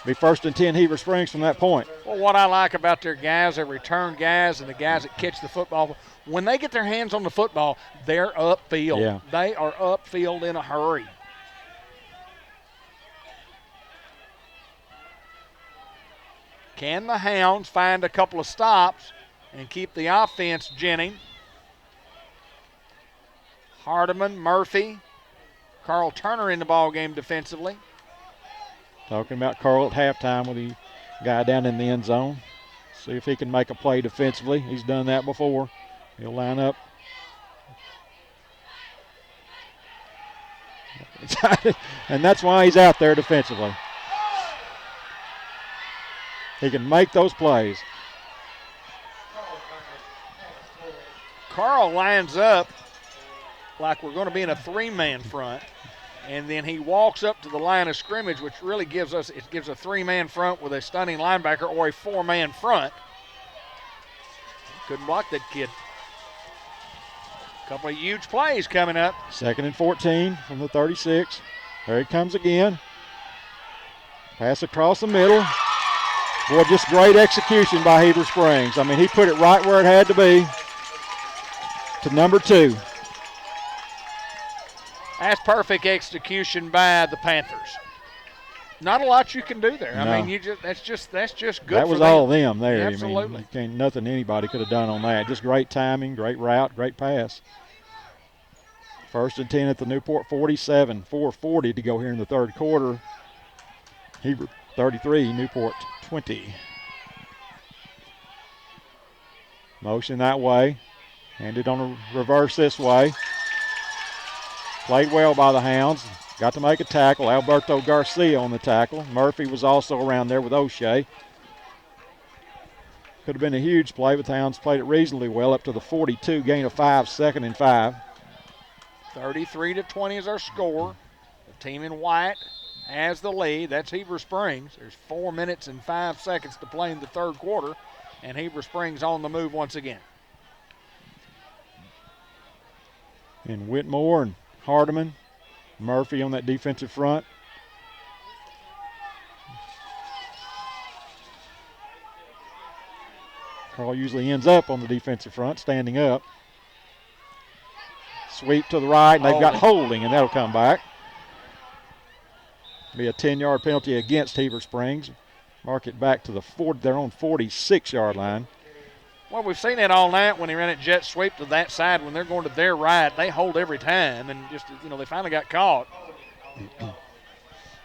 be 1st and 10 Heber Springs from that point. Well, what I like about their guys, their return guys and the guys that catch the football, when they get their hands on the football, they're upfield. Yeah. They are upfield in a hurry. Can the Hounds find a couple of stops and keep the offense ginning? Hardiman, Murphy, Carl Turner in the ball game defensively. Talking about Carl at halftime with the guy down in the end zone. See if he can make a play defensively. He's done that before. He'll line up. And that's why he's out there defensively. He can make those plays. Carl lines up like we're going to be in a 3-man front, and then he walks up to the line of scrimmage, which really gives a 3-man front with a stunning linebacker or a 4-man front. Couldn't block that kid. Couple of huge plays coming up. 2nd and 14 from the 36. There he comes again. Pass across the middle. Boy, just great execution by Heber Springs. I mean, he put it right where it had to be to number 2. That's perfect execution by the Panthers. Not a lot you can do there. No. I mean, that's just good. That was for them. all them there. Absolutely. I mean, nothing anybody could have done on that. Just great timing, great route, great pass. 1st and 10 at the Newport 47. 4:40 to go here in the third quarter. Heber 33, Newport 20. Motion that way. Handed on a reverse this way. Played well by the Hounds. Got to make a tackle. Alberto Garcia on the tackle. Murphy was also around there with O'Shea. Could have been a huge play, but the Hounds played it reasonably well up to the 42. Gain of 5, 2nd and 5. 33-20 is our score. The team in white has the lead. That's Heber Springs. There's 4 minutes and 5 seconds to play in the third quarter, and Heber Springs on the move once again. And Whitmore and Hardiman, Murphy on that defensive front. Carl usually ends up on the defensive front, standing up. Sweep to the right, and they've got holding, and that'll come back. Be a 10-yard penalty against Heber Springs. Mark it back to their own 46-yard line. Well, we've seen it all night when they ran a jet sweep to that side. When they're going to their right, they hold every time, and just, they finally got caught.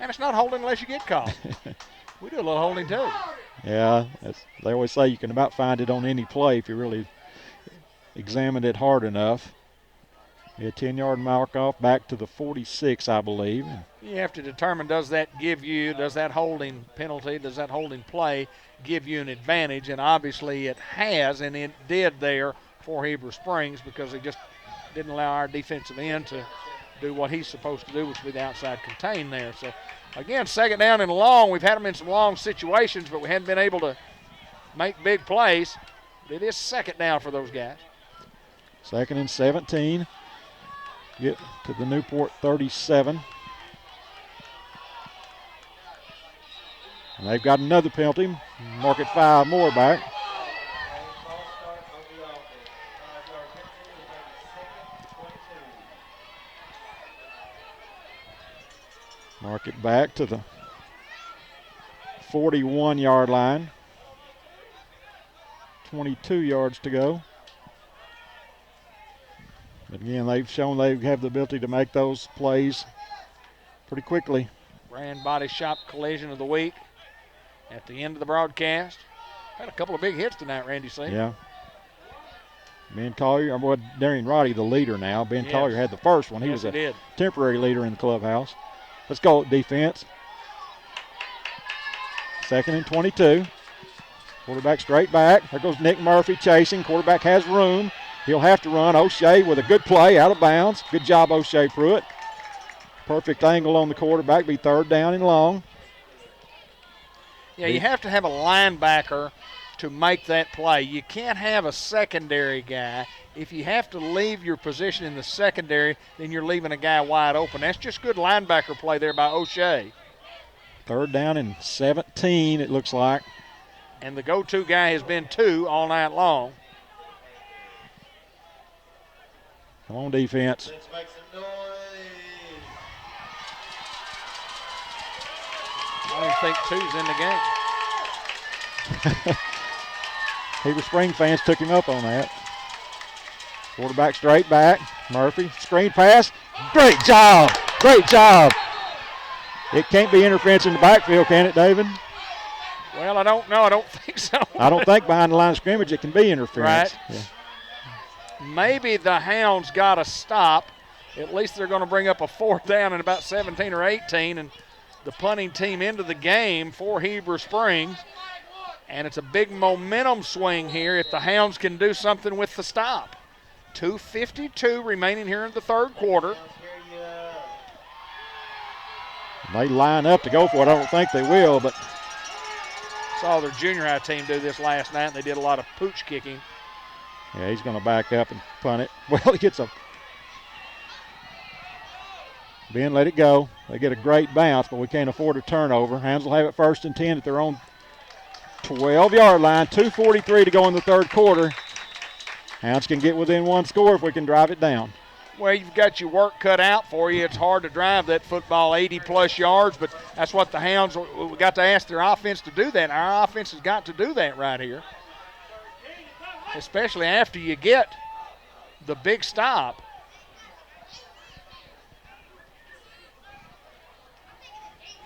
And it's not holding unless you get caught. We do a little holding too. Yeah, they always say you can about find it on any play if you really examine it hard enough. A 10-yard mark off back to the 46, I believe. You have to determine, does that holding penalty, does that holding play give you an advantage? And obviously it has, and it did there for Heber Springs, because they just didn't allow our defensive end to do what he's supposed to do, which would be the outside contain there. So, again, 2nd down and long. We've had them in some long situations, but we hadn't been able to make big plays. It is 2nd down for those guys. 2nd and 17. Get to the Newport 37. And they've got another penalty. Mark it 5 more back. Mark it back to the 41-yard line. 22 yards to go. But again, they've shown they have the ability to make those plays pretty quickly. Brand Body Shop collision of the week at the end of the broadcast. Had a couple of big hits tonight, Randy. Yeah. Ben Collier, well, Darian Roddy, the leader now. Ben Collier had the first one. He was a temporary leader in the clubhouse. Let's go defense. 2nd and 22. Quarterback straight back. There goes Nick Murphy chasing. Quarterback has room. He'll have to run. O'Shea with a good play out of bounds. Good job, O'Shea Pruitt. Perfect angle on the quarterback. Be 3rd down and long. Yeah, you have to have a linebacker to make that play. You can't have a secondary guy. If you have to leave your position in the secondary, then you're leaving a guy wide open. That's just good linebacker play there by O'Shea. 3rd down and 17, it looks like. And the go-to guy has been 2 all night long. Come on, defense. Let's make some noise. I don't think 2's in the game. Heber Spring fans took him up on that. Quarterback straight back. Murphy, screen pass. Great job. Great job. It can't be interference in the backfield, can it, David? Well, I don't know. I don't think so. I don't think behind the line of scrimmage it can be interference. Right. Yeah. Maybe the Hounds got to stop. At least they're going to bring up a 4th down in about 17 or 18, and the punting team into the game for Heber Springs. And it's a big momentum swing here if the Hounds can do something with the stop. 2:52 remaining here in the 3rd quarter. They line up to go for it. I don't think they will, but saw their junior high team do this last night. They did a lot of pooch kicking. yeah, he's going to back up and punt it. Well, he gets a Ben let it go. They get a great bounce, but we can't afford a turnover. Hounds will have it 1st and 10 at their own 12-yard line. 2:43 to go in the 3rd quarter. Hounds can get within 1 score if we can drive it down. Well, you've got your work cut out for you. It's hard to drive that football 80-plus yards, but that's what the Hounds, we got to ask their offense to do that. Our offense has got to do that right here, especially after you get the big stop.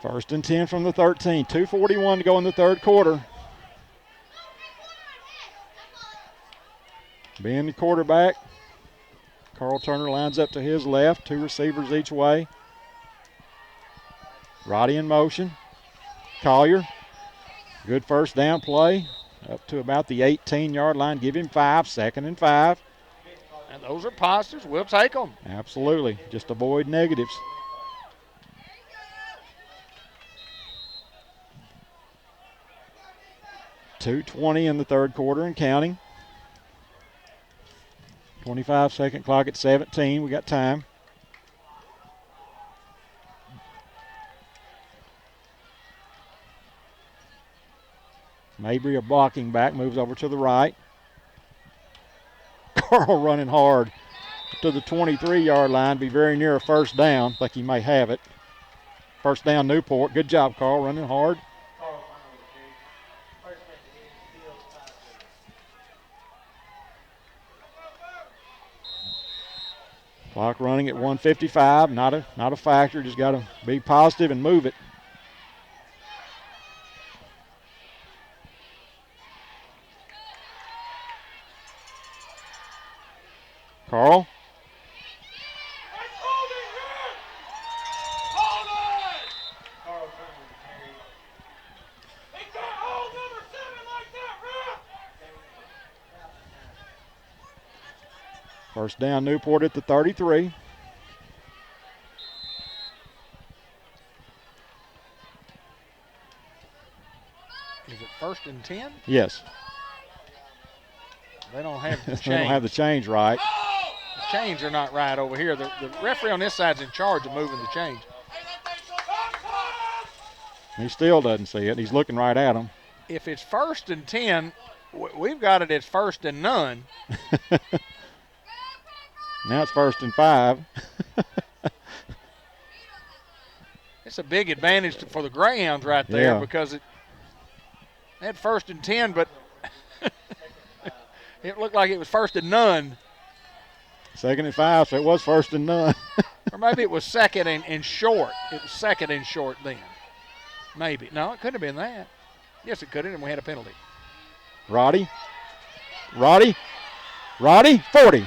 First and 10 from the 13. 2:41 to go in the 3rd quarter. Ben, the quarterback. Carl Turner lines up to his left. 2 receivers each way. Roddy in motion. Collier. Good 1st down play. Up to about the 18-yard line. Give him 5. 2nd and 5. And those are positives. We'll take them. Absolutely. Just avoid negatives. .220 in the 3rd quarter and counting. 25-second clock at 17. We got time. Mabry, a blocking back, moves over to the right. Carl running hard to the 23-yard line. Be very near a 1st down. Think he may have it. 1st down, Newport. Good job, Carl, running hard. Clock running at 1:55. Not a factor. Just got to be positive and move it. Carl. First down, Newport at the 33. Is it 1st and 10? Yes. They don't have the change. They don't have the change right. The chains are not right over here. The referee on this side's in charge of moving the change. He still doesn't see it. He's looking right at him. If it's 1st and 10, we've got it as 1st and none. Now it's 1st and 5. It's a big advantage for the Greyhounds right there because it had 1st and 10, but it looked like it was 1st and none. 2nd and 5, so it was 1st and none. Or maybe it was 2nd and short. It was 2nd and short then. Maybe. No, it could have been that. Yes, it could have, and we had a penalty. Roddy. Roddy, 40.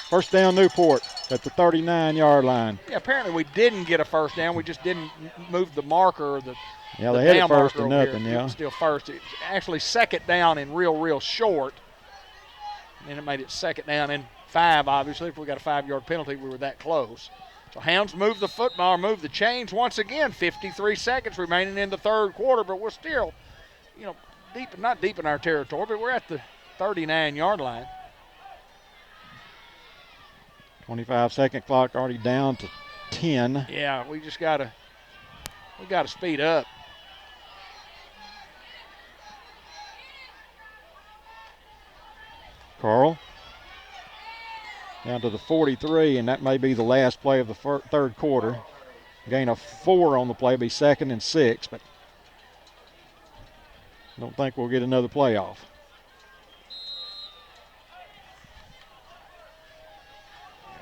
First down, Newport at the 39-yard line. Yeah, apparently we didn't get a first down. We just didn't move the marker or the Yeah, they had it first marker to over nothing, here. yeah. It was still first. It's actually second down and real short. And it made it second down and 5, obviously. If we got a 5-yard penalty, we were that close. So Hounds move the football, move the chains once again. 53 seconds remaining in the third quarter, but we're still, not deep in our territory, but we're at the 39-yard line. 25-second clock already down to 10. Yeah, we gotta speed up. Carl down to the 43, and that may be the last play of the third quarter. Gain of 4 on the play, be 2nd and 6, but don't think we'll get another playoff.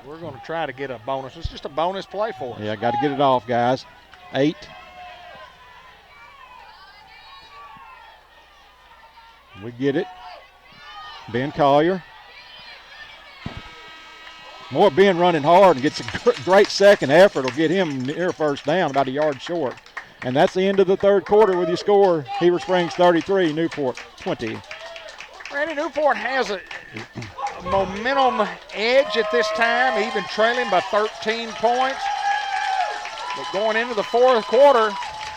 We're going to try to get a bonus. It's just a bonus play for us. Yeah, got to get it off, guys. 8. We get it. Ben Collier. More Ben running hard and gets a great second effort. Will get him near first down, about a yard short. And that's the end of the third quarter with your score. Heber Springs 33, Newport 20. Randy, Newport has a momentum edge at this time, even trailing by 13 points. But going into the fourth quarter,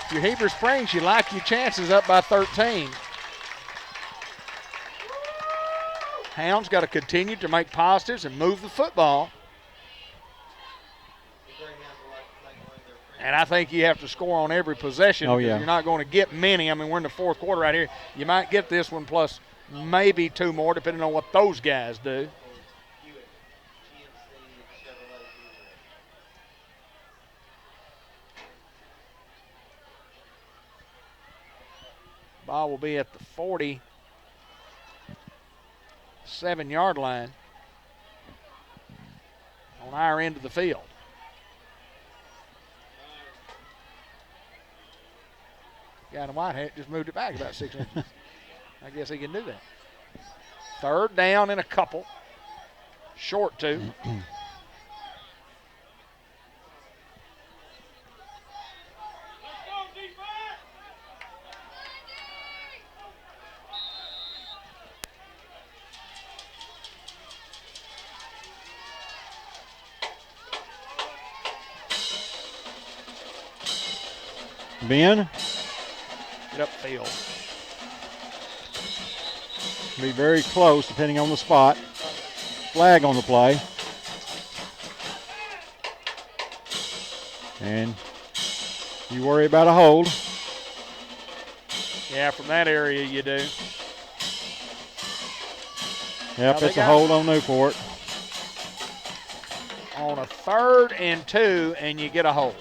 if you're Heber Springs, you like your chances up by 13. Hounds got to continue to make positives and move the football. And I think you have to score on every possession. Oh, yeah. You're not going to get many. I mean, we're in the fourth quarter right here. You might get this one plus maybe 2 more, depending on what those guys do. Ball will be at the 47-yard line on our end of the field. Guy in the white hat just moved it back about 6 inches. I guess he can do that. Third down and a couple. Short 2. Ben. Get upfield. Be very close depending on the spot. Flag on the play. And you worry about a hold. Yeah, from that area you do. Yep, it's a hold on Newport. On a 3rd and 2, and you get a hold.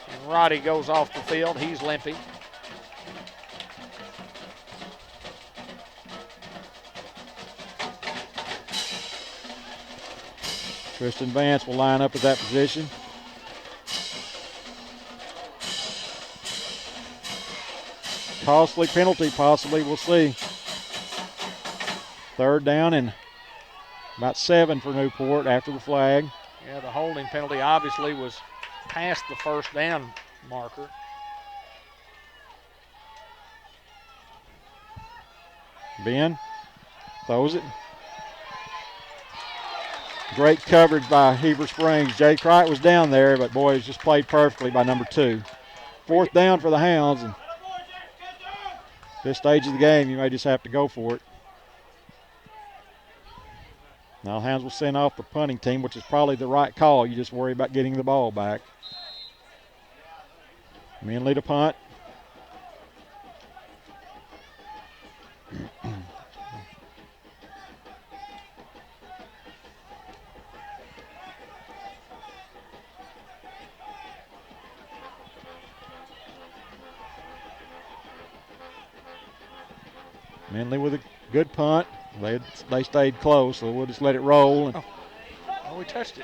And Roddy goes off the field. He's limping. Tristan Vance will line up at that position. Costly penalty possibly, we'll see. 3rd down and about 7 for Newport after the flag. Yeah, the holding penalty obviously was past the first down marker. Ben throws it. Great coverage by Heber Springs. Jay Cricht was down there, but boy, it's just played perfectly by number 2. 4th down for the Hounds. And this stage of the game, you may just have to go for it. Now Hounds will send off the punting team, which is probably the right call. You just worry about getting the ball back. Men lead a punt. Manley with a good punt. They stayed close, so we'll just let it roll. Oh, we touched it.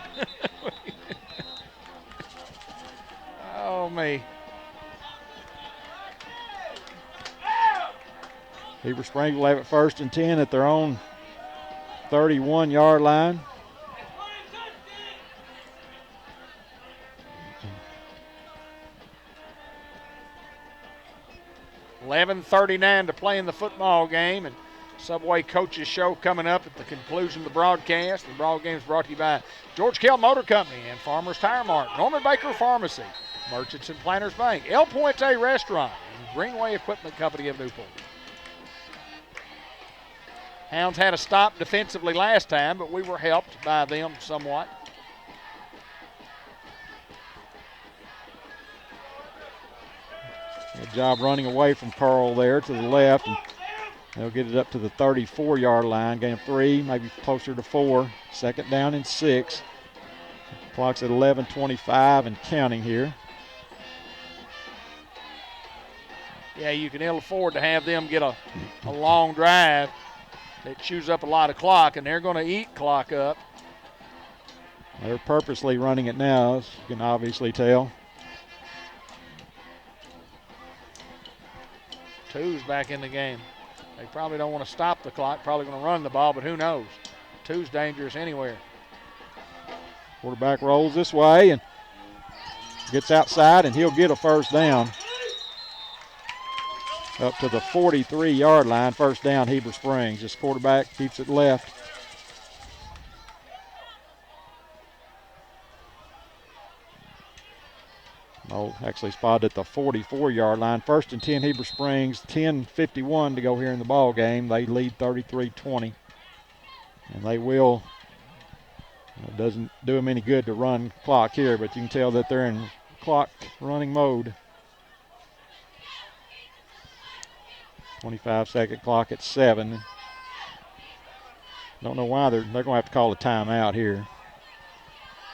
Oh, me. Heber Springs will have it 1st and 10 at their own 31-yard line. $11:39 to play in the football game, and Subway Coaches Show coming up at the conclusion of the broadcast. The broad game is brought to you by George Kell Motor Company and Farmers Tire Mart, Norman Baker Pharmacy, Merchants and Planters Bank, El Puente Restaurant, and Greenway Equipment Company of Newport. Hounds had a stop defensively last time, but we were helped by them somewhat. Good job running away from Carl there to the left. And they'll get it up to the 34-yard line. Gain of 3, maybe closer to 4. 2nd down and 6. Clock's at 11:25 and counting here. Yeah, you can ill afford to have them get a long drive that chews up a lot of clock, and they're going to eat clock up. They're purposely running it now, as you can obviously tell. Two's back in the game. They probably don't want to stop the clock, probably going to run the ball, but who knows? Two's dangerous anywhere. Quarterback rolls this way and gets outside, and he'll get a 1st down. Up to the 43-yard line, 1st down, Heber Springs. This quarterback keeps it left. Oh, actually spotted at the 44-yard line. 1st and 10, Heber Springs. 10:51 to go here in the ball game. They lead 33-20. And they will, it doesn't do them any good to run clock here, but you can tell that they're in clock running mode. 25-second clock at 7. Don't know why they're going to have to call a timeout here.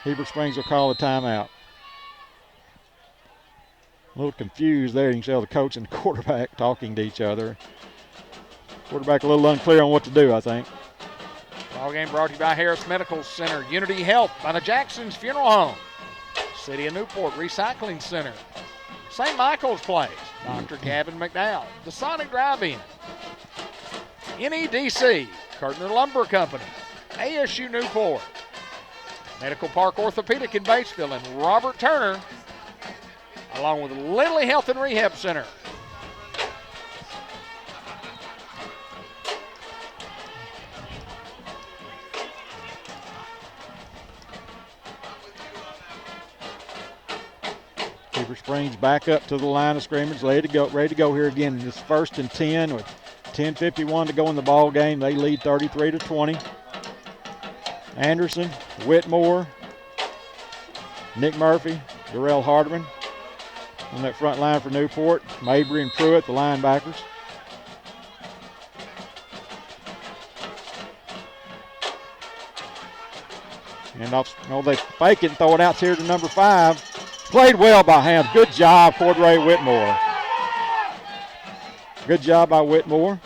Heber Springs will call a timeout. A little confused there. You can tell the coach and the quarterback talking to each other. Quarterback a little unclear on what to do, I think. Ball game brought to you by Harris Medical Center, Unity Health, by the Jacksons Funeral Home, City of Newport Recycling Center, St. Michael's Place, Dr. Gavin McDowell, the Sonic Drive-In, NEDC, Kirtner Lumber Company, ASU Newport, Medical Park Orthopedic in Batesville, and Robert Turner, along with Lindley Health and Rehab Center. Heber Springs back up to the line of scrimmage, ready to go here again. This 1st and 10 with 10:51 to go in the ball game. They lead 33-20. Anderson, Whitmore, Nick Murphy, Darrell Hardeman on that front line for Newport. Mabry and Pruitt, the linebackers. And off, they fake it and throw it out here to number 5. Played well by Hams. Good job, Cordray Whitmore. Good job by Whitmore.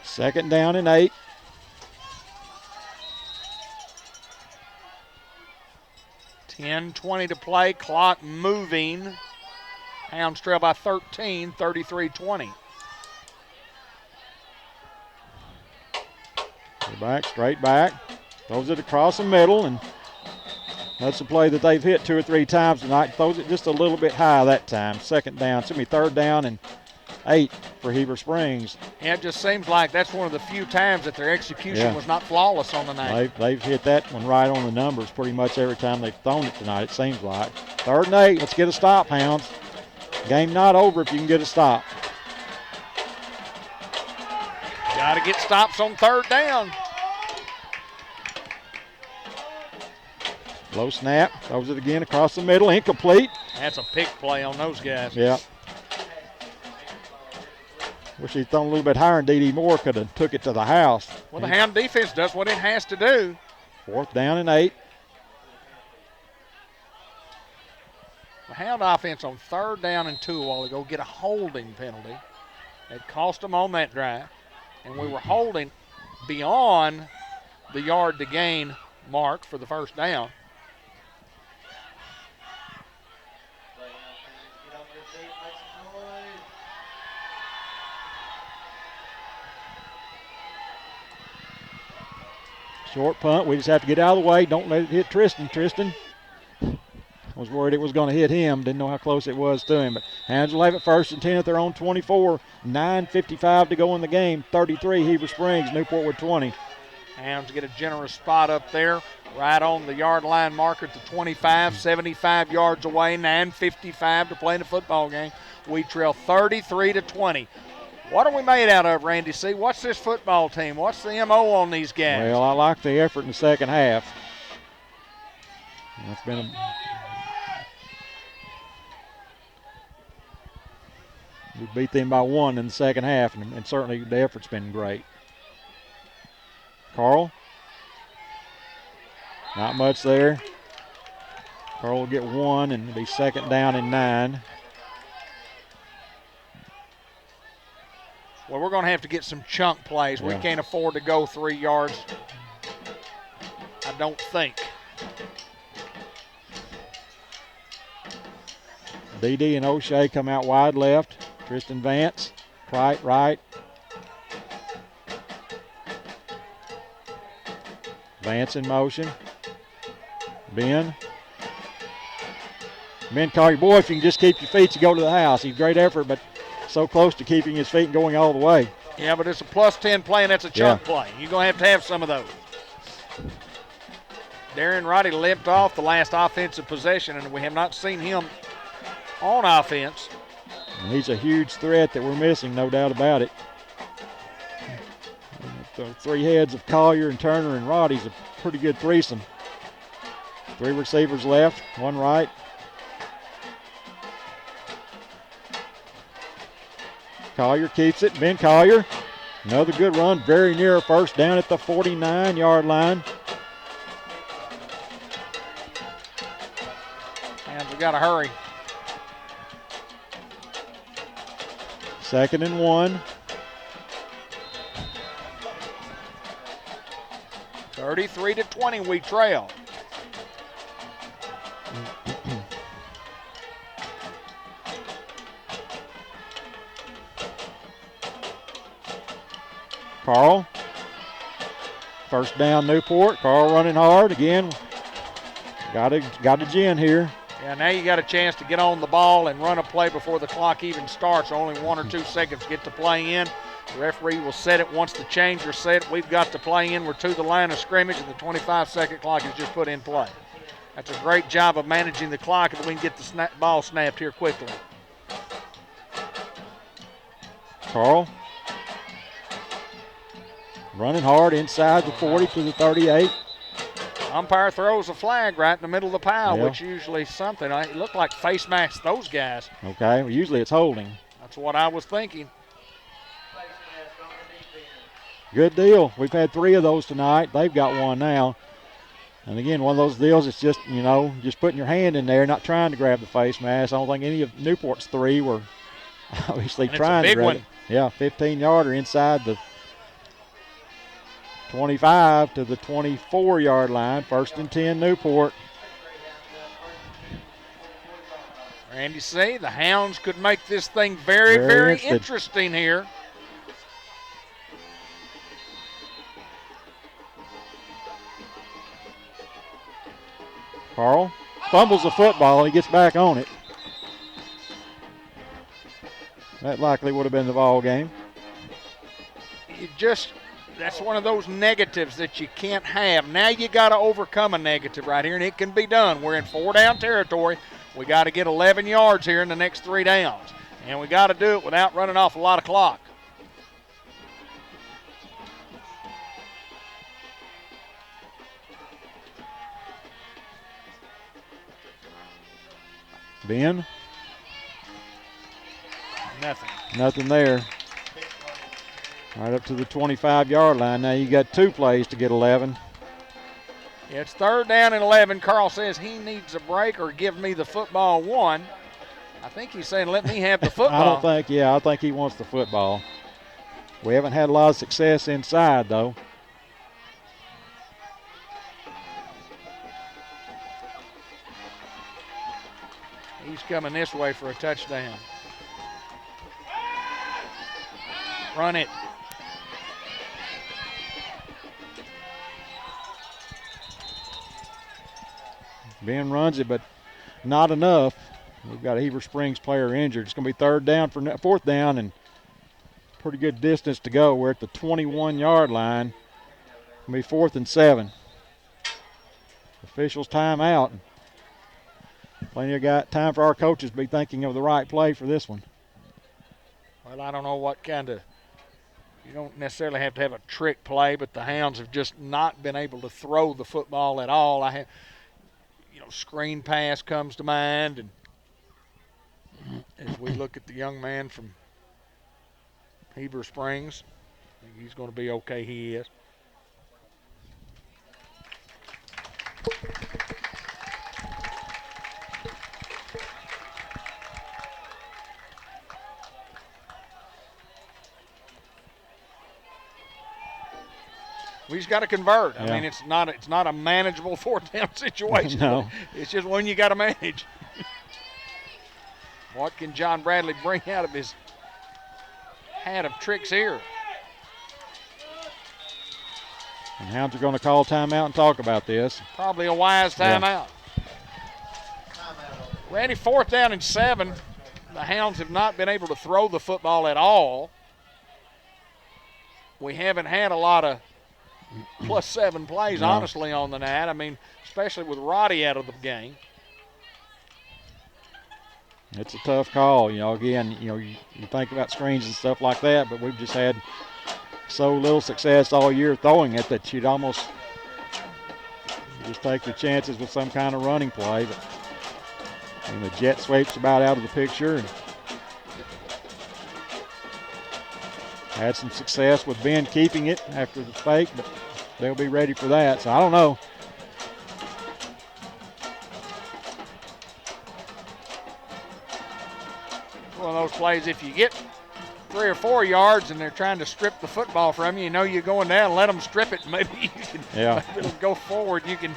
Second down and 8. $10:20 to play, clock moving. Hounds trail by 13, 33-20. Straight back. Throws it across the middle, and that's a play that they've hit 2 or 3 times tonight. Throws it just a little bit high that time. 2nd down. It's going to be 3rd down and 8 for Heber Springs. Yeah, it just seems like that's one of the few times that their execution was not flawless on the night. They've hit that one right on the numbers pretty much every time they've thrown it tonight, it seems like. 3rd and 8. Let's get a stop, Hounds. Game not over if you can get a stop. Got to get stops on 3rd down. Low snap. Throws it again across the middle. Incomplete. That's a pick play on those guys. Yeah. Wish he'd thrown a little bit higher and D.D. Moore could have took it to the house. Well, the Hound defense does what it has to do. 4th down and 8. The Hound offense on 3rd down and 2 a while ago get a holding penalty. It cost them on that drive. And we were holding beyond the yard to gain mark for the first down. Short punt. We just have to get out of the way. Don't let it hit Tristan. Tristan was worried it was going to hit him. Didn't know how close it was to him. But Hounds will have it 1st and 10 at their own 24. 9:55 to go in the game. 33 Heber Springs. Newport with 20. Hounds get a generous spot up there, right on the yard line marker at the 25, 75 yards away. 9:55 to play in the football game. We trail 33-20. What are we made out of, Randy C? What's this football team? What's the MO on these guys? Well, I like the effort in the second half. That's been we beat them by 1 in the second half, and certainly the effort's been great. Carl. Not much there. Carl will get 1 and it'll be 2nd down and 9. Well, we're going to have to get some chunk plays. Yeah. We can't afford to go 3 yards, I don't think. DD and O'Shea come out wide left. Tristan Vance, right. Vance in motion. Ben Collier, boy, if you can just keep your feet, you go to the house. He's great effort, but so close to keeping his feet and going all the way. Yeah, but it's a +10 play, and that's a chunk play. You're going to have some of those. Darren Roddy limped off the last offensive possession, and we have not seen him on offense. And he's a huge threat that we're missing, no doubt about it. The 3 heads of Collier and Turner and Roddy's a pretty good threesome. 3 receivers left, 1 right. Collier keeps it. Ben Collier, another good run, very near a first down at the 49-yard line. And we got to hurry. 2nd and 1. 33-20, we trail. Carl. 1st down Newport. Carl running hard again. Got a gin here. Yeah, now you got a chance to get on the ball and run a play before the clock even starts. Only 1 or 2 seconds to get the play in. The referee will set it once the change are set. We've got the play in. We're to the line of scrimmage, and the 25-second clock is just put in play. That's a great job of managing the clock, and we can get the ball snapped here quickly. Carl. Running hard inside the 40 to the 38. Umpire throws a flag right in the middle of the pile, which usually something. It looked like face masks those guys. Okay, well, usually it's holding. That's what I was thinking. Good deal. We've had 3 of those tonight. They've got 1 now. And again, one of those deals, it's just, just putting your hand in there, not trying to grab the face mask. I don't think any of Newport's 3 were obviously trying to grab it. Yeah, 15-yarder inside the 25 to the 24-yard line. 1st and 10 Newport. Randy C, the Hounds could make this thing very, very interesting here. Carl fumbles the football. He gets back on it. That likely would have been the ball game. That's one of those negatives that you can't have. Now you got to overcome a negative right here, and it can be done. We're in 4-down territory. We got to get 11 yards here in the next 3 downs, and we got to do it without running off a lot of clock. Ben? Nothing there. Right up to the 25-yard line. Now you got 2 plays to get 11. Yeah, it's 3rd down and 11. Carl says he needs a break or give me the football 1. I think he's saying let me have the football. I think he wants the football. We haven't had a lot of success inside, though. coming this way for a touchdown. Run it. Ben runs it, but not enough. We've got a Heber Springs player injured. It's going to be fourth down, and pretty good distance to go. We're at the 21-yard line. It's going to be 4th and 7. Officials timeout. Plenty of time for our coaches to be thinking of the right play for this one. Well, I don't know what kind of, you don't necessarily have to have a trick play, but the Hounds have just not been able to throw the football at all. Screen pass comes to mind, and as we look at the young man from Heber Springs, I think he's going to be okay. He is. We just got to convert. Yeah. I mean, it's not a manageable fourth down situation. No. It's just one you got to manage. What can John Bradley bring out of his hat of tricks here? And Hounds are going to call timeout and talk about this. Probably a wise timeout. Randy, 4th down and 7. The Hounds have not been able to throw the football at all. We haven't had a lot of +7 plays, honestly, on the night. I mean, especially with Roddy out of the game. It's a tough call. Again, you think about screens and stuff like that, but we've just had so little success all year throwing it that you'd almost just take your chances with some kind of running play. But the jet sweep's about out of the picture. And had some success with Ben keeping it after the fake, but they'll be ready for that. So I don't know. One of those plays, if you get 3 or 4 yards and they're trying to strip the football from you, you're going down, let them strip it. Maybe you can maybe it'll go forward. You can.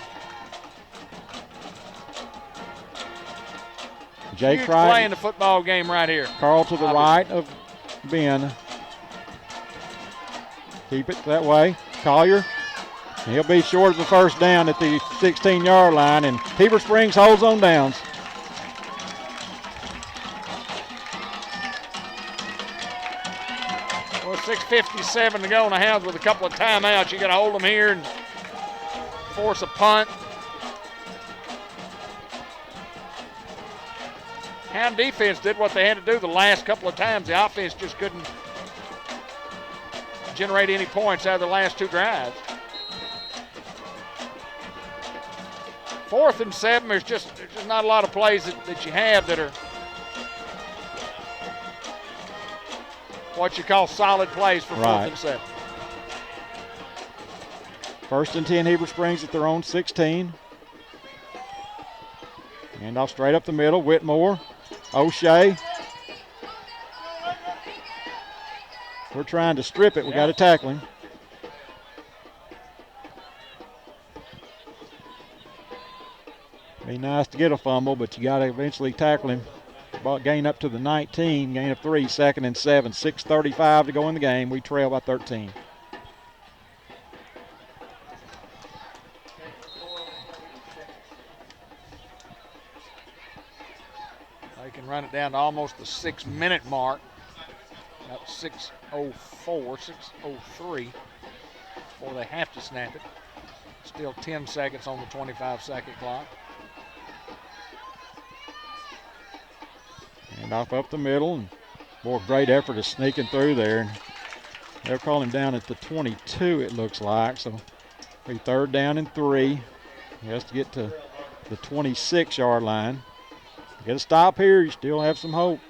Jake playing the football game right here. Carl to the right of Ben. Keep it that way. Collier. He'll be short of the first down at the 16-yard line, and Heber Springs holds on downs. Well, 6:57 to go in the Hounds with a couple of timeouts. You got to hold them here and force a punt. Hound defense did what they had to do the last couple of times. The offense just couldn't generate any points out of the last 2 drives. 4th and 7, there's just not a lot of plays that you have that are what you call solid plays for 4th and 7. 1st and 10, Heber Springs at their own 16. Hand off straight up the middle. Whitmore, O'Shea. We're trying to strip it. We got to tackle him. Be nice to get a fumble, but you got to eventually tackle him. Gain up to the 19, gain of 3, 2nd and 7. 6:35 to go in the game. We trail by 13. They can run it down to almost the 6-minute mark. About 6:04, 6:03 before they have to snap it. Still 10 seconds on the 25-second clock. And off up the middle, and boy, great effort of sneaking through there. And they'll call him down at the 22, it looks like. So be 3rd down and 3. He has to get to the 26-yard line. Get a stop here, you still have some hope.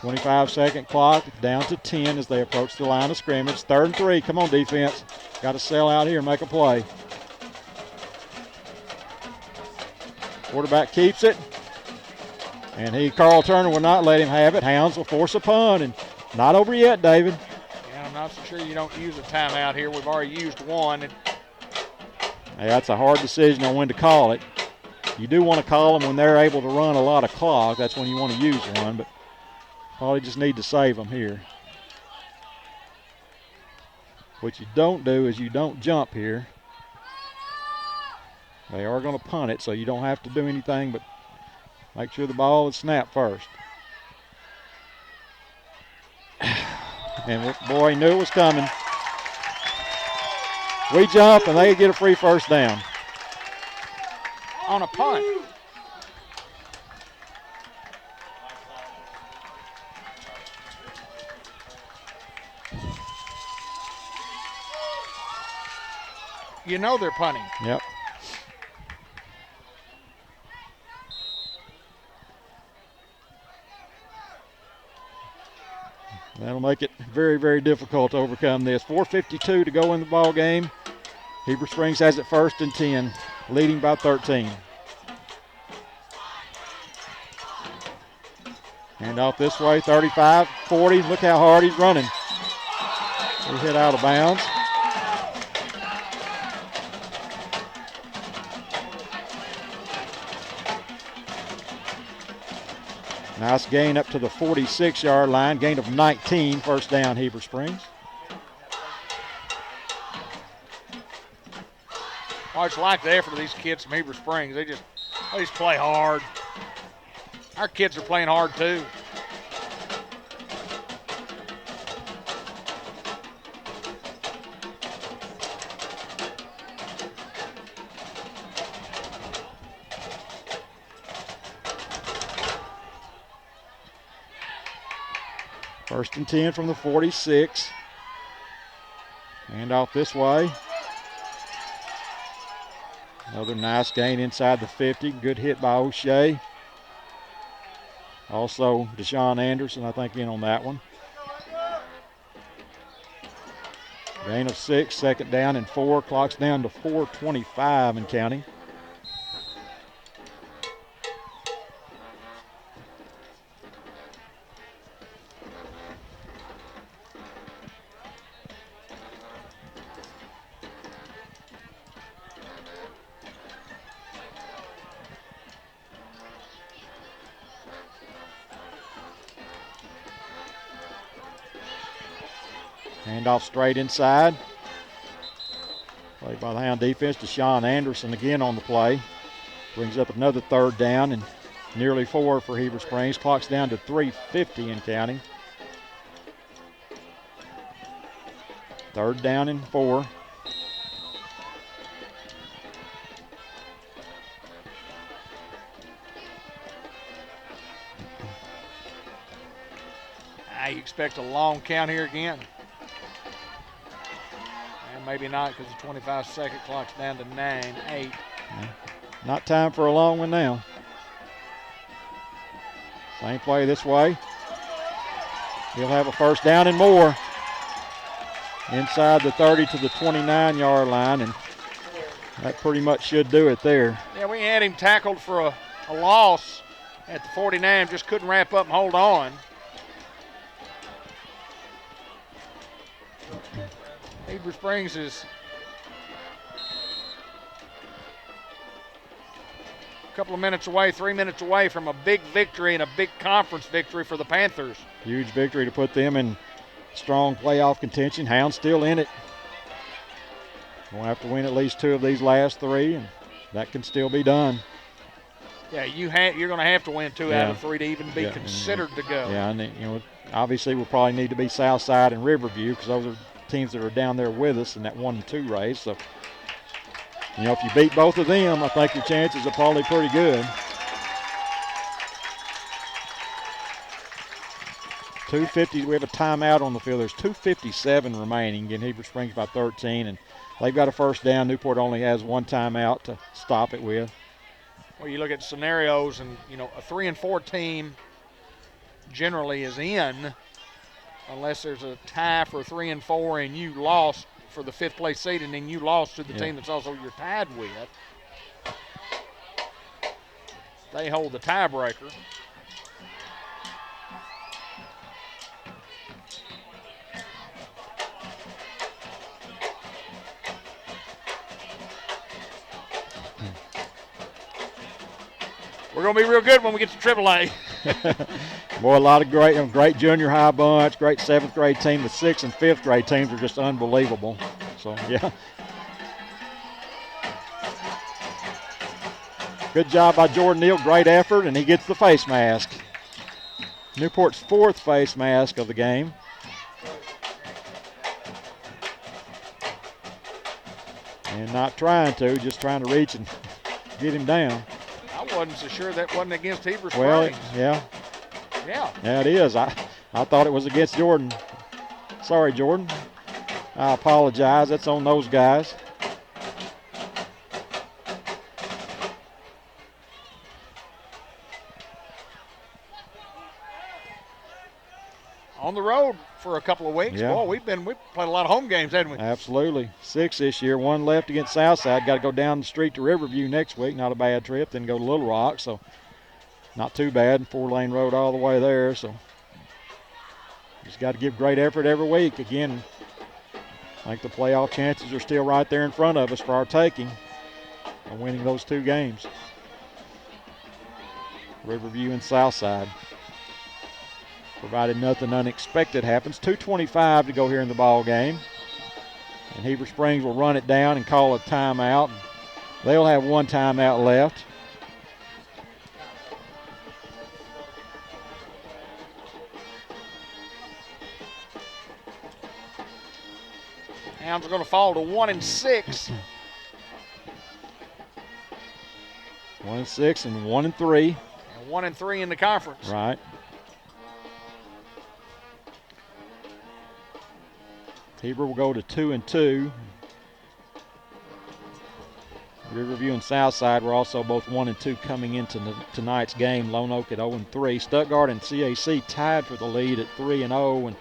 .25-second clock, down to 10 as they approach the line of scrimmage. 3rd and 3. Come on, defense. Got to sell out here and make a play. Quarterback keeps it. And Carl Turner will not let him have it. Hounds will force a punt, and Not over yet, David. Yeah, I'm not so sure you don't use a timeout here. We've already used one. Hey, that's a hard decision on when to call it. You do want to call them when they're able to run a lot of clock. That's when you want to use one, but probably just need to save them here. What you don't do is you don't jump here. They are going to punt it, so you don't have to do anything but make sure the ball is snapped first. And boy, he knew it was coming. We jump, and they get a free first down. On a punt. You know they're punting. Yep. That'll make it very, very difficult to overcome this. 4:52 to go in the ball game. Heber Springs has it 1st and 10, leading by 13. Hand off this way, 35, 40. Look how hard he's running. He hit out of bounds. Nice gain up to the 46-yard line. Gain of 19, first down, Heber Springs. Well, it's like the effort of these kids from Heber Springs. They just play hard. Our kids are playing hard too. First and 10 from the 46. Hand off this way. Another nice gain inside the 50. Good hit by O'Shea. Also, Deshaun Anderson, I think, in on that one. Gain of 6, second down and 4. Clock's down to 4:25 and counting. Handoff straight inside. Played by the Hound defense. Deshaun Anderson again on the play. Brings up another third down and nearly 4 for Heber Springs. Clock's down to 3:50 and counting. Third down and 4. You expect a long count here again. And maybe not, because the 25-second clock's down to 9-8. Not time for a long one now. Same play this way. He'll have a first down and more. Inside the 30 to the 29-yard line, and that pretty much should do it there. Yeah, we had him tackled for a loss at the 49, just couldn't wrap up and hold on. Heber Springs is a couple of minutes away, 3 minutes away from a big victory and a big conference victory for the Panthers. Huge victory to put them in strong playoff contention. Hound's still in it. We'll have to win at least 2 of these last 3, and that can still be done. Yeah, you're going to have to win 2 out of 3 to even be considered to go. Yeah, and obviously we'll probably need to be Southside and Riverview, because those are teams that are down there with us in that 1 and 2 race. So, if you beat both of them, I think your chances are probably pretty good. 2:50. We have a timeout on the field. There's 2:57 remaining. Getting Heber Springs by 13, and they've got a first down. Newport only has 1 timeout to stop it with. Well, you look at scenarios, and a 3-4 team generally is in, unless there's a tie for 3-4 and you lost for the 5th place seed, and then you lost to the team that's also you're tied with. They hold the tiebreaker. We're going to be real good when we get to AAA. Boy, a lot of great junior high bunch, great 7th grade team. The 6th and 5th grade teams are just unbelievable. So, yeah. Good job by Jordan Neal, great effort, and he gets the face mask. Newport's 4th face mask of the game. And not trying to, just trying to reach and get him down. I wasn't so sure that wasn't against Heber Springs. Well, yeah. Yeah, it is. I thought it was against Jordan. Sorry, Jordan. I apologize. That's on those guys. On the road for a couple of weeks. Yeah. Boy, we've played a lot of home games, haven't we? Absolutely. 6 this year. 1 left against Southside. Got to go down the street to Riverview next week. Not a bad trip. Then go to Little Rock. So not too bad. 4-lane road all the way there. So just got to give great effort every week. Again, I think the playoff chances are still right there in front of us for our taking on winning those 2 games. Riverview and Southside. Provided nothing unexpected happens. 2:25 to go here in the ball game. And Heber Springs will run it down and call a timeout. They'll have 1 timeout left. Hounds are going to fall to 1-6. 1-6 and 1-3. And 1-3 in the conference. Right. Heber will go to 2-2. Riverview and Southside were also both 1-2 coming into tonight's game. Lone Oak at 0-3. Stuttgart and CAC tied for the lead at 3-0, and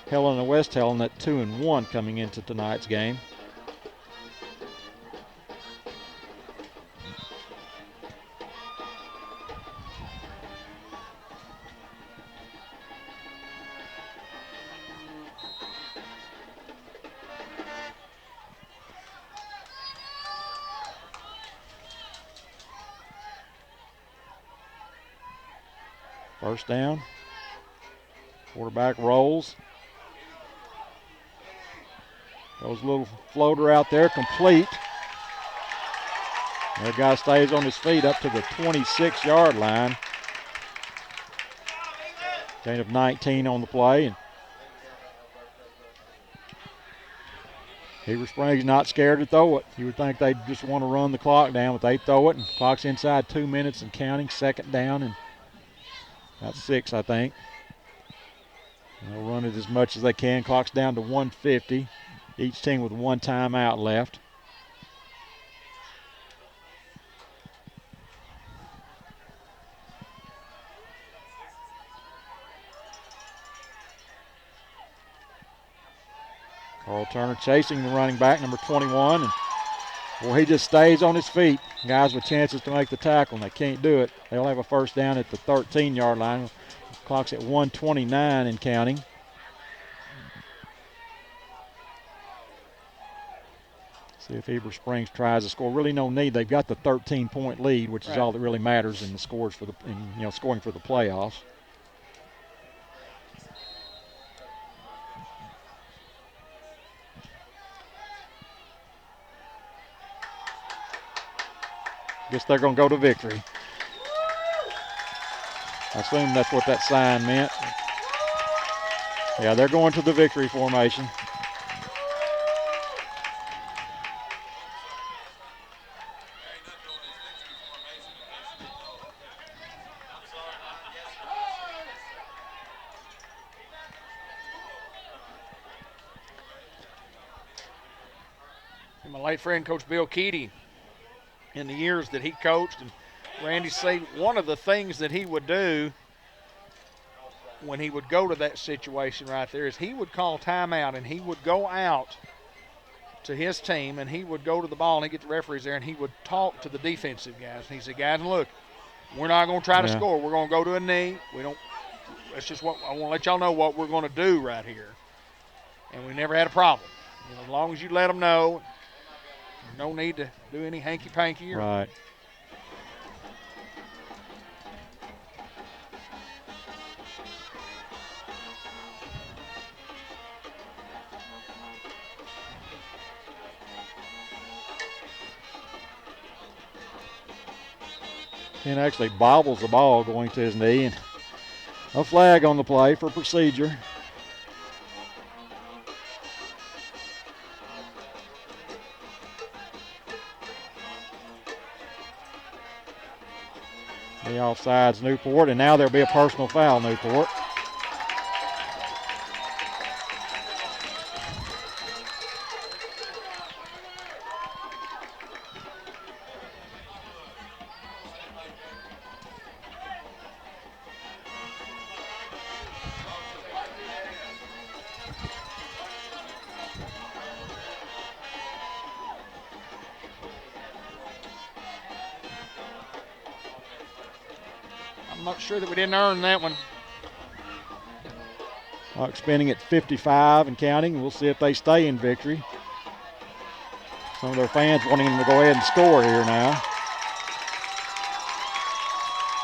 Helena West Helena at 2-1 coming into tonight's game. First down. Quarterback rolls. Goes a little floater out there, complete. That guy stays on his feet up to the 26-yard line. Gain of 19 on the play. And Heber Springs not scared to throw it. You would think they'd just want to run the clock down, but they throw it, and clock's inside 2 minutes and counting. 2nd down and about 6, I think. And they'll run it as much as they can. Clock's down to 1:50. Each team with 1 timeout left. Carl Turner chasing the running back, number 21. And well, he just stays on his feet. Guys with chances to make the tackle, and they can't do it. They'll have a first down at the 13-yard line. Clock's at 1:29 and counting. See if Heber Springs tries to score. Really no need. They've got the 13-point lead, which is all that really matters in the scores for the scoring for the playoffs. Guess they're going to go to victory. I assume that's what that sign meant. Yeah, they're going to the victory formation. And my late friend, Coach Bill Keaty, in the years that he coached, and Randy said one of the things that he would do when he would go to that situation right there is he would call timeout, and he would go out to his team, and he would go to the ball, and he'd get the referees there, and he would talk to the defensive guys. And he said, guys, look, we're not going to try to score. We're going to go to a knee. That's just what I want to let y'all know what we're going to do right here. And we never had a problem. As long as you let them know, no need to do any hanky-panky. Right. and actually bobbles the ball going to his knee. And a flag on the play for procedure. The offsides Newport, and now there'll be a personal foul, Newport. I'm not sure that we didn't earn that one. Clock spinning at 55 and counting. We'll see if they stay in victory. Some of their fans wanting them to go ahead and score here now.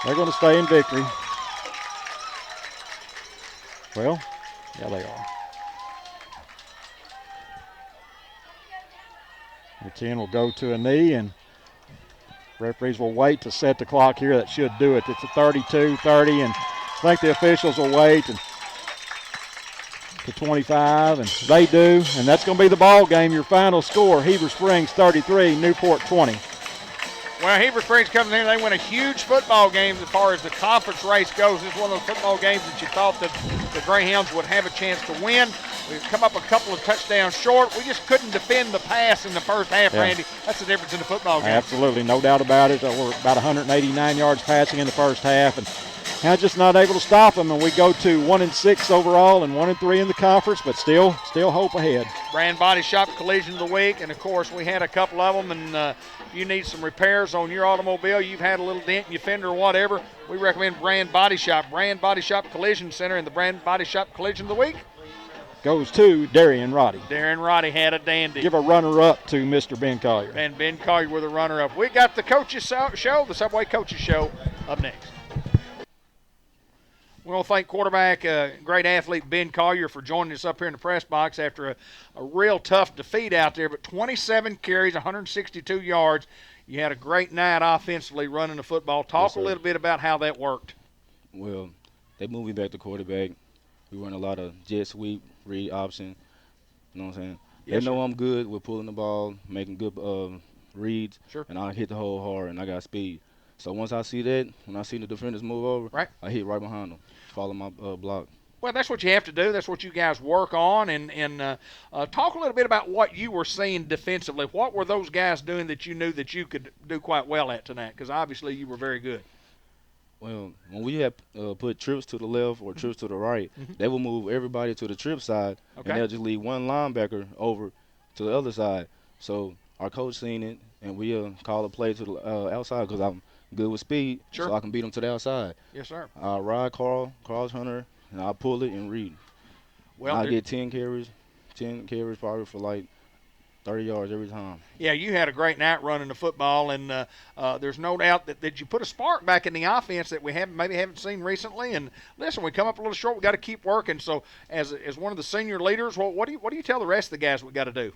They're going to stay in victory. Well, yeah, they are. The 10 will go to a knee, and referees will wait to set the clock here. That should do it. It's a 32-30, and I think the officials will wait to 25, and they do, and that's going to be the ball game. Your final score: Heber Springs 33, Newport 20. Well, Heber Springs comes in, they win a huge football game as far as the conference race goes. It's one of those football games that you thought that the Greyhounds would have a chance to win. We've come up a couple of touchdowns short. We just couldn't defend the pass in the first half, Yeah. Randy. That's the difference in the football game. Absolutely, no doubt about it. We're about 189 yards passing in the first half, and now just not able to stop them. And we go to 1-6 overall and 1-3 in the conference, but still hope ahead. Brand Body Shop Collision of the Week, and of course we had a couple of them, and you need some repairs on your automobile, you've had a little dent in your fender or whatever, we recommend Brand Body Shop. Brand Body Shop Collision Center, and the Brand Body Shop Collision of the Week goes to Darian Roddy. Darren Roddy had a dandy. Give a runner-up to Mr. Ben Collier. And Ben Collier with a runner-up. We got the Coaches Show, the Subway Coaches Show, up next. We want to thank quarterback, great athlete Ben Collier for joining us up here in the press box after a real tough defeat out there. But 27 carries, 162 yards. You had a great night offensively running the football. Talk a little bit about how that worked. Well, they moved me back to quarterback. We run a lot of jet sweep, read option. You know what I'm saying? Yes, they know sir. I'm good with pulling the ball, making good reads, Sure. and I hit the hole hard, and I got speed. So once I see that, when I see the defenders move over, Right. I hit right behind them, follow my block. Well, that's what you have to do. That's what you guys work on. And talk a little bit about what you were seeing defensively. What were those guys doing that you knew that you could do quite well at tonight? Because obviously you were very good. Well, when we have put trips to the left or trips to the right, they will move everybody to the trip side, Okay. and they'll just leave one linebacker over to the other side. So our coach seen it, and we call a play to the outside because I'm good with speed, Sure. so I can beat them to the outside. Yes, sir. I ride Carl's Hunter, and I pull it and read. Well, I get 10 carries probably for like 30 yards every time. yeah, you had a great night running the football, and there's no doubt that you put a spark back in the offense that we haven't seen recently. And listen, we come up a little short. We got to keep working. So, as one of the senior leaders, what do you tell the rest of the guys we got to do?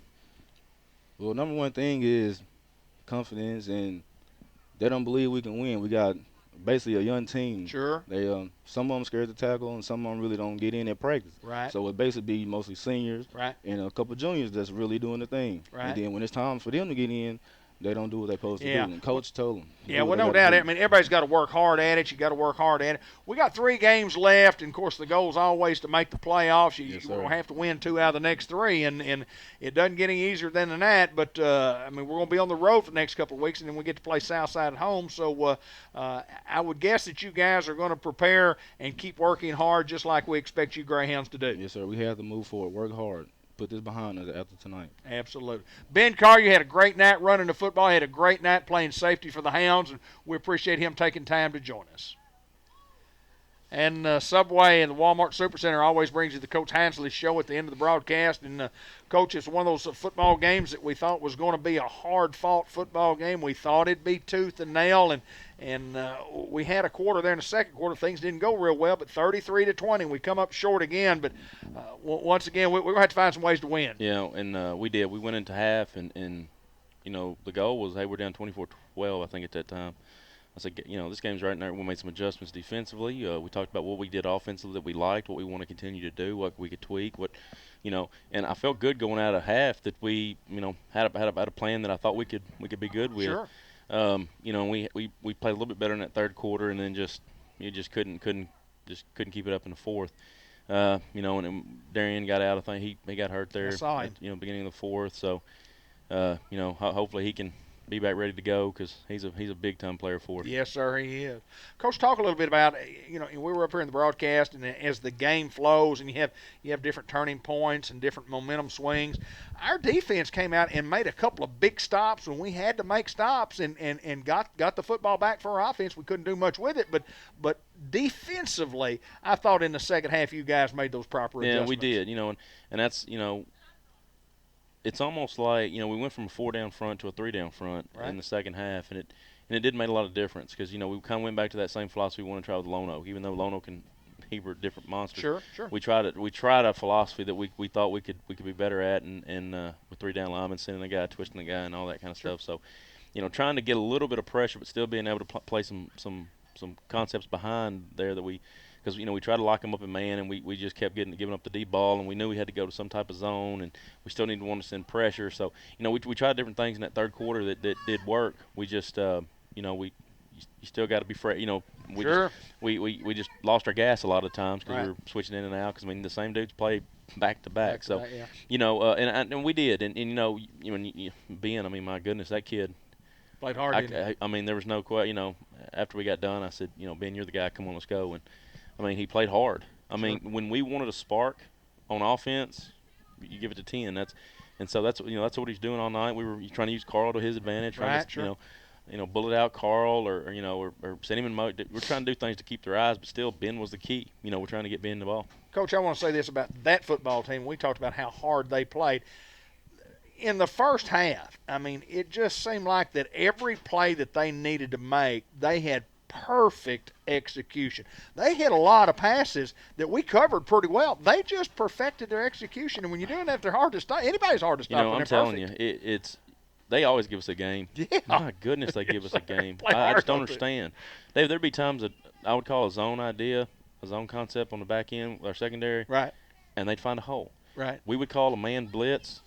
Well, number one thing is confidence, and they don't believe we can win. We got basically a young team. Sure. They some of them scared to tackle, and some of them really don't get in at practice. Right. So it basically be mostly seniors Right. and a couple juniors that's really doing the thing. Right. And then when it's time for them to get in, they don't do what they're supposed Yeah. to do. And coach told them. Yeah, well, no doubt. I mean, everybody's got to work hard at it. You got to work hard at it. We got 3 games left, and of course, the goal is always to make the playoffs. You Yes, will sir. have to win 2 out of the next 3, and it doesn't get any easier than that. But I mean, we're going to be on the road for the next couple of weeks, and then we get to play Southside at home. So I would guess that you guys are going to prepare and keep working hard, just like we expect you Greyhounds to do. Yes, sir. We have to move forward, work hard, put this behind us after tonight. Absolutely. Ben Collier had a great night running the football. He had a great night playing safety for the Hounds, and we appreciate him taking time to join us. And Subway and the Walmart Supercenter always brings you the Coach Hansley Show at the end of the broadcast. And, Coach, it's one of those football games that we thought was going to be a hard-fought football game. We thought it'd be tooth and nail, and we had a quarter there in the second quarter. Things didn't go real well, but 33-20, we come up short again. But once again, we're going to have to find some ways to win. Yeah, and we did. We went into half, and you know, the goal was, hey, we're down 24-12, I think, at that time. I said, this game's right now. We made some adjustments defensively. We talked about what we did offensively that we liked, what we want to continue to do, what we could tweak, and I felt good going out of half that we, had a plan that I thought we could be good with. Sure. We played a little bit better in that third quarter, and then you just couldn't keep it up in the fourth. And then Darian got out. I think he got hurt there. At, beginning of the fourth. So, hopefully he can be back ready to go because he's a big time player for us. Yes, sir, he is. Coach, talk a little bit about we were up here in the broadcast, and as the game flows, and you have different turning points and different momentum swings. Our defense came out and made a couple of big stops when we had to make stops, and got the football back for our offense. We couldn't do much with it, but defensively, I thought in the second half you guys made those proper adjustments. Yeah, we did. And that's it's almost like we went from a 4-down front to a 3-down front in the second half, and it did make a lot of difference because we kind of went back to that same philosophy we want to try with Lone Oak, even though Lone Oak and Heber are different monsters. Sure. We tried a philosophy that we thought we could be better at, and with 3-down linemen sending the guy, twisting the guy, and all that kind of stuff. So, trying to get a little bit of pressure, but still being able to play some concepts behind there that because we tried to lock them up in man, and we just kept giving up the deep ball, and we knew we had to go to some type of zone, and we still need to want to send pressure. So we tried different things in that third quarter that did work. We just you still got to be fresh. We just lost our gas a lot of times because we were switching in and out. Because the same dudes play back to back. So and we did, and Ben, my goodness, that kid played hard. There was no question. After we got done, I said, Ben, you're the guy. Come on, let's go. And he played hard. When we wanted a spark on offense, you give it to 10. That's what he's doing all night. We were trying to use Carl to his advantage, trying to bullet out Carl or send him in mode. We're trying to do things to keep their eyes, but still Ben was the key. We're trying to get Ben the ball. Coach, I want to say this about that football team. We talked about how hard they played. In the first half, it just seemed like that every play that they needed to make, they had perfect execution. They hit a lot of passes that we covered pretty well. They just perfected their execution, and when you're doing that, they're hard to stop. Anybody's hard to stop. I'm telling you, they always give us a game. Yeah. My goodness, they give us a game. I just don't understand. There'd be times that I would call a zone idea, a zone concept on the back end with our secondary, right, and they'd find a hole. Right. We would call a man blitz,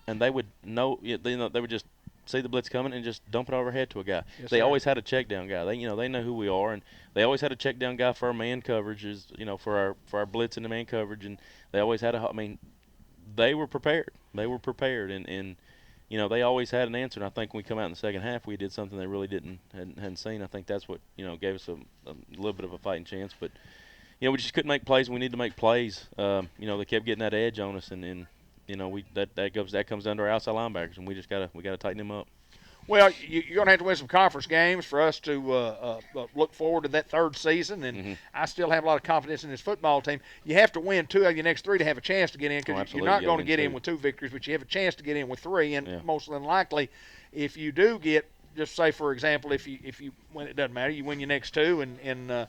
and they would know. They would just see the blitz coming and just dump it overhead to a guy. Yes, they sir. always had a check down guy. They know who we are, and they always had a check down guy for our man coverages. For our blitz and the man coverage, and they always had they were prepared. They were prepared, and they always had an answer. And I think when we come out in the second half, we did something they really hadn't seen. I think that's what gave us a little bit of a fighting chance. But we just couldn't make plays. We need to make plays. They kept getting that edge on us, and that comes down to our outside linebackers, and we gotta tighten them up. Well, you're going to have to win some conference games for us to look forward to that third season, and I still have a lot of confidence in this football team. You have to win 2 of your next 3 to have a chance to get in, because you're not going to get in with 2 victories, but you have a chance to get in with 3, and most than likely, if you do get, just say for example, if you win, it doesn't matter, you win your next 2, and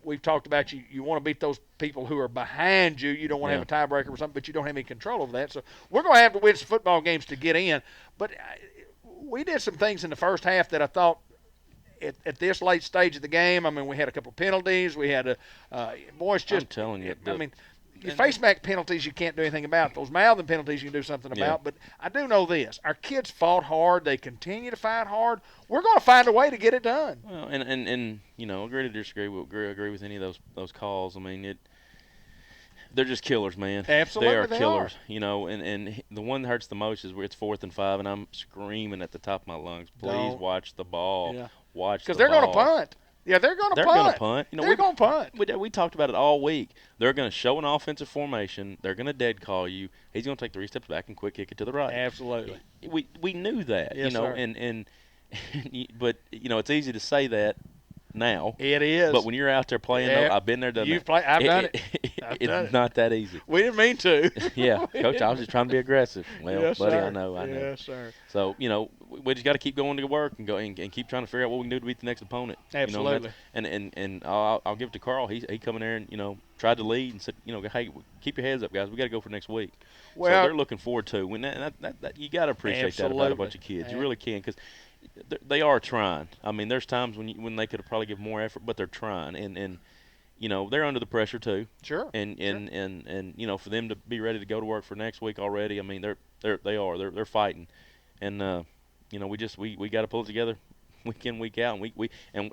we've talked about you want to beat those people who are behind you. You don't want to have a tiebreaker or something, but you don't have any control over that. So we're going to have to win some football games to get in. But we did some things in the first half that I thought at this late stage of the game, we had a couple of penalties. We had boys just. I'm telling you. Your face mask penalties you can't do anything about. Those mouthing penalties you can do something about. But I do know this. Our kids fought hard. They continue to fight hard. We're going to find a way to get it done. Well, and agree to disagree. We'll agree with any of those calls. They're just killers, man. Absolutely, they are killers. And the one that hurts the most is it's 4th and 5, and I'm screaming at the top of my lungs, please watch the ball. Yeah. Watch the ball. Because they're going to punt. Yeah, they're going to punt. They're going to punt. They're going to punt. We talked about it all week. They're going to show an offensive formation. They're going to dead call you. He's going to take 3 steps back and quick kick it to the right. Absolutely. We knew that. Yes, sir. But it's easy to say that now. It is. But when you're out there playing, I've been there, done that. I've done it. It's not that easy. We didn't mean to. Yeah, Coach, I was just trying to be aggressive. Well, yes, buddy, sir. I know. Yes, sir. So, we just got to keep going to work and go and keep trying to figure out what we can do to beat the next opponent. Absolutely. And I'll give it to Carl. He come in there and tried to lead and said, hey, keep your heads up, guys. We got to go for next week. Well, so they're looking forward to. When that you got to appreciate that about a bunch of kids. You really can, because They are trying. I mean, there's times when they could have probably give more effort, but they're trying, and they're under the pressure too. Sure. And for them to be ready to go to work for next week already, I mean, they're fighting, and we got to pull it together week in, week out, and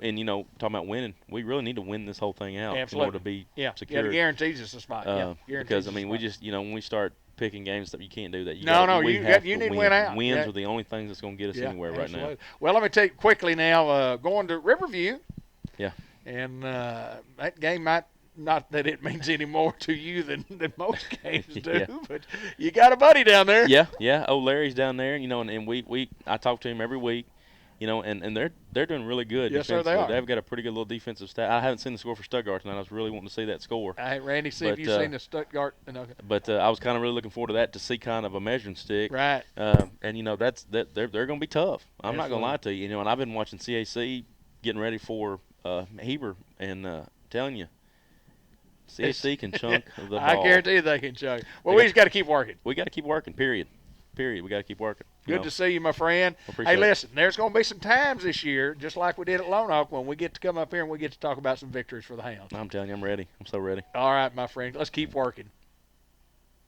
and talking about winning, we really need to win this whole thing out in order to be secure. Yeah, it guarantees us a spot. Because I mean, we just when we start picking games, stuff you can't do that. You need to win out. Wins are the only things that's going to get us anywhere right now. Well, let me take quickly now. Going to Riverview. Yeah. And that game might not that it means any more to you than most games do, but you got a buddy down there. Yeah. Oh, Larry's down there. And I talk to him every week. And they're doing really good. Yes, sir, they are. They've got a pretty good little defensive staff. I haven't seen the score for Stuttgart tonight. I was really wanting to see that score. Hey, Randy, if you've seen the Stuttgart. But I was kind of really looking forward to that, to see kind of a measuring stick. Right. And they're going to be tough. I'm not going to lie to you. And I've been watching CAC getting ready for Heber, and telling you, CAC can chunk the ball. I guarantee you they can chunk. Well, we just got to keep working. We got to keep working. Period. We got to keep working. Good to see you, my friend. Hey, listen, there's going to be some times this year, just like we did at Lone Oak, when we get to come up here and we get to talk about some victories for the Hounds. I'm telling you, I'm ready. I'm so ready. All right, my friend. Let's keep working.